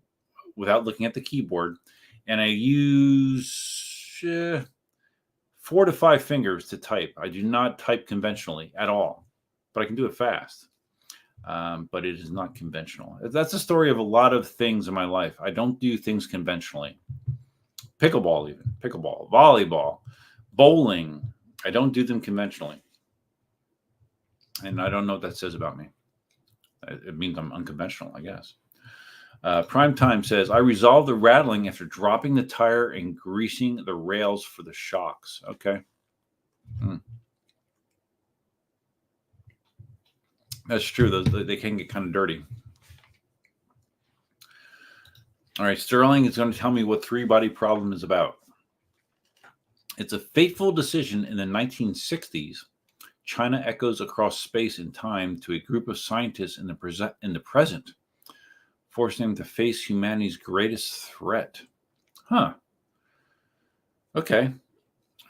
without looking at the keyboard, and I use 4 to 5 fingers to type. I do not type conventionally at all, but I can do it fast. But it is not conventional. That's the story of a lot of things in my life. I don't do things conventionally. Pickleball, even pickleball, volleyball, bowling. I don't do them conventionally. And I don't know what that says about me. It means I'm unconventional, I guess. Primetime says, I resolved the rattling after dropping the tire and greasing the rails for the shocks. Okay. That's true. They can get kind of dirty. All right. Sterling is going to tell me what three-body problem is about. It's a fateful decision in the 1960s. China echoes across space and time to a group of scientists in the present, forcing them to face humanity's greatest threat. Huh. Okay.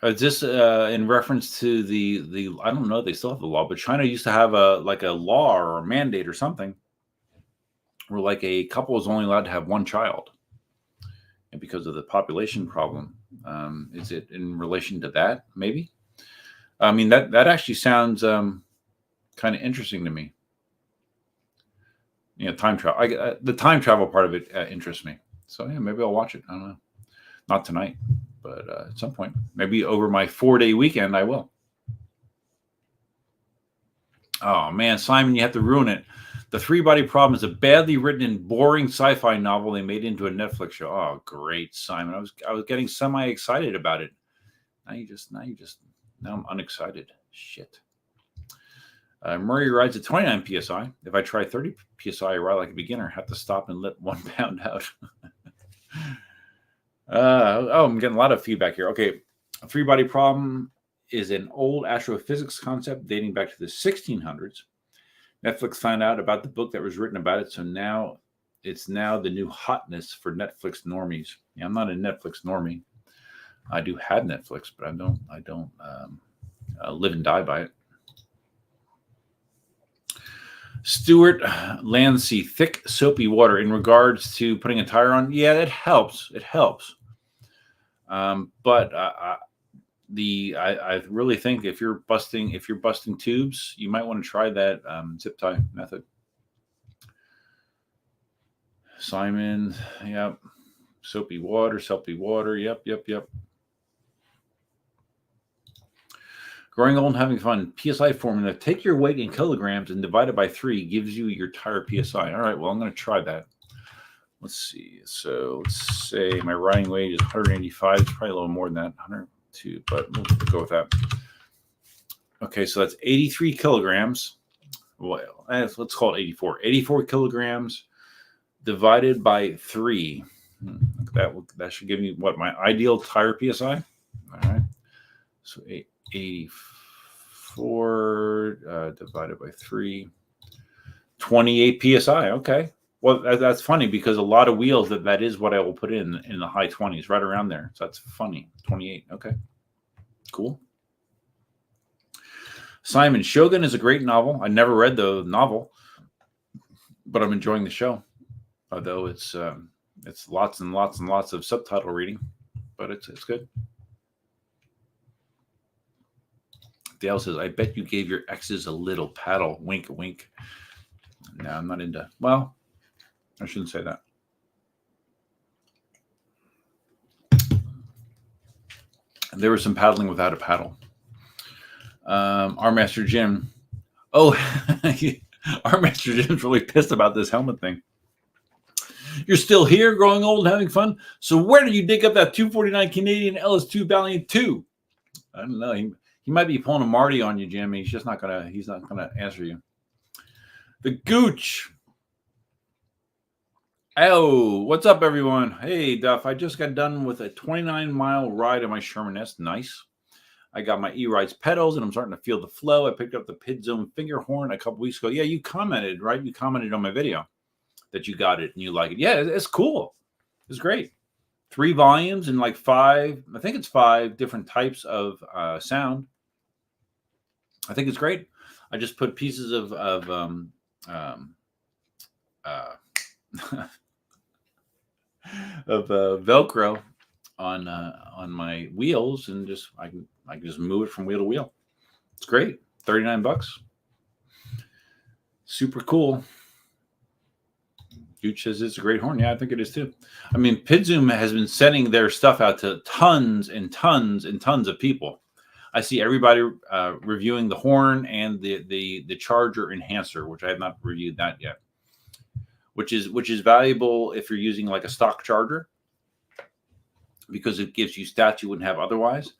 Is this in reference to the I don't know, they still have the law, but China used to have a law or a mandate or something where like a couple is only allowed to have one child. And because of the population problem, is it in relation to that? Maybe. I mean, that actually sounds kind of interesting to me. You know, time travel. The time travel part of it interests me. So yeah, maybe I'll watch it. I don't know. Not tonight, but at some point, maybe over my 4-day weekend, I will. Oh man, Simon, you have to ruin it. The Three-Body Problem is a badly written and boring sci-fi novel they made into a Netflix show. Oh, great, Simon. I was getting semi-excited about it. Now I'm unexcited. Shit. Murray rides at 29 psi. If I try 30 psi, I ride like a beginner. Have to stop and let 1 pound out. I'm getting a lot of feedback here. Okay, a Three-Body Problem is an old astrophysics concept dating back to the 1600s. Netflix found out about the book that was written about it, so now it's the new hotness for Netflix normies. Yeah, I'm not a Netflix normie. I do have Netflix, but I don't live and die by it. Stuart Lancy, thick soapy water in regards to putting a tire on. Yeah, it helps. It helps. But I really think if you're busting tubes, you might want to try that zip tie method. Simon, yep. Soapy water. Yep. Growing old and having fun. PSI formula. Take your weight in kilograms and divide it by 3 gives you your tire PSI. All right, well, I'm going to try that. Let's see. So let's say my riding weight is 185. It's probably a little more than that, 102, but we'll go with that. Okay, so that's 83 kilograms. Well, let's call it 84. 84 kilograms divided by 3. That should give me what my ideal tire PSI. All right. So 84 divided by 3. 28 psi. Okay. Well, that's funny because a lot of wheels that is what I will put in the high 20s, right around there. So that's funny. 28. Okay. Cool. Simon, Shogun is a great novel. I never read the novel, but I'm enjoying the show. Although it's lots and lots and lots of subtitle reading, but it's good. Dale says, I bet you gave your exes a little paddle. Wink, wink. No, I'm not into. Well, I shouldn't say that. There was some paddling without a paddle. Our Master Jim. Oh, our Master Jim's really pissed about this helmet thing. You're still here, growing old, having fun. So where did you dig up that 249 Canadian LS2 Valiant 2? I don't know. He might be pulling a Marty on you, Jim. He's not gonna answer you. The Gooch. Oh, what's up, everyone? Hey, Duff. I just got done with a 29-mile ride on my Sherman S. Nice. I got my E-Rides pedals, and I'm starting to feel the flow. I picked up the PID Zone finger horn a couple weeks ago. Yeah, you commented, right? You commented on my video that you got it and you like it. Yeah, it's cool. It's great. 3 volumes and like 5, I think it's 5 different types of sound. I think it's great. I just put pieces of Velcro on my wheels, and I can just move it from wheel to wheel. It's great. $39. Super cool. Gooch says it's a great horn. Yeah, I think it is too. I mean, PidZoom has been sending their stuff out to tons and tons and tons of people. I see everybody reviewing the horn and the charger enhancer, which I have not reviewed that yet. Which is valuable if you're using like a stock charger, because it gives you stats you wouldn't have otherwise.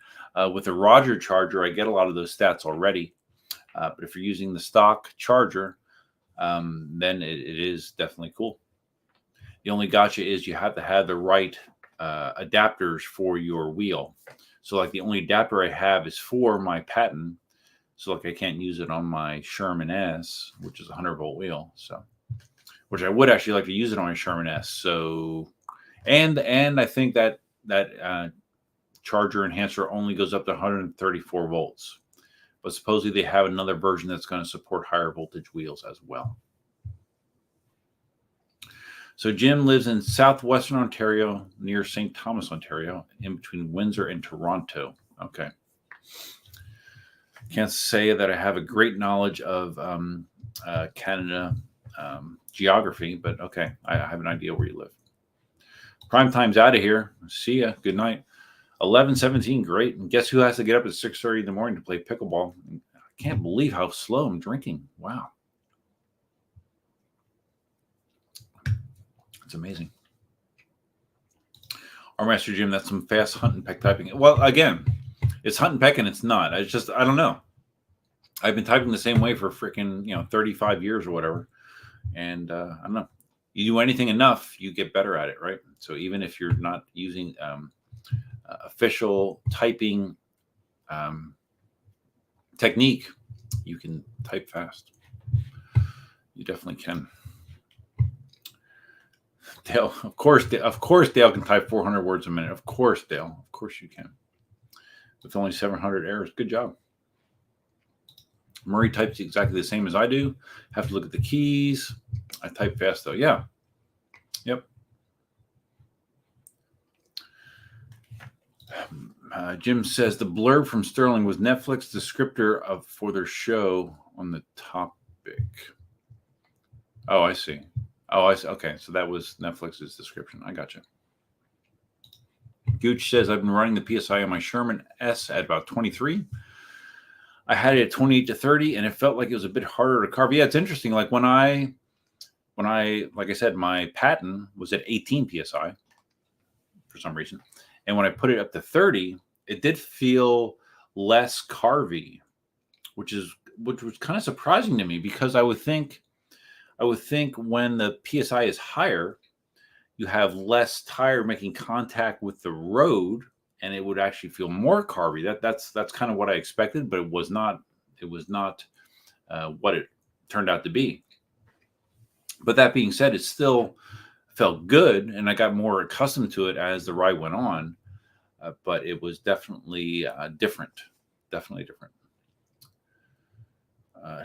With a Roger charger, I get a lot of those stats already. But if you're using the stock charger, then it is definitely cool. The only gotcha is you have to have the right adapters for your wheel. So like the only adapter I have is for my Patton. So like I can't use it on my Sherman S, which is a 100-volt wheel. So, which I would actually like to use it on my Sherman S. So, and I think that charger enhancer only goes up to 134 volts. But supposedly they have another version that's going to support higher voltage wheels as well. So Jim lives in southwestern Ontario, near St. Thomas, Ontario, in between Windsor and Toronto. Okay. Can't say that I have a great knowledge of Canada geography, but okay, I have an idea where you live. Prime time's out of here. See ya. Good night. 11:17, great. And guess who has to get up at 6:30 in the morning to play pickleball? I can't believe how slow I'm drinking. Wow. It's amazing. Our Master Jim, that's some fast hunt and peck typing. Well, again, it's hunt and peck and it's not. I don't know. I've been typing the same way for freaking 35 years or whatever. And I don't know. You do anything enough, you get better at it, right? So even if you're not using official typing technique, you can type fast. You definitely can. Dale, of course, Dale can type 400 words a minute. Of course, Dale. Of course you can. With only 700 errors. Good job. Murray types exactly the same as I do. Have to look at the keys. I type fast, though. Yeah. Yep. Jim says the blurb from Sterling was Netflix descriptor for their show on the topic. Oh, I see. Oh, I see. Okay, so that was Netflix's description. I gotcha. Gooch says I've been running the PSI on my Sherman S at about 23. I had it at 28 to 30, and it felt like it was a bit harder to carve. Yeah, it's interesting. Like when I, like I said, my Patton was at 18 PSI for some reason. And when I put it up to 30, it did feel less carvy, which was kind of surprising to me, because I would think when the PSI is higher, you have less tire making contact with the road, and it would actually feel more carvy. That's kind of what I expected, but it was not what it turned out to be. But that being said, it still felt good, and I got more accustomed to it as the ride went on. But it was definitely different. Definitely different.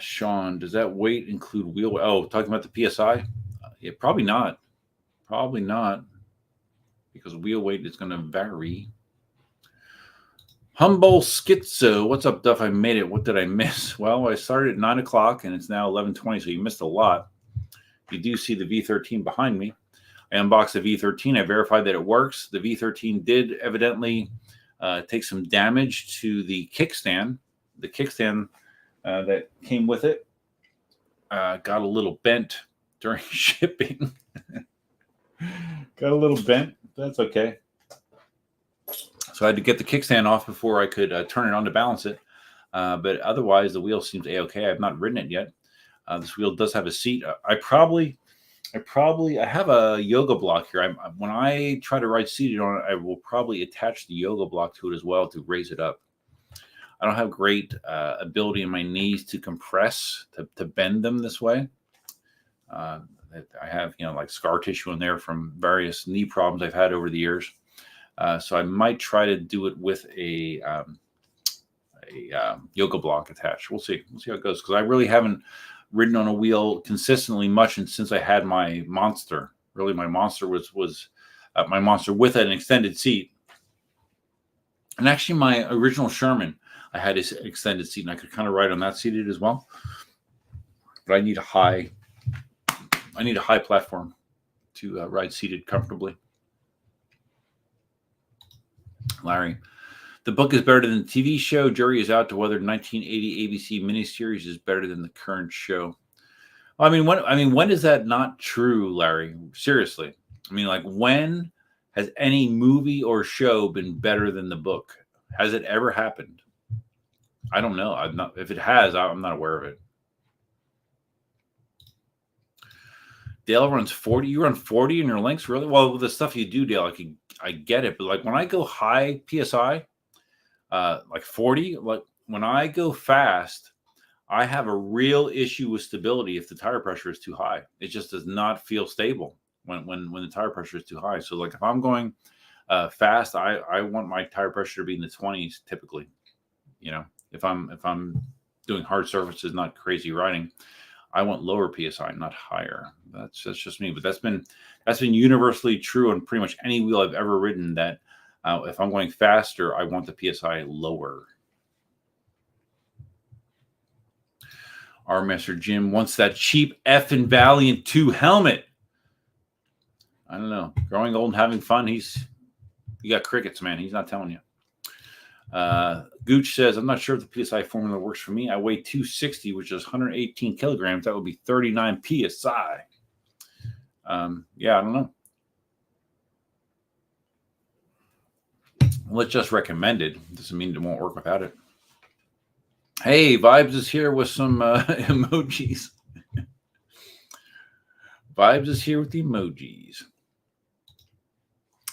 Sean, does that weight include wheel weight? Oh, talking about the PSI? Yeah, probably not. Probably not, because wheel weight is going to vary. Humble Schizo, what's up, Duff? I made it. What did I miss? Well, I started at 9 o'clock, and it's now 11:20, so you missed a lot. You do see the V13 behind me. I unboxed the V13. I verified that it works. The V13 did evidently take some damage to the kickstand. The kickstand that came with it got a little bent during shipping. Got a little bent. That's okay. So I had to get the kickstand off before I could turn it on to balance it. But otherwise, the wheel seems a-okay. I've not ridden it yet. This wheel does have a seat. I have a yoga block here. When I try to ride seated on it, I will probably attach the yoga block to it as well to raise it up. I don't have great ability in my knees to compress, to bend them this way. I have, like scar tissue in there from various knee problems I've had over the years. So I might try to do it with a yoga block attached. We'll see. We'll see how it goes, because I really haven't ridden on a wheel consistently much and since I had my Monster. Really, my Monster was my Monster with an extended seat. And actually, my original Sherman, I had this extended seat, and I could kind of ride on that seated as well. But I need a high platform to ride seated comfortably. Larry, the book is better than the TV show. Jury is out to whether 1980 ABC miniseries is better than the current show. When is that not true, Larry? Seriously. When has any movie or show been better than the book? Has it ever happened? I don't know. If it has, I'm not aware of it. Dale runs 40. You run 40 in your links, really? Well, with the stuff you do, Dale, I get it. But when I go high PSI, 40, when I go fast, I have a real issue with stability if the tire pressure is too high. It just does not feel stable when the tire pressure is too high. So if I'm going fast, I want my tire pressure to be in the 20s typically. If I'm doing hard surfaces, not crazy riding, I want lower PSI, not higher. That's just me. But that's been universally true on pretty much any wheel I've ever ridden, that if I'm going faster, I want the PSI lower. Our Master Jim wants that cheap effing Valiant 2 helmet. I don't know. Growing old and having fun. You got crickets, man. He's not telling you. Gooch says, I'm not sure if the PSI formula works for me. I weigh 260, which is 118 kilograms. That would be 39 PSI. Yeah, I don't know. Well, it's just recommended. Doesn't mean it won't work without it. Hey, Vibes is here with some emojis. Vibes is here with the emojis.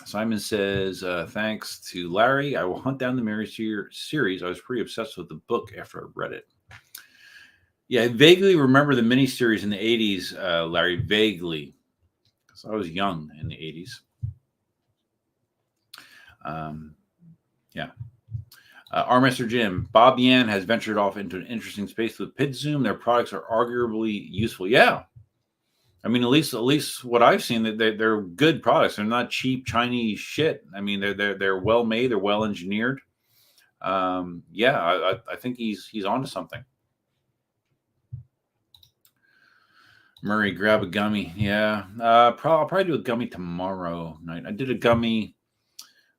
Simon says, thanks to Larry, I will hunt down the Mary series. I was pretty obsessed with the book after I read it. Yeah, I vaguely remember the miniseries in the 80s, Larry, vaguely, because I was young in the 80s. Yeah. Our Master Jim, Bob Yan has ventured off into an interesting space with PidZoom. Their products are arguably useful. Yeah. At least what I've seen, that they're good products. They're not cheap Chinese shit. They're well made. They're well engineered. Yeah, I think he's onto something. Murray, grab a gummy. Yeah, I'll probably do a gummy tomorrow night. I did a gummy.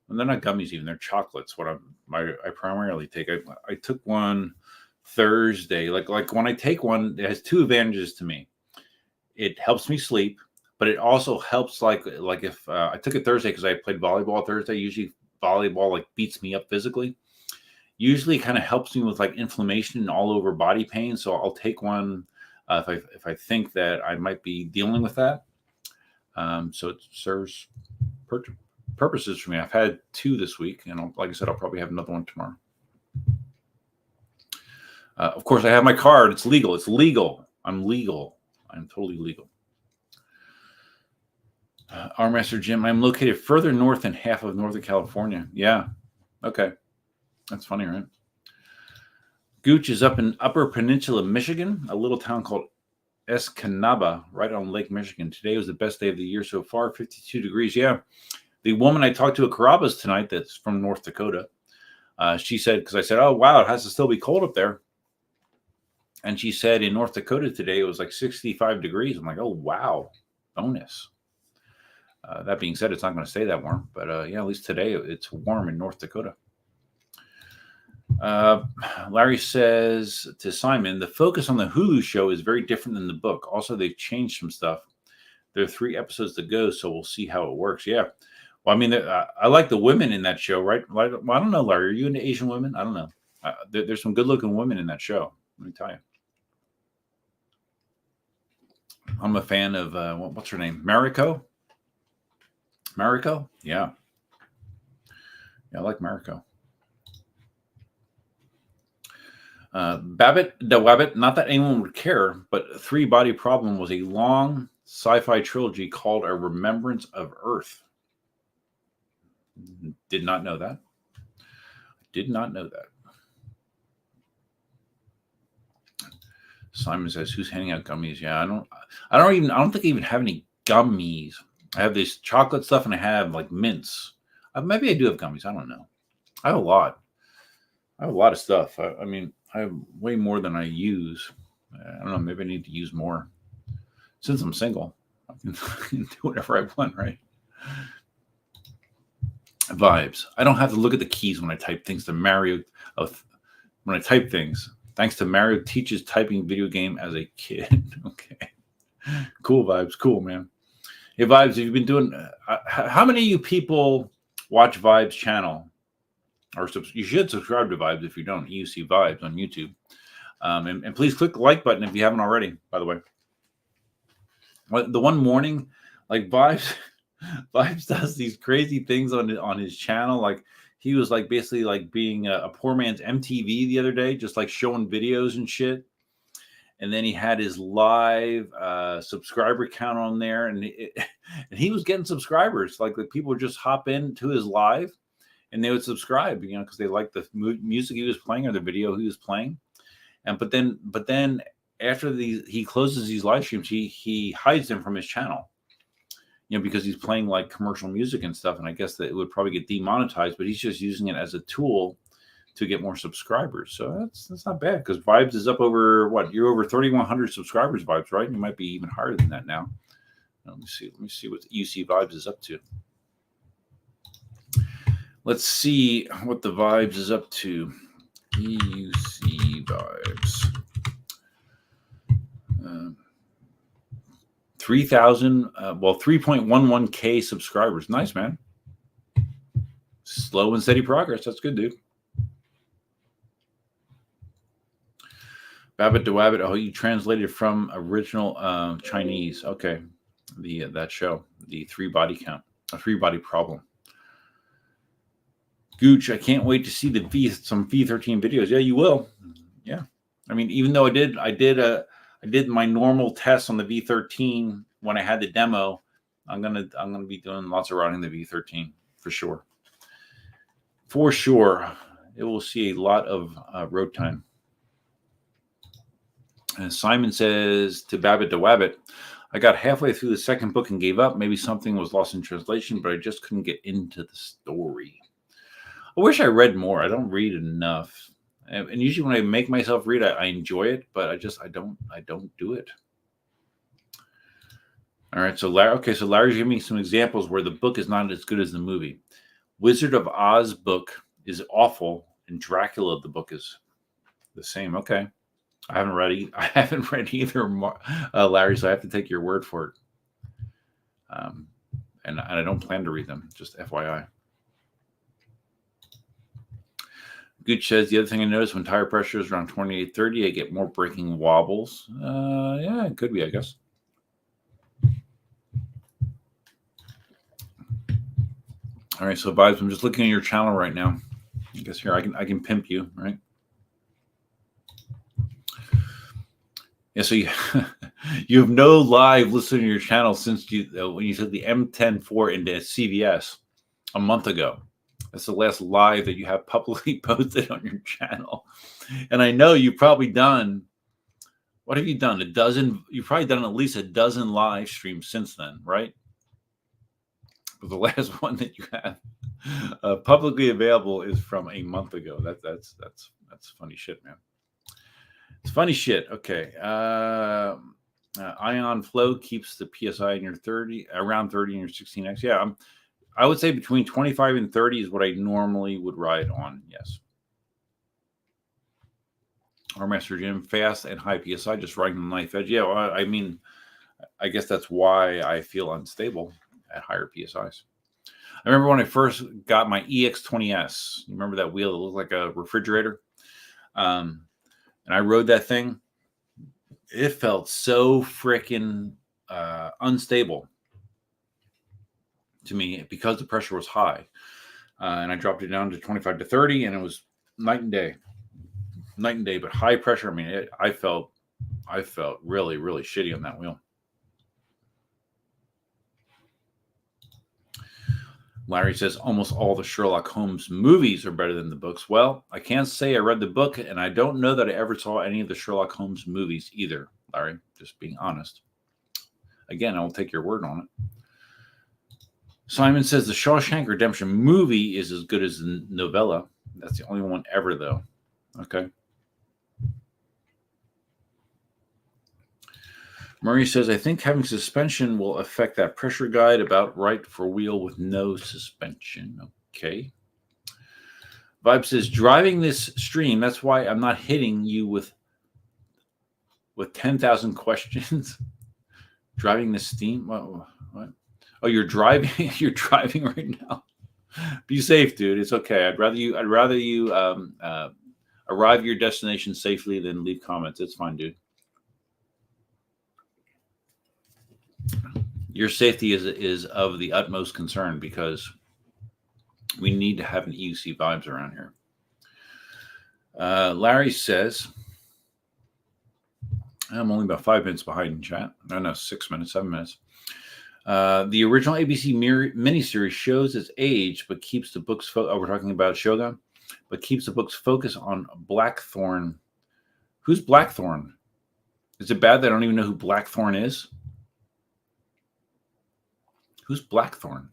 Well, they're not gummies even. They're chocolates. What I primarily take. I took one Thursday. Like when I take one, it has two advantages to me. It helps me sleep, but it also helps like if I took it Thursday because I played volleyball Thursday. Usually volleyball beats me up physically. Usually kind of helps me with inflammation and all over body pain. So I'll take one if I think that I might be dealing with that. So it serves purposes for me. I've had two this week, and like I said, I'll probably have another one tomorrow. Of course, I have my card. It's legal. It's legal. I'm legal. I'm totally legal. Our Master Jim, I'm located further north than half of Northern California. Yeah. Okay. That's funny, right? Gooch is up in Upper Peninsula, Michigan, a little town called Escanaba, right on Lake Michigan. Today was the best day of the year so far, 52 degrees. Yeah. The woman I talked to at Carrabba's tonight that's from North Dakota, she said, because I said, oh, wow, it has to still be cold up there. And she said in North Dakota today, it was 65 degrees. I'm like, oh, wow, bonus. That being said, it's not going to stay that warm. But yeah, at least today it's warm in North Dakota. Larry says to Simon, the focus on the Hulu show is very different than the book. Also, they've changed some stuff. There are 3 episodes to go, so we'll see how it works. Yeah. Well, I mean, I like the women in that show, right? Well, I don't know, Larry. Are you into Asian women? I don't know. There's some good-looking women in that show. Let me tell you. I'm a fan of, what's her name? Mariko? Mariko? Yeah. Yeah, I like Mariko. Babbitt the Wabbit, not that anyone would care, but Three Body Problem was a long sci-fi trilogy called A Remembrance of Earth. Did not know that. Did not know that. Simon says, "Who's handing out gummies?" Yeah, I don't think I even have any gummies. I have this chocolate stuff and I have like mints. Maybe I do have gummies. I don't know. I have a lot. I have a lot of stuff. I mean, I have way more than I use. I don't know. Maybe I need to use more. Since I'm single, I can do whatever I want, right? Vibes. I don't have to look at the keys when I type things to Mario. When I type things, thanks to Mario teaches typing video game as a kid. Okay. Cool Vibes. Cool, man. Hey, Vibes, have you been doing... how many of you people watch Vibes channel? Or you should subscribe to Vibes if you don't. You see Vibes on YouTube. And please click the like button if you haven't already, by the way. The one morning, like Vibes does these crazy things on his channel. Like he was like basically like being a poor man's MTV the other day, just like showing videos and shit. And then he had his live subscriber count on there, and he was getting subscribers. Like the people would just hop into his live, and they would subscribe, because they liked the music he was playing or the video he was playing. And but then after he closes these live streams, he hides them from his channel, because he's playing like commercial music and stuff. And I guess that it would probably get demonetized, but he's just using it as a tool to get more subscribers. So that's not bad, because Vibes is up over you're over 3,100 subscribers, Vibes, right? You might be even higher than that now. Let me see what UC Vibes is up to. Let's see what the Vibes is up to. UC Vibes. 3.11K subscribers. Nice, man. Slow and steady progress. That's good, dude. Babbitt to Wabbit. Oh, you translated from original Chinese. Okay. That show, the 3-body count, a 3-body problem. Gooch, I can't wait to see some V13 videos. Yeah, you will. Yeah. I mean, even though I did my normal tests on the V13 when I had the demo, I'm gonna be doing lots of riding the V13 for sure. For sure, it will see a lot of road time. And Simon says to Babbitt to Wabbit, I got halfway through the second book and gave up. Maybe something was lost in translation, but I just couldn't get into the story. I wish I read more. I don't read enough. And usually when I make myself read, I enjoy it, but I don't do it. All right. So Larry's giving me some examples where the book is not as good as the movie. Wizard of Oz book is awful, and Dracula the book is the same. Okay. I haven't read either, Larry, so I have to take your word for it. And I don't plan to read them, just FYI. Gooch says, the other thing I noticed when tire pressure is around 28-30, I get more braking wobbles. Yeah, it could be, I guess. All right, so Vibes, I'm just looking at your channel right now. I guess here I can pimp you, right? Yeah, so you have no live listening to your channel since when you took the M10-4 into CVS a month ago. That's the last live that you have publicly posted on your channel. And I know you've probably done, what have you done? A dozen? You've probably done at least a dozen live streams since then, right? But the last one that you have publicly available is from a month ago. That's funny shit, man. It's funny shit. Okay. Ion flow keeps the PSI in your 30, around 30 in your 16X. Yeah, I would say between 25 and 30 is what I normally would ride on. Yes. Or Master Jim, fast and high PSI, just riding the knife edge. Yeah, well, I mean, I guess that's why I feel unstable at higher PSIs. I remember when I first got my EX20S. You remember that wheel that looked like a refrigerator? And I rode that thing. It felt so freaking unstable to me because the pressure was high. And I dropped it down to 25 to 30, and it was night and day. But high pressure. I mean, I felt really, really shitty on that wheel. Larry says almost all the Sherlock Holmes movies are better than the books. Well, I can't say I read the book, and I don't know that I ever saw any of the Sherlock Holmes movies either, Larry, just being honest. Again, I will take your word on it. Simon says the Shawshank Redemption movie is as good as the novella. That's the only one ever, though. Okay. Murray says, I think having suspension will affect that pressure guide about right for wheel with no suspension. Okay. Vibe says, driving this stream, that's why I'm not hitting you with 10,000 questions. Driving this steam? What? Oh, you're driving. You're driving right now. Be safe, dude. It's okay. I'd rather you arrive at your destination safely than leave comments. It's fine, dude. Your safety is of the utmost concern because we need to have an EUC vibes around here. Larry says, I'm only about 5 minutes behind in chat. No, 6 minutes, 7 minutes. The original ABC miniseries shows its age, but keeps the books. We're talking about Shogun, but keeps the books focus on Blackthorn. Who's Blackthorn? Is it bad that I don't even know who Blackthorn is? Who's Blackthorn?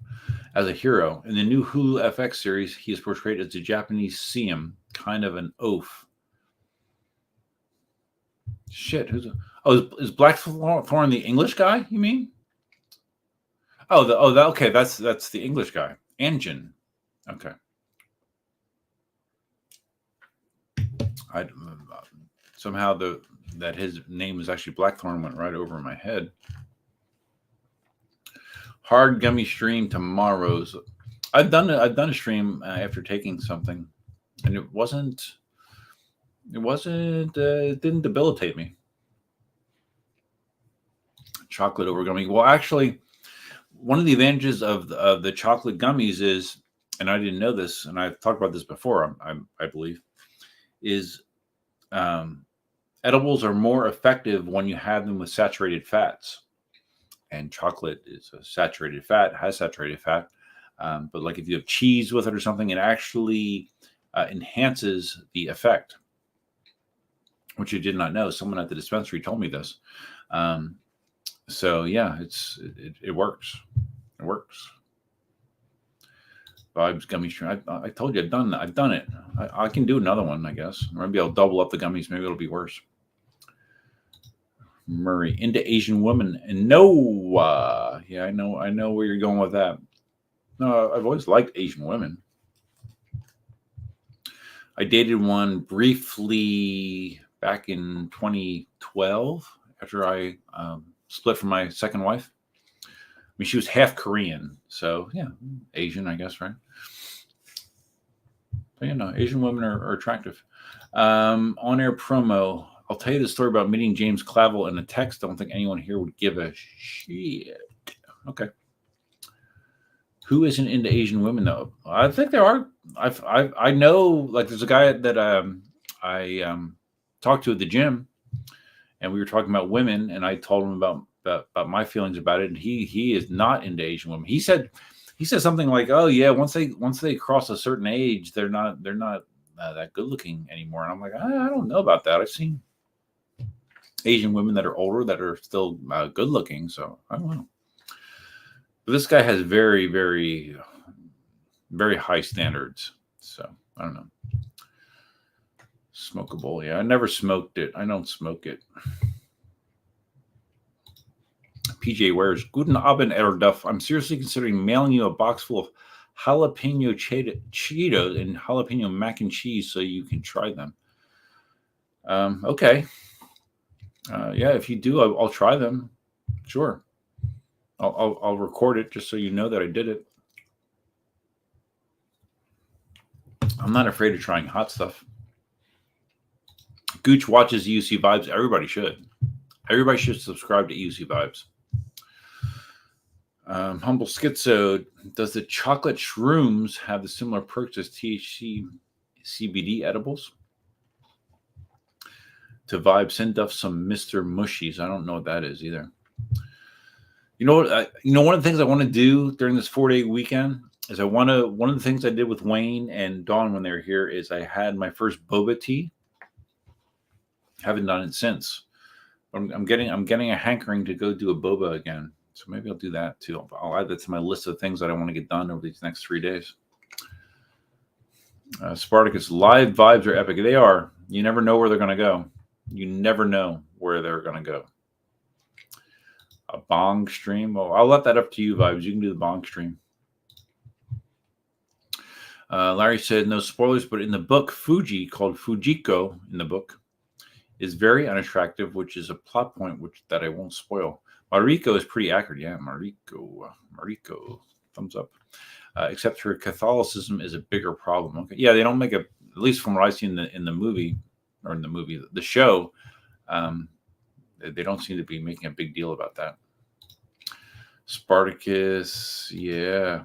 As a hero in the new Hulu FX series, he is portrayed as a Japanese Siam, kind of an oaf. Shit, is Blackthorn the English guy? You mean? Okay, that's the English guy, Anjin. Okay. Somehow that his name is actually Blackthorn went right over my head. Hard gummy stream tomorrow's. I've done a stream after taking something, and it didn't debilitate me. Chocolate over gummy. Well, actually, one of the advantages of the chocolate gummies is, and I didn't know this, and I've talked about this before, I believe, is edibles are more effective when you have them with saturated fats. And chocolate is a saturated fat, has saturated fat. But like if you have cheese with it or something, it actually enhances the effect, which I did not know. Someone at the dispensary told me this. So yeah, it works. It works. Vibes gummy stream. I told you I've done it. I can do another one, I guess. Maybe I'll double up the gummies. Maybe it'll be worse. Murray, into Asian women, and no, yeah, I know where you're going with that. No, I've always liked Asian women. I dated one briefly back in 2012 after I split from my second wife. I mean, she was half Korean, so yeah, Asian, I guess, right? But Asian women are attractive. On-air promo. I'll tell you the story about meeting James Clavel in a text. I don't think anyone here would give a shit. Okay. Who isn't into Asian women though? I think there are. I know, like, there's a guy that I talked to at the gym, and we were talking about women, and I told him about my feelings about it, and he is not into Asian women. He said something like, "Oh yeah, once they cross a certain age, they're not that good looking anymore." And I'm like, I don't know about that. I've seen Asian women that are older that are still good looking, so I don't know. But this guy has very, very, very high standards, so I don't know. Smokable, yeah. I never smoked it. I don't smoke it. PJ Wares, Guten Abend, Erduff. I'm seriously considering mailing you a box full of jalapeno Cheetos and jalapeno mac and cheese so you can try them. Okay. Yeah, if you do, I'll try them. Sure. I'll record it just so you know that I did it. I'm not afraid of trying hot stuff. Gooch watches UC Vibes. Everybody should. Everybody should subscribe to UC Vibes. Humble Schizo, does the chocolate shrooms have the similar perks as THC CBD edibles? To Vibe, send us some Mr. Mushies. I don't know what that is either. You know what? One of the things I want to do during this 4-day weekend is one of the things I did with Wayne and Dawn when they were here is I had my first boba tea. Haven't done it since. I'm getting a hankering to go do a boba again. So maybe I'll do that too. I'll add that to my list of things that I want to get done over these next 3 days. Spartacus, live vibes are epic. They are. You never know where they're going to go. You never know where they're going to go. A bong stream. Well, I'll let that up to you, Vibes. You can do the bong stream. Larry said, no spoilers, but in the book, Fuji, called Fujiko in the book, is very unattractive, which is a plot point that I won't spoil. Mariko is pretty accurate. Yeah, Mariko, thumbs up. Except her Catholicism is a bigger problem. Okay, yeah, they don't make at least from what I've seen in the movie, the show, they don't seem to be making a big deal about that. Spartacus, yeah.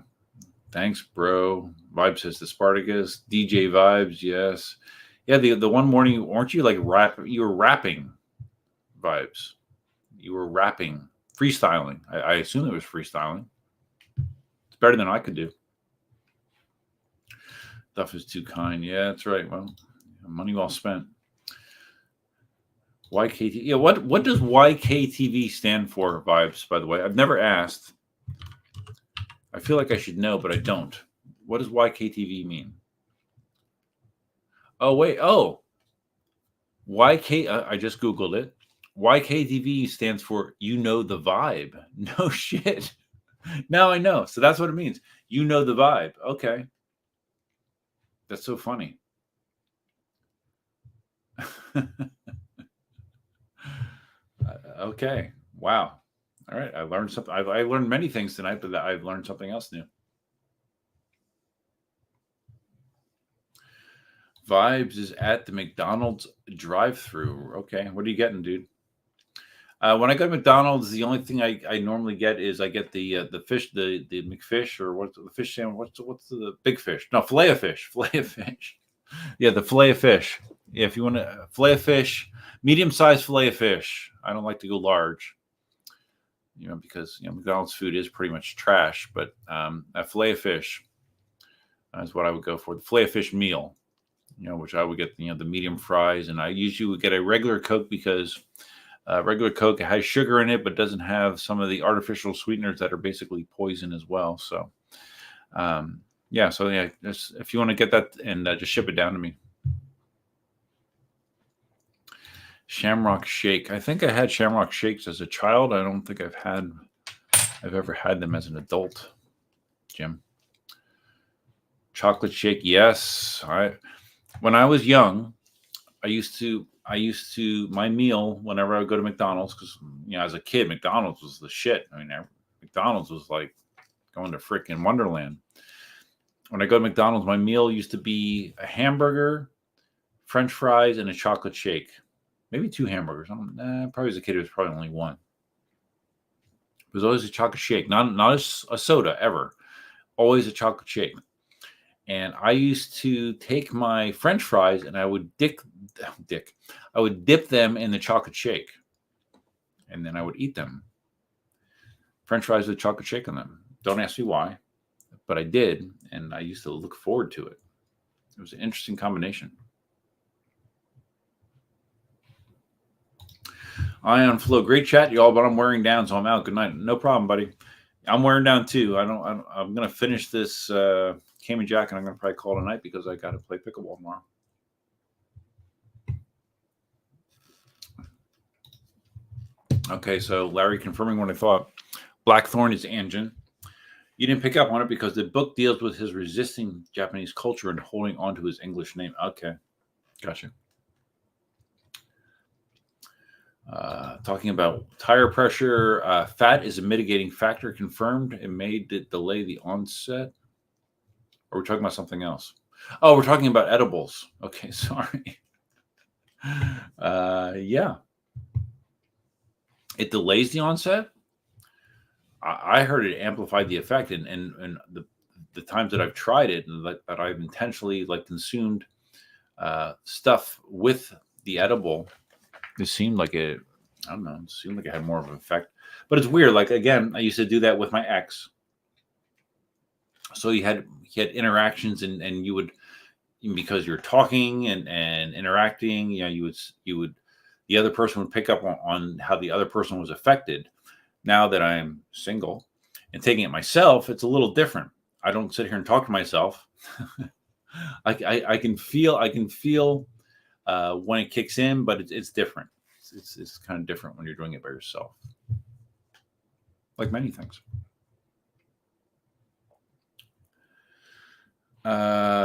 Thanks, bro. Vibe says the Spartacus. DJ Vibes, yes. Yeah, the one morning, weren't you like you were rapping, Vibes. You were rapping, freestyling. I assume it was freestyling. It's better than I could do. Stuff is too kind. Yeah, that's right. Well, money well spent. YKTV. Yeah, what does YKTV stand for, Vibes, by the way? I've never asked. I feel like I should know, but I don't. What does YKTV mean? Oh, wait. Oh. I just Googled it. YKTV stands for You Know the Vibe. No shit. Now I know. So that's what it means. You know the vibe. Okay. That's so funny. Okay. Wow. All right. I learned something. I learned many things tonight, but I've learned something else new. Vibes is at the McDonald's drive-through. Okay. What are you getting, dude? When I go to McDonald's, the only thing I normally get is I get the fish, the McFish, or what's the fish sandwich? What's the big fish? No, fillet of fish. Fillet of fish. Yeah, the fillet of fish. Yeah, if you want to fillet of fish, medium-sized fillet of fish. I don't like to go large, because McDonald's food is pretty much trash. But a fillet of fish is what I would go for. The fillet of fish meal, which I would get the medium fries, and I usually would get a regular Coke because regular Coke has sugar in it, but doesn't have some of the artificial sweeteners that are basically poison as well. So, just, if you want to get that and just ship it down to me. Shamrock Shake. I think I had Shamrock Shakes as a child. I don't think I've ever had them as an adult, Jim. Chocolate shake, yes. When I was young, I used to my meal whenever I would go to McDonald's, because as a kid, McDonald's was the shit. I mean, McDonald's was like going to freaking Wonderland. When I go to McDonald's, my meal used to be a hamburger, French fries, and a chocolate shake. Maybe 2 hamburgers. Probably as a kid, it was probably only 1. It was always a chocolate shake, not a soda ever. Always a chocolate shake. And I used to take my French fries and I would dip them in the chocolate shake, and then I would eat them. French fries with chocolate shake on them. Don't ask me why, but I did, and I used to look forward to it. It was an interesting combination. Ion Flow, great chat, y'all, but I'm wearing down, so I'm out. Good night. No problem, buddy. I'm wearing down too. I'm gonna finish this Cayman Jack, and I'm gonna probably call it a night because I got to play pickleball tomorrow. Okay, so Larry confirming what I thought. Blackthorn is Anjin. You didn't pick up on it because the book deals with his resisting Japanese culture and holding on to his English name. Okay, gotcha. Talking about tire pressure, fat is a mitigating factor confirmed. It may delay the onset. Or we're talking about something else. Oh, we're talking about edibles. Okay, sorry. Yeah. It delays the onset. I heard it amplified the effect, and the times that I've tried it and that I've intentionally consumed stuff with the edible, it seemed like it. I don't know. It seemed like it had more of an effect, but it's weird. Like again, I used to do that with my ex. So he had interactions, and you would, because you're talking and interacting, you would the other person would pick up on how the other person was affected. Now that I'm single and taking it myself, it's a little different. I don't sit here and talk to myself. I can feel when it kicks in, but it's different. It's kind of different when you're doing it by yourself, like many things.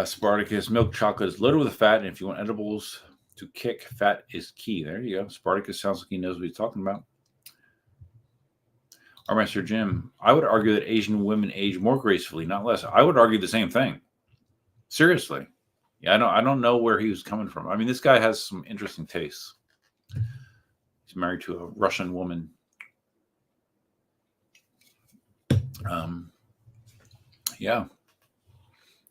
Spartacus, milk chocolate is loaded with fat, and if you want edibles to kick, fat is key. There you go. Spartacus sounds like he knows what he's talking about. Our Master Jim, I would argue that Asian women age more gracefully, not less. I would argue the same thing. Seriously. Yeah, I don't know where he was coming from. I mean, this guy has some interesting tastes. He's married to a Russian woman. Yeah.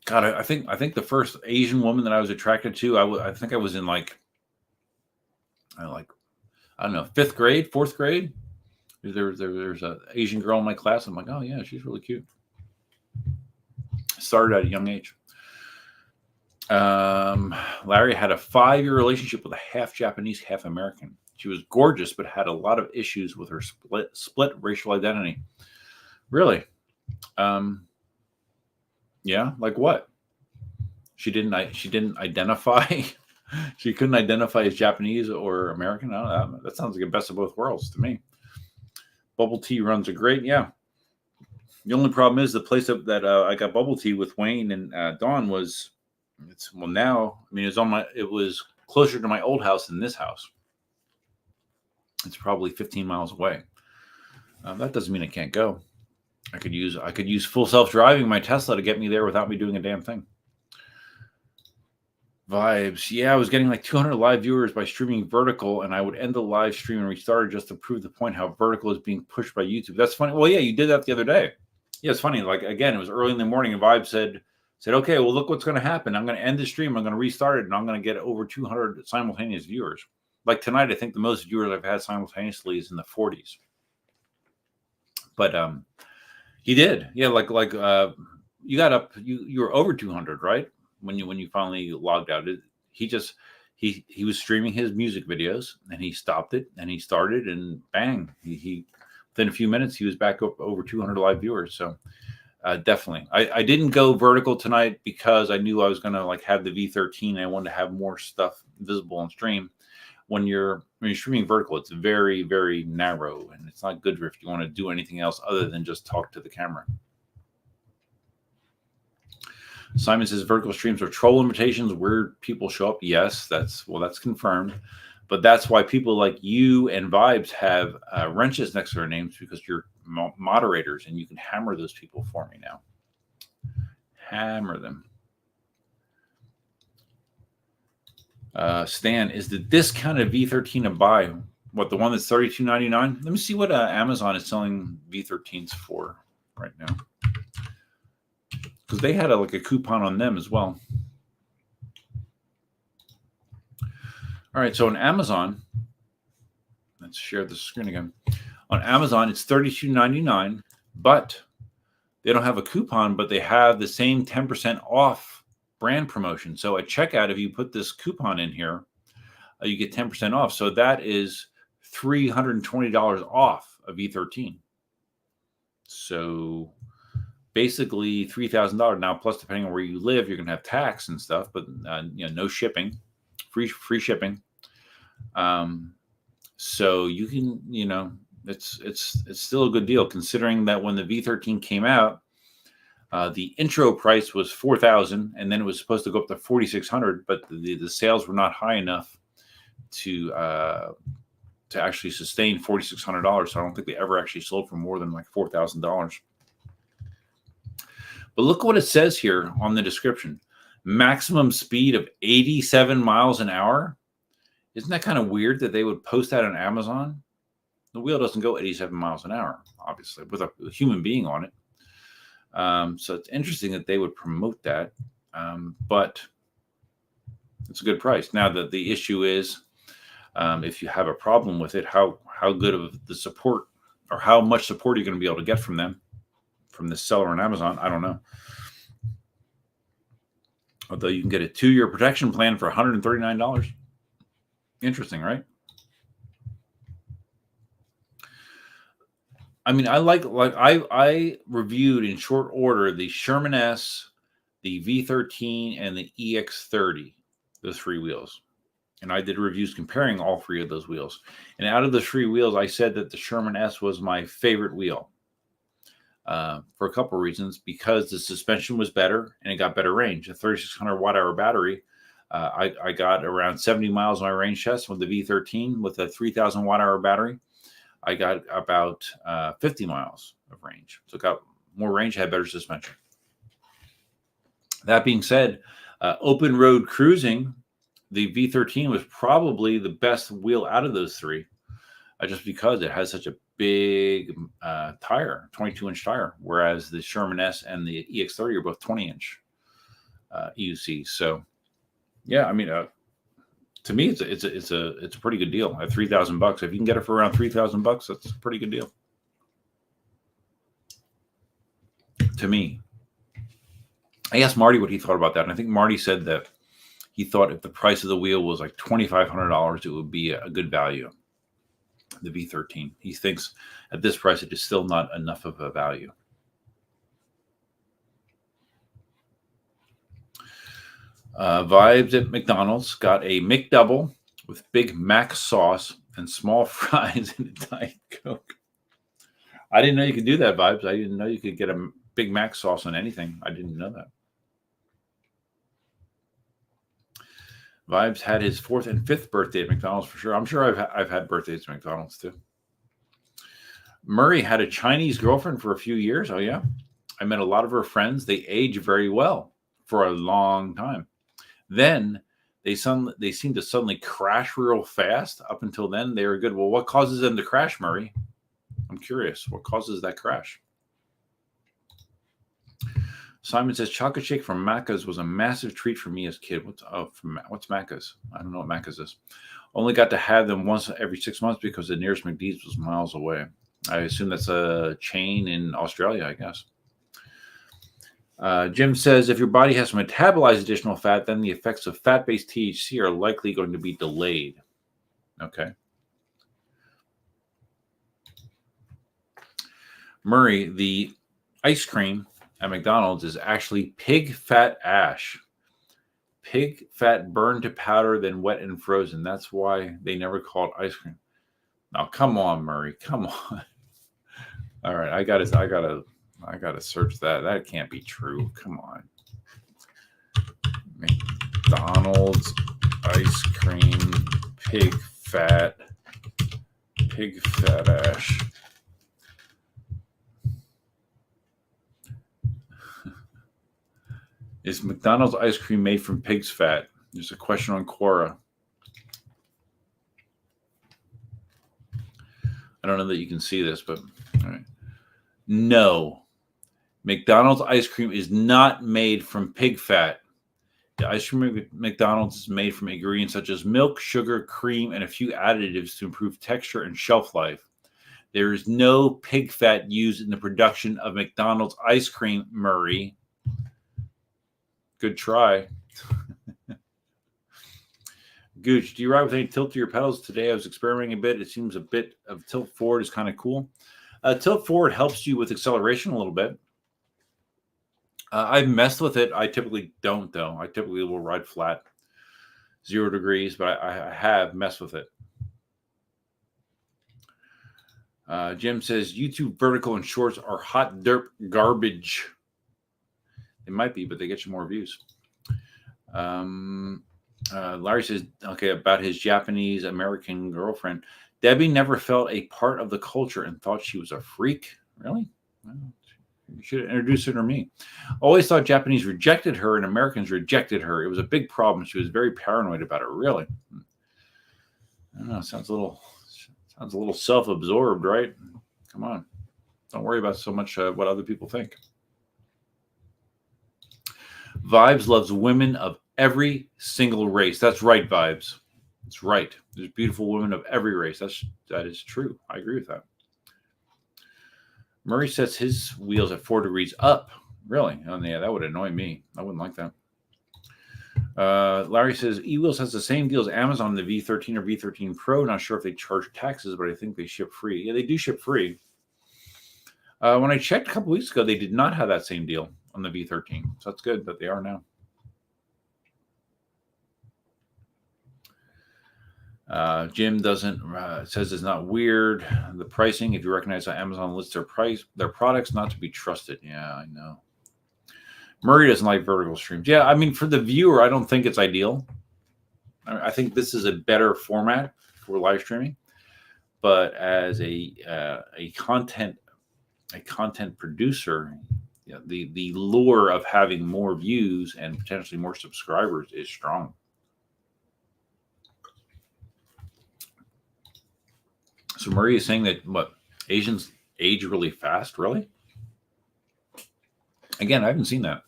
God, I think the first Asian woman that I was attracted to, I think I was in I don't know, 5th grade, 4th grade. There's an Asian girl in my class. I'm like, oh yeah, she's really cute. Started at a young age. Larry had a 5-year relationship with a half Japanese, half American. She was gorgeous, but had a lot of issues with her split racial identity. Really? Yeah, like what? She didn't identify. She couldn't identify as Japanese or American. I don't know. That sounds like a best of both worlds to me. Bubble tea runs are great. Yeah. The only problem is the place that I got bubble tea with Wayne and Dawn was, now, I mean, it was closer to my old house than this house. It's probably 15 miles away. That doesn't mean I can't go. I could use full self-driving my Tesla to get me there without me doing a damn thing. Vibes. Yeah, I was getting like 200 live viewers by streaming vertical, and I would end the live stream and restart it just to prove the point how vertical is being pushed by YouTube. That's funny. Well, yeah, you did that the other day. Yeah, it's funny. Like, again, it was early in the morning, and Vibe said, okay, well, look what's going to happen. I'm going to end the stream. I'm going to restart it, and I'm going to get over 200 simultaneous viewers. Like tonight, I think the most viewers I've had simultaneously is in the 40s. But he did. Yeah, you got up. You were over 200, right? When you finally logged out. He was streaming his music videos, and he stopped it, and he started, and bang, he within a few minutes he was back up over 200 live viewers. So definitely, I didn't go vertical tonight because I knew I was going to have the V13. And I wanted to have more stuff visible on stream. When you're streaming vertical, it's very, very narrow, and it's not good if you want to do anything else other than just talk to the camera. Simon says vertical streams are troll invitations where people show up. Yes, that's confirmed. But that's why people like you and Vibes have wrenches next to their names, because you're moderators and you can hammer those people for me now. Hammer them. Stan, is the discounted V13 a buy? What, the one that's $32.99? Let me see what Amazon is selling V13s for right now, because they had a coupon on them as well. All right, so on Amazon, let's share the screen again. On Amazon, it's $32.99, but they don't have a coupon, but they have the same 10% off brand promotion. So at checkout, if you put this coupon in here, you get 10% off. So that is $320 off of V13. So basically $3,000 now, plus depending on where you live, you're going to have tax and stuff, but no shipping, free shipping. So you can, it's still a good deal, considering that when the V13 came out, the intro price was $4,000, and then it was supposed to go up to $4,600, but the sales were not high enough to to actually sustain $4,600. So I don't think they ever actually sold for more than like $4,000. But look what it says here on the description. Maximum speed of 87 miles an hour. Isn't that kind of weird that they would post that on Amazon? The wheel doesn't go 87 miles an hour, obviously, with a human being on it. So it's interesting that they would promote that. But it's a good price. Now, the issue is, if you have a problem with it, how good of the support or how much support are you going to be able to get from them, from the seller on Amazon? I don't know. Although you can get a 2-year protection plan for $139. Interesting, right? I mean, I reviewed in short order the Sherman S, the V13, and the EX30, those 3 wheels. And I did reviews comparing all 3 of those wheels. And out of the 3 wheels, I said that the Sherman S was my favorite wheel for a couple of reasons. Because the suspension was better and it got better range. A 3,600 watt-hour battery. I got around 70 miles on my range test with the V13 with a 3,000 watt-hour battery. I got about 50 miles of range. So it got more range, had better suspension. That being said, open road cruising, the V13 was probably the best wheel out of those 3, just because it has such a big tire, 22-inch tire, whereas the Sherman S and the EX30 are both 20-inch EUCs. So, yeah, I mean, to me, it's a pretty good deal at $3,000. If you can get it for around $3,000, that's a pretty good deal. To me, I asked Marty what he thought about that, and I think Marty said that he thought if the price of the wheel was like $2,500, it would be a good value. The V13. He thinks at this price it is still not enough of a value. Vibes at McDonald's got a McDouble with Big Mac sauce and small fries and a Diet Coke. I didn't know you could do that, Vibes. I didn't know you could get a Big Mac sauce on anything. I didn't know that. Vibes had his 4th and 5th birthday at McDonald's for sure. I'm sure I've had birthdays at McDonald's too. Murray had a Chinese girlfriend for a few years. Oh yeah, I met a lot of her friends. They age very well for a long time. Then they seem to suddenly crash real fast. Up until then, they were good. Well, what causes them to crash, Murray? I'm curious. What causes that crash? Simon says, chocolate shake from Macca's was a massive treat for me as a kid. What's Macca's? I don't know what Macca's is. Only got to have them once every 6 months because the nearest McDee's was miles away. I assume that's a chain in Australia, I guess. Jim says, if your body has to metabolize additional fat, then the effects of fat-based THC are likely going to be delayed. Okay. Murray, the ice cream at McDonald's is actually pig fat ash. Pig fat burned to powder, then wet and frozen. That's why they never call it ice cream. Now, come on, Murray. Come on. All right, I gotta search that. That can't be true. Come on. McDonald's ice cream, pig fat ash. Is McDonald's ice cream made from pig's fat? There's a question on Quora. I don't know that you can see this, but all right. No. McDonald's ice cream is not made from pig fat. The ice cream at McDonald's is made from ingredients such as milk, sugar, cream, and a few additives to improve texture and shelf life. There is no pig fat used in the production of McDonald's ice cream, Murray. Good try. Gooch, do you ride with any tilt to your pedals? Today I was experimenting a bit. It seems a bit of tilt forward is kind of cool. Tilt forward helps you with acceleration a little bit. I've messed with it. I typically don't, though. I typically will ride flat, 0 degrees, but I have messed with it. Jim says, YouTube vertical and shorts are hot derp garbage. They might be, but they get you more views. Larry says, okay, about his Japanese American girlfriend. Debbie never felt a part of the culture and thought she was a freak. Really? Well, you should introduce her to me. Always thought Japanese rejected her and Americans rejected her. It was a big problem. She was very paranoid about it. Really? I don't know. Sounds a little self-absorbed, right? Come on. Don't worry about so much what other people think. Vibes loves women of every single race. That's right, Vibes. That's right. There's beautiful women of every race. That is true. I agree with that. Murray sets his wheels at 4 degrees up. Really? Oh, yeah, that would annoy me. I wouldn't like that. Larry says eWheels has the same deal as Amazon, the V13 or V13 Pro. Not sure if they charge taxes, but I think they ship free. Yeah, they do ship free. When I checked a couple weeks ago, they did not have that same deal on the V13. So that's good that they are now. Jim says it's not weird. The pricing, if you recognize how Amazon lists their products not to be trusted. Yeah, I know. Murray doesn't like vertical streams. Yeah, I mean, for the viewer, I don't think it's ideal. I think this is a better format for live streaming. But as a content producer, yeah, the lure of having more views and potentially more subscribers is strong. So Murray is saying that Asians age really fast, really? Again, I haven't seen that.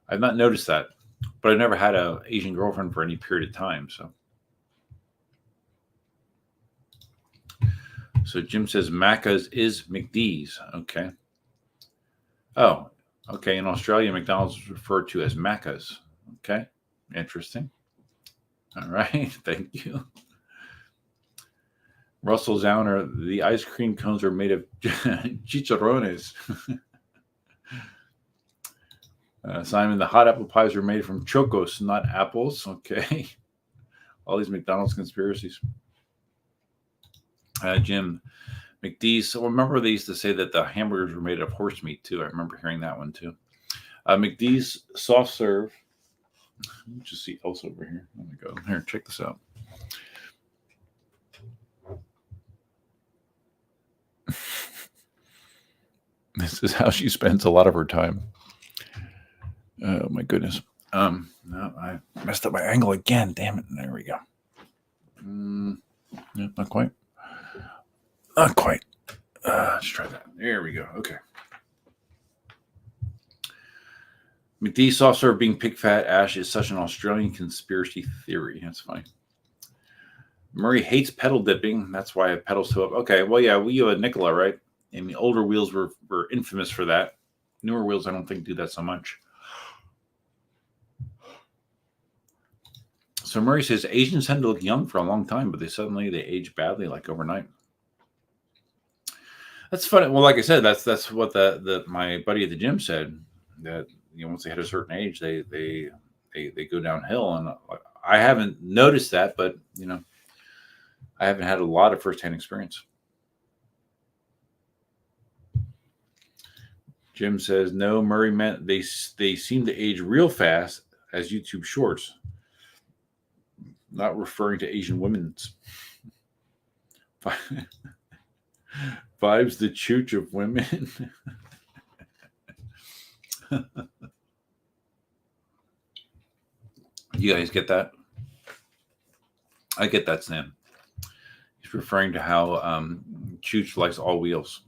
I've not noticed that, but I've never had an Asian girlfriend for any period of time. So Jim says Macca's is McD's. Okay. Oh, okay. In Australia, McDonald's is referred to as Macca's. Okay. Interesting. All right. Thank you. Russell Zauner, the ice cream cones are made of chicharrones. Simon, the hot apple pies are made from chocos, not apples. Okay. All these McDonald's conspiracies. Jim, McD's. So remember they used to say that the hamburgers were made of horse meat too. I remember hearing that one too. McD's soft serve. Let me just see else over here. Let me go here. Check this out. This is how she spends a lot of her time. Oh my goodness. No, I messed up my angle again. Damn it. There we go. Yeah, not quite. Not quite. Let's try that. There we go. Okay. McD's soft serve being pig fat ash is such an Australian conspiracy theory. That's funny. Murray hates pedal dipping. That's why I have pedals to up. Okay. Well, yeah, we have a Nikola, right? And the older wheels were infamous for that. Newer wheels, I don't think, do that so much. So Murray says Asians tend to look young for a long time, but they age badly, like overnight. That's funny. Well, like I said, that's what my buddy at the gym said, that once they hit a certain age, they go downhill. And I haven't noticed that, but I haven't had a lot of firsthand experience. Jim says no. Murray meant they seem to age real fast as YouTube Shorts. Not referring to Asian women's. Vibes the chooch of women. You guys get that? I get that, Sam. He's referring to how Chooch likes all wheels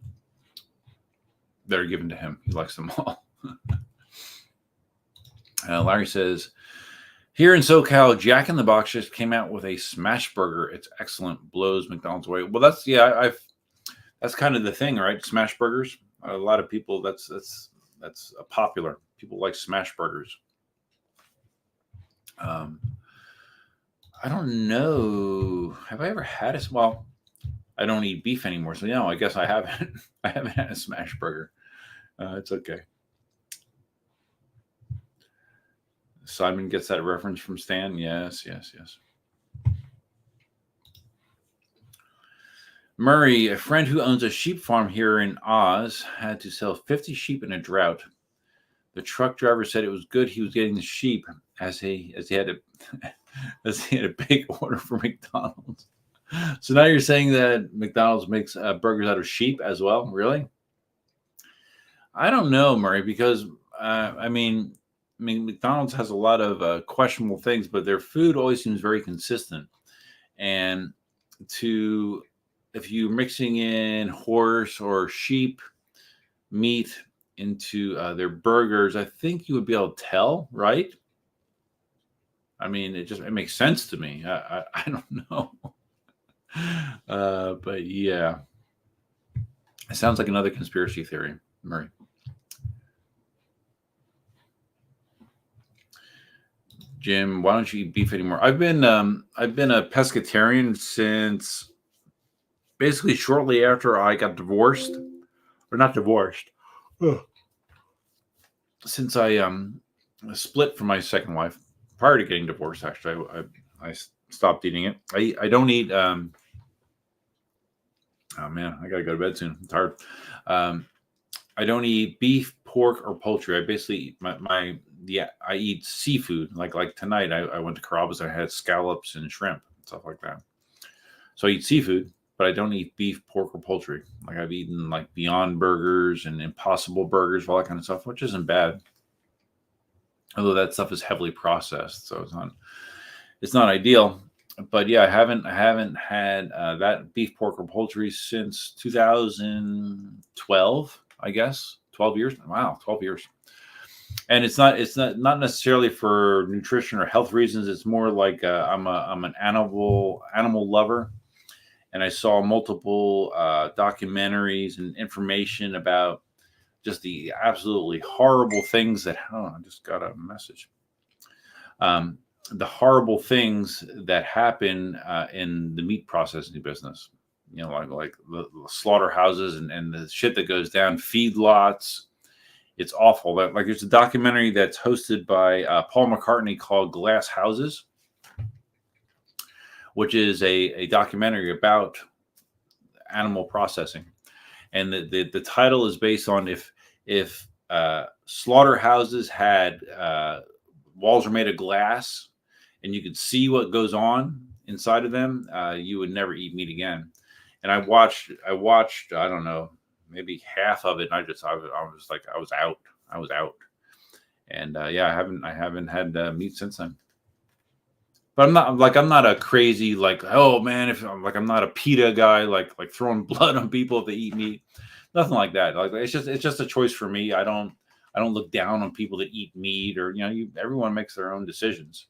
that are given to him. He likes them all. Larry says, here in SoCal, Jack in the Box just came out with a smash burger. It's excellent. Blows McDonald's away. Well, that's kind of the thing, right? Smash burgers. A lot of people, that's popular. People like smash burgers. I don't know. Have I ever had a? Well, I don't eat beef anymore, so no, I guess I haven't. I haven't had a smash burger. It's okay. Simon gets that reference from Stan. Yes. Murray, a friend who owns a sheep farm here in Oz, had to sell 50 sheep in a drought. The truck driver said it was good he was getting the sheep as he had a big order for McDonald's. So now you're saying that McDonald's makes burgers out of sheep as well? Really? I don't know, Murray, because I mean, McDonald's has a lot of questionable things, but their food always seems very consistent. And to if you're mixing in horse or sheep meat into their burgers, I think you would be able to tell, right? I mean, it makes sense to me. I don't know, but yeah, it sounds like another conspiracy theory, Murray. Jim, why don't you eat beef anymore? I've been a pescatarian since basically shortly after I got divorced, or not divorced, since I split from my second wife. Prior to getting divorced, actually, I stopped eating it. I don't eat. Oh man, I gotta go to bed soon. I'm tired. I don't eat beef, pork, or poultry. I basically eat I eat seafood. Like tonight, I went to Carrabba's. I had scallops and shrimp and stuff like that. So I eat seafood, but I don't eat beef, pork, or poultry. Like I've eaten like Beyond Burgers and Impossible Burgers, all that kind of stuff, which isn't bad. Although that stuff is heavily processed, so it's not ideal. But yeah, I haven't had that beef, pork, or poultry since 2012. I guess 12 years. Wow, 12 years. And it's not necessarily for nutrition or health reasons. It's more like I'm an animal lover, and I saw multiple documentaries and information about just the absolutely horrible things that. Oh, I just got a message. The horrible things that happen in the meat processing business. You know, like the slaughterhouses and the shit that goes down, feedlots. It's awful. Like there's a documentary that's hosted by Paul McCartney called Glass Houses, which is a documentary about animal processing. And the title is based on if slaughterhouses had walls are made of glass and you could see what goes on inside of them, you would never eat meat again. And I watched, I don't know, maybe half of it. And I was like, I was out. And yeah, I haven't had meat since then. But I'm not a crazy, like, oh man, I'm not a PETA guy, like throwing blood on people if they eat meat. Nothing like that. Like it's just a choice for me. I don't look down on people that eat meat, or everyone makes their own decisions.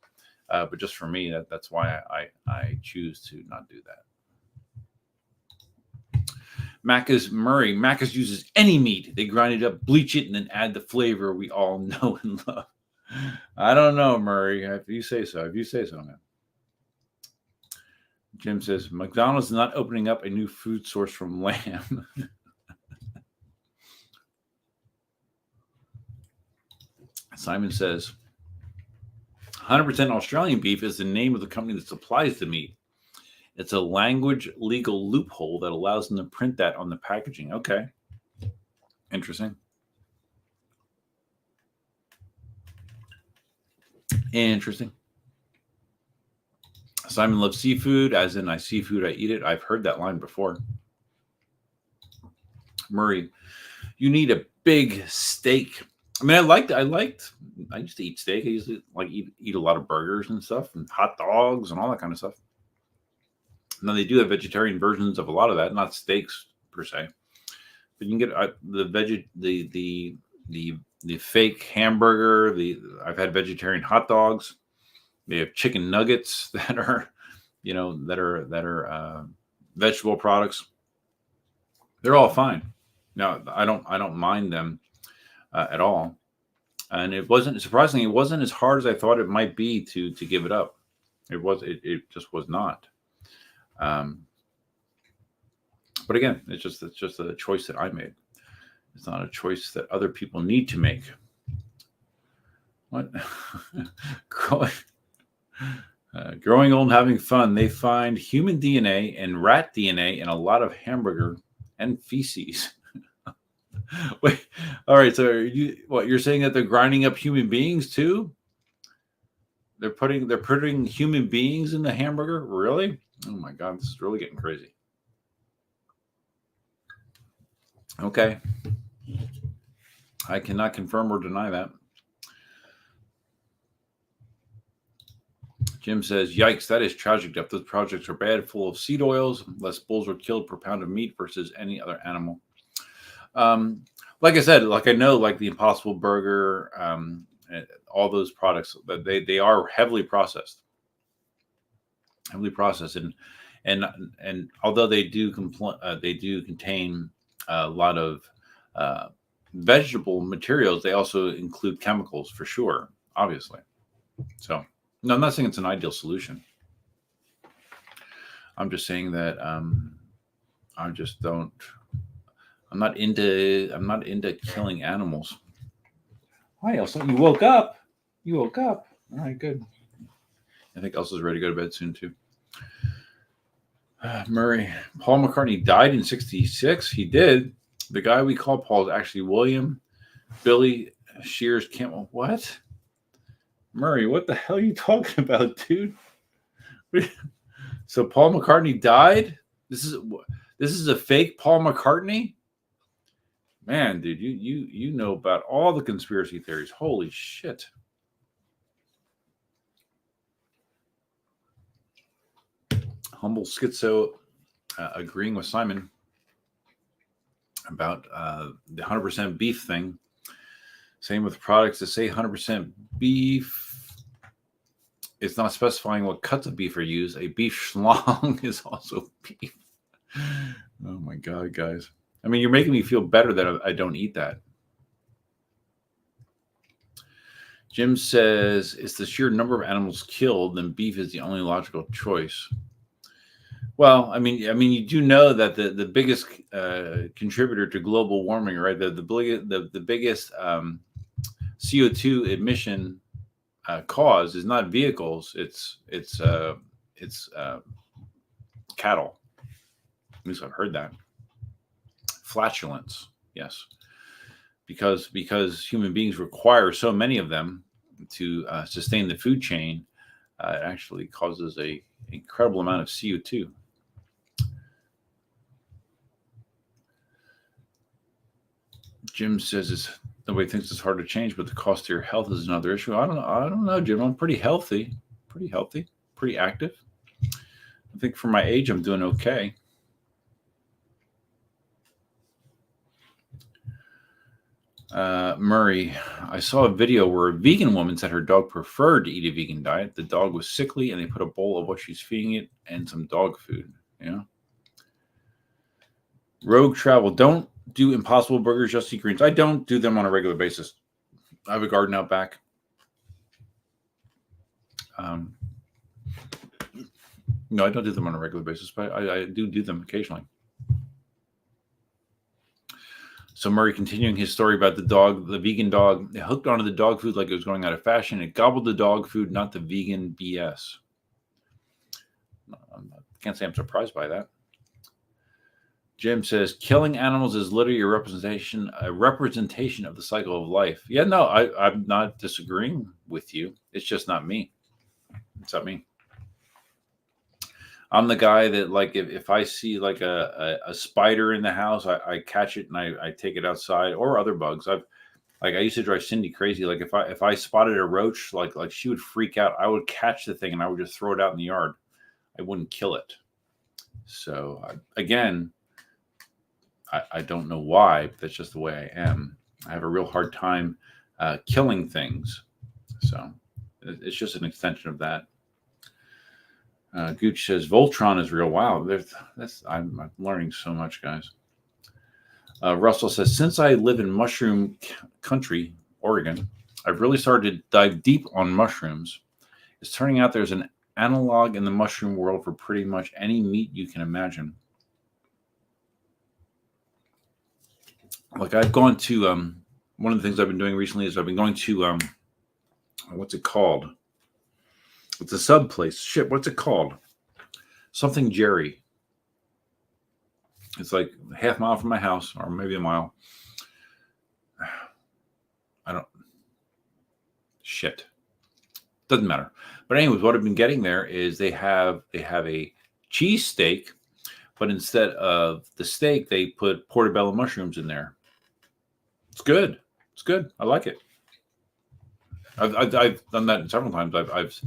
But just for me, that's why I choose to not do that. Macca's uses any meat. They grind it up, bleach it, and then add the flavor we all know and love. I don't know, Murray. If you say so, man. Jim says McDonald's is not opening up a new food source from lamb. Simon says 100% Australian beef is the name of the company that supplies the meat. It's a language legal loophole that allows them to print that on the packaging. Okay. Interesting. Simon loves seafood, as in I seafood, I eat it. I've heard that line before. Murray, you need a big steak. I mean, I used to eat steak. I used to eat a lot of burgers and stuff, and hot dogs and all that kind of stuff. Now they do have vegetarian versions of a lot of that, not steaks per se, but you can get the fake hamburger. I've had vegetarian hot dogs. They have chicken nuggets that are, vegetable products. They're all fine. Now I don't mind them at all. And it wasn't as hard as I thought it might be to give it up. It just was not. But again, it's just a choice that I made. It's not a choice that other people need to make. What? Growing old and having fun, they find human DNA and rat DNA in a lot of hamburger and feces. Wait, all right. So you're saying that they're grinding up human beings too? They're putting human beings in the hamburger? Really? Oh my God, this is really getting crazy. Okay. I cannot confirm or deny that. Jim says, yikes, that is tragic. Those projects are bad, full of seed oils. Less bulls were killed per pound of meat versus any other animal. Like I said, like I know, like the Impossible Burger, all those products, they are heavily processed, and although they do contain a lot of vegetable materials, they also include chemicals for sure, obviously. So, no, I'm not saying it's an ideal solution. I'm just saying that I just don't. I'm not into killing animals. Hi, Elsa. You woke up. All right, good. I think Elsa's ready to go to bed soon too. Murray. Paul McCartney died in '66. He did. The guy we call Paul is actually William Billy Shears Campbell. What? Murray, what the hell are you talking about, dude? So Paul McCartney died? This is a fake Paul McCartney? Man, dude, you know about all the conspiracy theories. Holy shit. Humble Schizo agreeing with Simon about the 100% beef thing. Same with products that say 100% beef. It's not specifying what cuts of beef are used. A beef schlong is also beef. Oh my God, guys. I mean, you're making me feel better that I don't eat that. Jim says it's the sheer number of animals killed, then beef is the only logical choice. Well, I mean, you do know that the biggest contributor to global warming, right? The biggest CO2 emission cause is not vehicles; it's cattle. At least I've heard that. Flatulence, yes, because human beings require so many of them to sustain the food chain. It actually causes a incredible amount of CO2. Jim says nobody thinks it's hard to change, but the cost to your health is another issue. I don't know, Jim. I'm pretty healthy, pretty active. I think for my age, I'm doing okay. Murray, I saw a video where a vegan woman said her dog preferred to eat a vegan diet. The dog was sickly, and they put a bowl of what she's feeding it and some dog food. Yeah. Rogue Travel, don't do Impossible Burgers, just eat greens. I don't do them on a regular basis. I have a garden out back. No, I don't do them on a regular basis, but I do them occasionally. So Murray, continuing his story about the dog, the vegan dog, it hooked onto the dog food like it was going out of fashion. It gobbled the dog food, not the vegan BS. I can't say I'm surprised by that. Jim says, killing animals is literally a representation of the cycle of life. Yeah, no, I'm not disagreeing with you. It's just not me. It's not me. I'm the guy that, like, if I see like a spider in the house, I catch it and I take it outside, or other bugs. I used to drive Cindy crazy. Like if I spotted a roach, like she would freak out. I would catch the thing and I would just throw it out in the yard. I wouldn't kill it. So again, I don't know why, but that's just the way I am. I have a real hard time killing things. So it's just an extension of that. Gooch says Voltron is real. Wow, I'm learning so much, guys. Russell says, since I live in mushroom country, Oregon, I've really started to dive deep on mushrooms. It's turning out there's an analog in the mushroom world for pretty much any meat you can imagine. Like I've gone to one of the things I've been doing recently is I've been going to what's it called? It's a sub place. Shit, what's it called? Something Jerry. It's like a half mile from my house, or maybe a mile. Shit. Doesn't matter. But anyways, what I've been getting there is they have a cheese steak, but instead of the steak, they put portobello mushrooms in there. It's good. It's good. I like it. I've done that several times. I've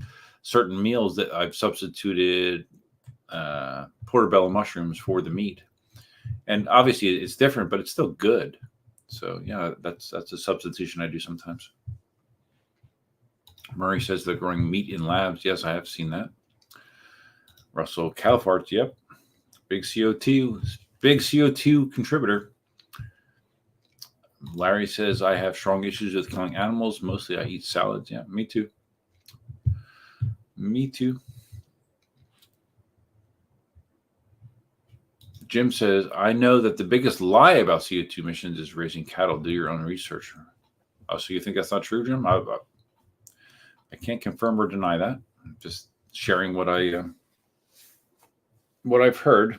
certain meals that I've substituted portobello mushrooms for the meat, and obviously it's different, but it's still good. So yeah, that's a substitution I do sometimes. Murray says they're growing meat in labs. Yes, I have seen that. Russell Calfarts, yep, big CO2 contributor. Larry says, I have strong issues with killing animals. Mostly I eat salads. Yeah, me too. Me too. Jim says, I know that the biggest lie about CO2 emissions is raising cattle. Do your own research. Oh, so you think that's not true, Jim? I can't confirm or deny that. I'm just sharing what I've heard.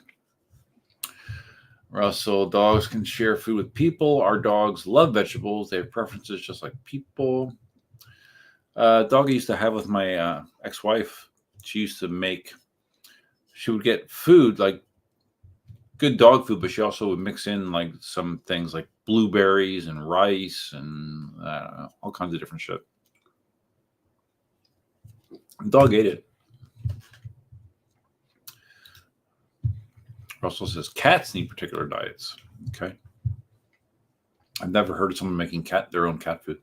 Russell, dogs can share food with people. Our dogs love vegetables. They have preferences just like people. Dog I used to have with my ex-wife, she would get food, like good dog food, but she also would mix in like some things like blueberries and rice and all kinds of different shit. The dog ate it. Russell says cats need particular diets. Okay. I've never heard of someone making their own cat food.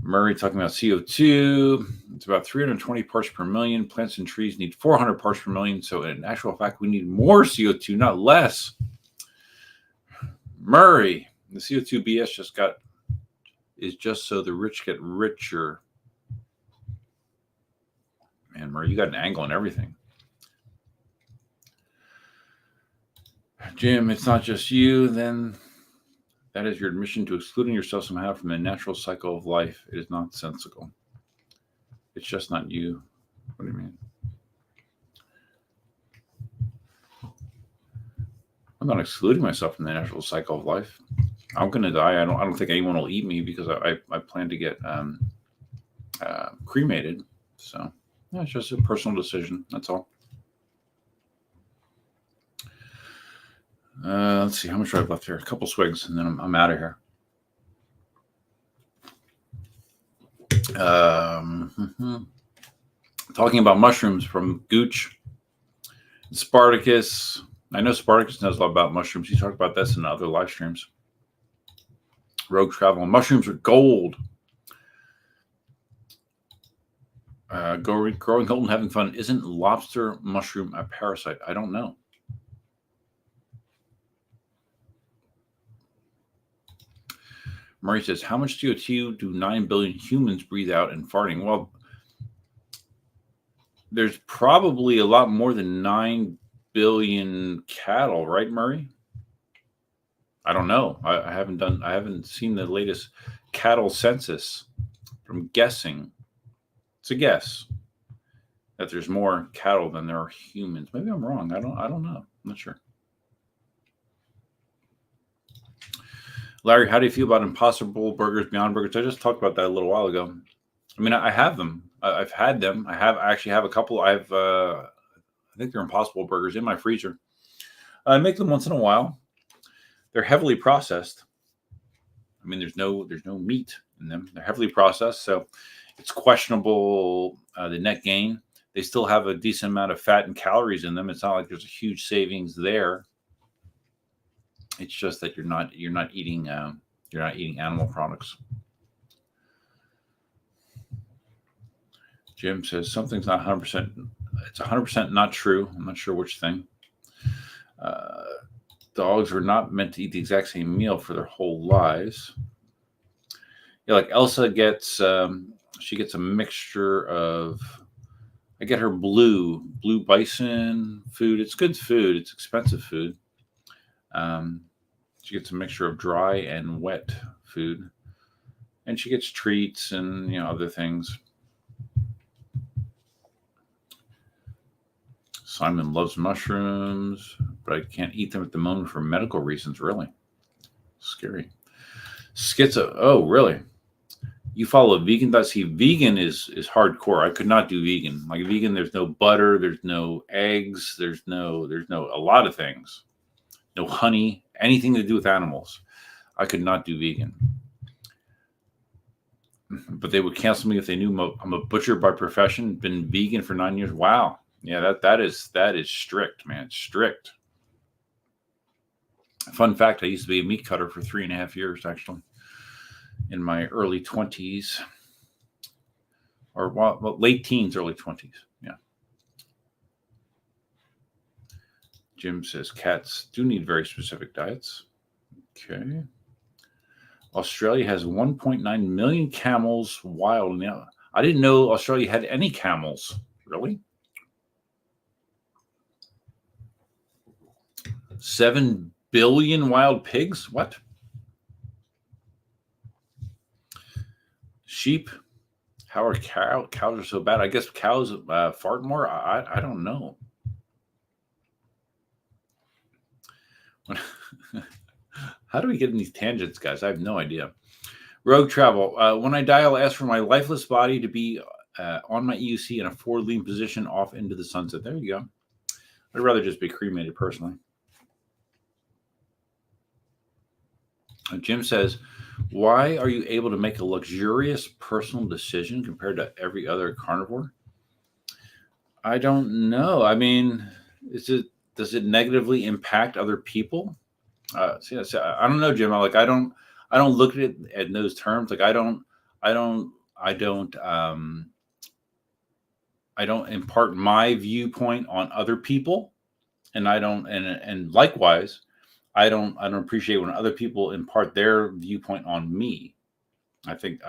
Murray talking about CO2. It's about 320 parts per million. Plants and trees need 400 parts per million. So in actual fact, we need more CO2, not less. Murray, the CO2 BS is just so the rich get richer. Man, Murray, you got an angle on everything. Jim, it's not just you, then that is your admission to excluding yourself somehow from the natural cycle of life. It is nonsensical. It's just not you. What do you mean? I'm not excluding myself from the natural cycle of life. I'm going to die. I don't think anyone will eat me because I plan to get cremated. So yeah, it's just a personal decision. That's all. Let's see how much I have left here. A couple swigs, and then I'm out of here. Talking about mushrooms from Gooch, Spartacus. I know Spartacus knows a lot about mushrooms. He talked about this in other live streams. Rogue Travel. Mushrooms are gold. Growing gold and having fun. Isn't lobster mushroom a parasite? I don't know. Murray says, how much CO2 do 9 billion humans breathe out in farting? Well, there's probably a lot more than 9 billion cattle, right, Murray? I don't know. I haven't seen the latest cattle census. I'm guessing. It's a guess that there's more cattle than there are humans. Maybe I'm wrong. I don't know. I'm not sure. Larry, how do you feel about Impossible Burgers, Beyond Burgers? I just talked about that a little while ago. I mean, I have them. I've had them. I actually have a couple. I think they're Impossible Burgers in my freezer. I make them once in a while. They're heavily processed. I mean, there's no meat in them. They're heavily processed, so it's questionable the net gain. They still have a decent amount of fat and calories in them. It's not like there's a huge savings there. It's just that you're not eating animal products. Jim says something's not 100%. It's 100% not true. I'm not sure which thing. Dogs are not meant to eat the exact same meal for their whole lives. Yeah, like Elsa gets, she gets a mixture of. I get her blue bison food. It's good food. It's expensive food. She gets a mixture of dry and wet food, and she gets treats and other things. Simon loves mushrooms, but I can't eat them at the moment for medical reasons. Really scary. Schizo. Oh, really? You follow vegan.c. Vegan is hardcore. I could not do vegan. Like vegan, there's no butter, there's no eggs, there's no a lot of things. No honey, anything to do with animals. I could not do vegan. But they would cancel me if they knew I'm a butcher by profession, been vegan for 9 years. Wow. Yeah, that is strict, man. It's strict. Fun fact, I used to be a meat cutter for 3.5 years, actually, in my early 20s. Or well, late teens, early 20s. Yeah. Jim says cats do need very specific diets. Okay. Australia has 1.9 million camels wild now. I didn't know Australia had any camels. Really? 7 billion wild pigs? What? Sheep? How are cows are so bad? I guess cows fart more. I don't know. How do we get in these tangents, guys? I have no idea. Rogue travel. When I die, I'll ask for my lifeless body to be on my EUC in a forward lean position off into the sunset. There you go. I'd rather just be cremated personally. Jim says, why are you able to make a luxurious personal decision compared to every other carnivore? I don't know. I mean, does it negatively impact other people? I don't know, Jim. I don't look at it in those terms. Like I don't impart my viewpoint on other people, and I don't, and likewise, I don't appreciate when other people impart their viewpoint on me. I think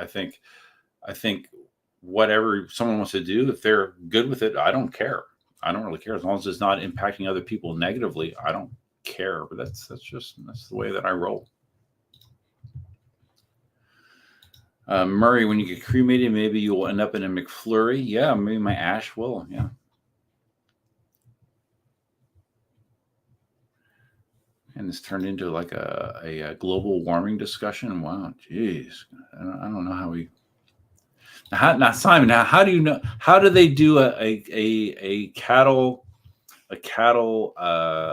whatever someone wants to do, if they're good with it, I don't care. I don't really care as long as it's not impacting other people negatively. I don't care, but that's the way that I roll. Murray, when you get cremated, maybe you will end up in a McFlurry. Yeah, maybe my ash will. Yeah. And this turned into like a global warming discussion. Wow, geez, I don't know how we. Now, Simon, how do you know? How do they do a cattle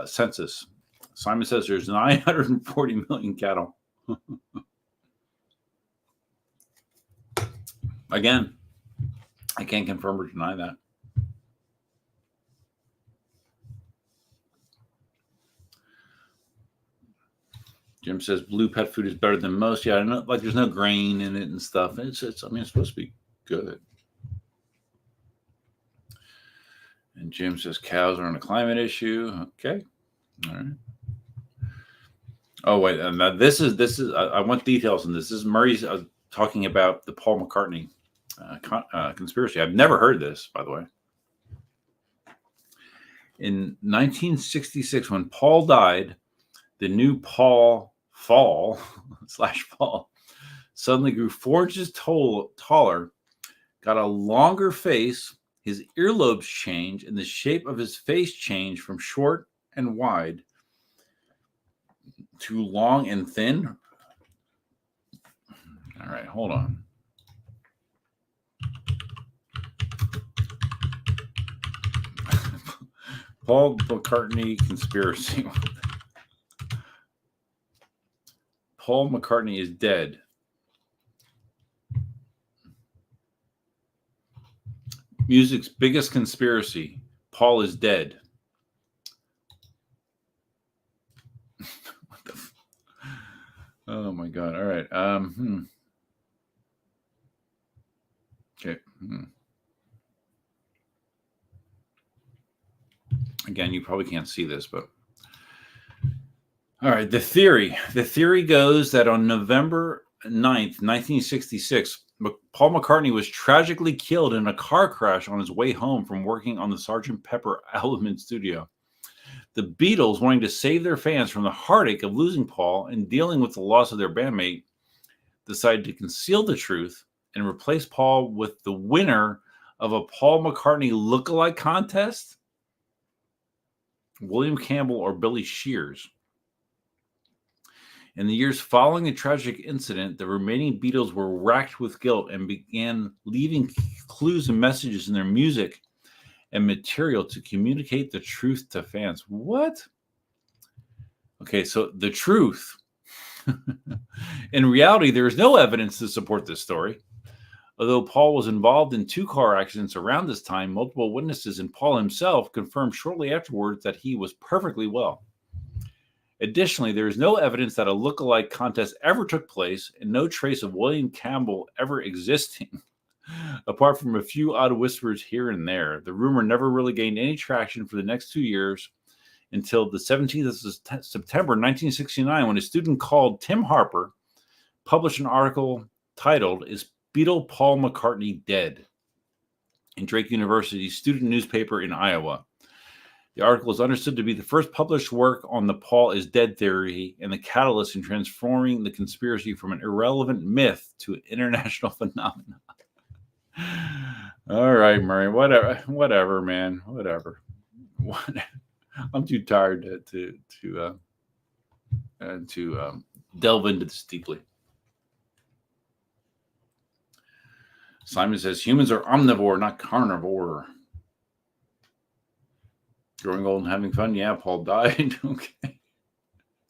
census? Simon says there's 940 million cattle. Again, I can't confirm or deny that. Jim says blue pet food is better than most. Yeah, I know, like there's no grain in it and stuff. It's it's supposed to be good. And Jim says cows aren't a climate issue. Okay. All right. Oh wait, and this is I want details on this. This is Murray's talking about the Paul McCartney conspiracy. I've never heard this, by the way. In 1966, when Paul died, the new Paul Fall suddenly grew 4 inches taller, got a longer face, his earlobes changed, and the shape of his face changed from short and wide to long and thin. All right, hold on. Paul McCartney conspiracy. Paul McCartney is dead. Music's biggest conspiracy. Paul is dead. What the oh my God. All right. Okay. Again, you probably can't see this, but all right. The theory goes that on November 9th, 1966, Paul McCartney was tragically killed in a car crash on his way home from working on the Sgt. Pepper album in studio. The Beatles, wanting to save their fans from the heartache of losing Paul and dealing with the loss of their bandmate, decided to conceal the truth and replace Paul with the winner of a Paul McCartney lookalike contest, William Campbell or Billy Shears. In the years following the tragic incident, the remaining Beatles were racked with guilt and began leaving clues and messages in their music and material to communicate the truth to fans. What? Okay, so the truth. In reality, there is no evidence to support this story. Although Paul was involved in 2 car accidents around this time, multiple witnesses and Paul himself confirmed shortly afterwards that he was perfectly well. Additionally, there is no evidence that a look-alike contest ever took place and no trace of William Campbell ever existing. Apart from a few odd whispers here and there, the rumor never really gained any traction for the next 2 years until the 17th of September 1969, when a student called Tim Harper published an article titled, "Is Beatle Paul McCartney Dead?" in Drake University's student newspaper in Iowa. The article is understood to be the first published work on the Paul is dead theory and the catalyst in transforming the conspiracy from an irrelevant myth to an international phenomenon. All right, Murray, whatever, man, whatever. I'm too tired to delve into this deeply. Simon says humans are omnivore, not carnivore. Growing old and having fun. Yeah, Paul died. Okay.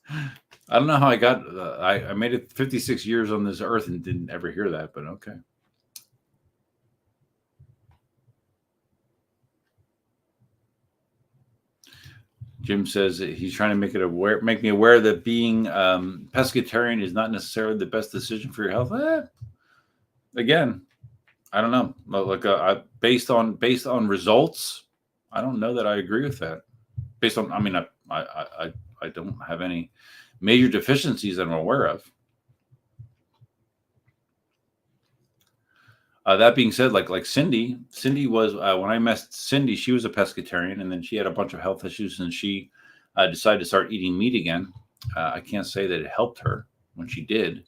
I don't know how I got. I made it 56 years on this earth and didn't ever hear that, but okay. Jim says he's trying to make me aware that being pescatarian is not necessarily the best decision for your health. Again, I don't know. Like based on results, I don't know that I agree with that. Based on, I mean, I don't have any major deficiencies that I'm aware of. That being said, like Cindy was, when I met Cindy, she was a pescatarian, and then she had a bunch of health issues, and she decided to start eating meat again. I can't say that it helped her when she did.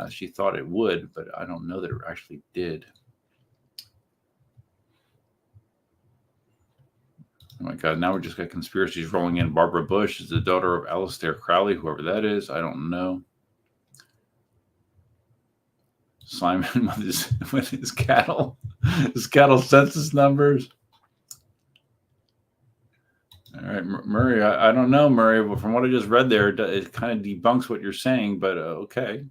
She thought it would, but I don't know that it actually did. Oh my God, now we just got conspiracies rolling in. Barbara Bush is the daughter of Aleister Crowley, whoever that is. I don't know. Simon with his cattle census numbers. All right, Murray, I don't know, Murray, but from what I just read there, it kind of debunks what you're saying, but okay.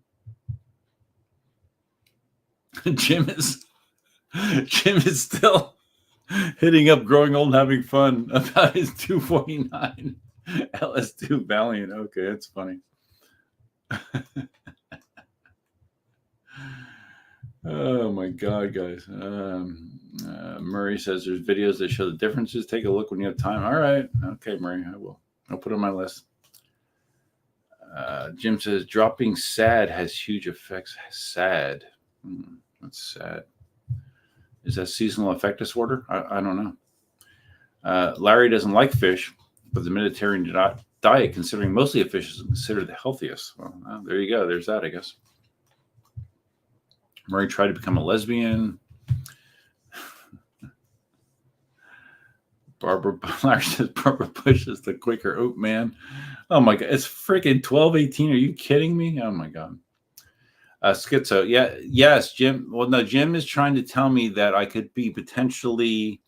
Jim is still hitting up Growing Old and Having Fun about his 249 LS2 Valiant. Okay, that's funny. Oh my God, guys. Murray says there's videos that show the differences. Take a look when you have time. All right. Okay, Murray, I will. I'll put it on my list. Jim says dropping sad has huge effects. Sad. That's sad. Is that seasonal affect disorder? I don't know. Larry doesn't like fish, but the Mediterranean diet, considering mostly a fish, is considered the healthiest. Well, there you go. There's that, I guess. Murray tried to become a lesbian. Larry says Barbara Bush is the Quaker oat man. Oh my God, it's freaking 12:18. Are you kidding me? Oh my God. Schizo. Yeah. Yes, Jim. Well, no, Jim is trying to tell me that I could be potentially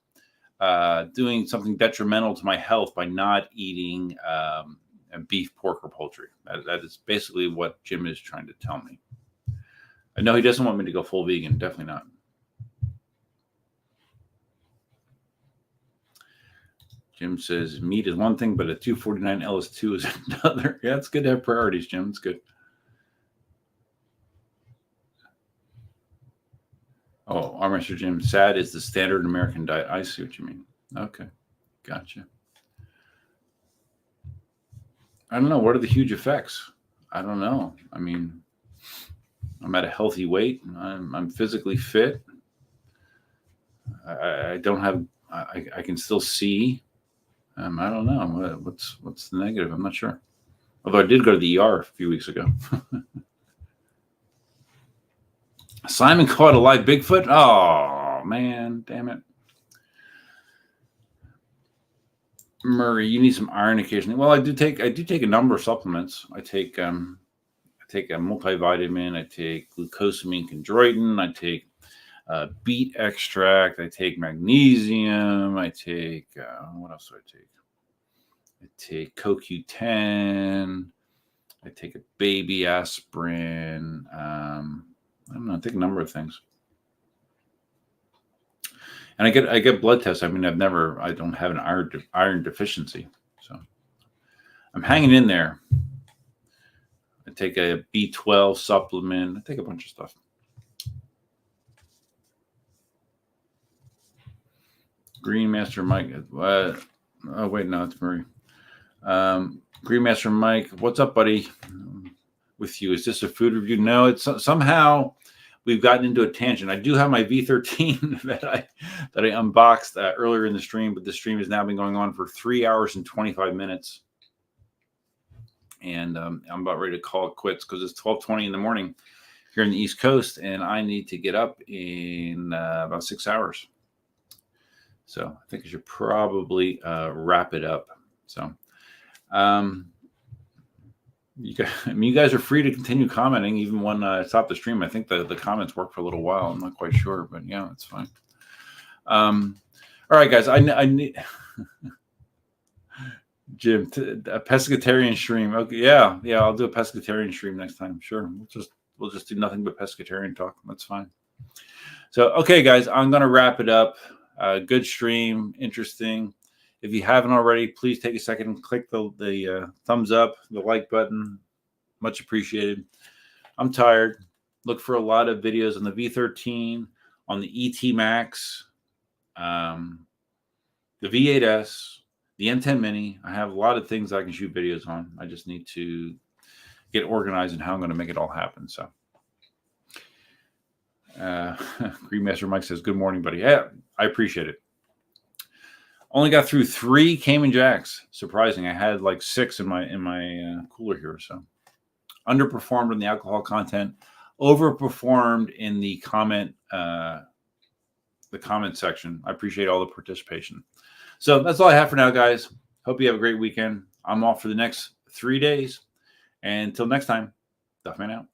doing something detrimental to my health by not eating beef, pork, or poultry. That is basically what Jim is trying to tell me. I know he doesn't want me to go full vegan. Definitely not. Jim says meat is one thing, but a 249 LS2 is another. Yeah, it's good to have priorities, Jim. It's good. Oh, Armmaster Jim, sad is the standard American diet. I see what you mean. Okay, gotcha. I don't know. What are the huge effects? I don't know. I mean, I'm at a healthy weight. I'm physically fit. I don't have. I can still see. I don't know. What's the negative? I'm not sure. Although I did go to the ER a few weeks ago. Simon caught a live Bigfoot. Oh man, damn it. Murray, you need some iron occasionally. Well, I do take a number of supplements. I take take a multivitamin. I take glucosamine chondroitin. I take beet extract. I take magnesium. I take, what else do I take? I take CoQ10. I take a baby aspirin. I don't know. I take a number of things. And I get blood tests. I mean, I don't have an iron deficiency. So I'm hanging in there. I take a B12 supplement. I take a bunch of stuff. Greenmaster Mike. Oh, wait, no, it's Murray. Greenmaster Mike, what's up, buddy? With you. Is this a food review? No, it's somehow we've gotten into a tangent. I do have my V13 that I unboxed earlier in the stream, but the stream has now been going on for 3 hours and 25 minutes. And I'm about ready to call it quits because it's 12:20 in the morning here in the East Coast, and I need to get up in about 6 hours. So I think I should probably wrap it up. So you guys are free to continue commenting even when I stop the stream. I think the comments work for a little while. I'm not quite sure, but yeah, it's fine. All right, guys, I need Jim, a pescatarian stream. Okay, yeah, I'll do a pescatarian stream next time. Sure, we'll just do nothing but pescatarian talk. That's fine. So, okay, guys, I'm gonna wrap it up. Good stream, interesting. If you haven't already, please take a second and click the thumbs up, the like button. Much appreciated. I'm tired. Look for a lot of videos on the V13, on the ET Max, the V8S, the M10 Mini. I have a lot of things I can shoot videos on. I just need to get organized in how I'm going to make it all happen. So, Greenmaster Mike says, "Good morning, buddy." Yeah, I appreciate it. Only got through 3 Cayman Jacks. Surprising. I had like 6 in my cooler here. So, underperformed in the alcohol content, overperformed in the comment section. I appreciate all the participation. So that's all I have for now, guys. Hope you have a great weekend. I'm off for the next 3 days. And until next time, Duffman out.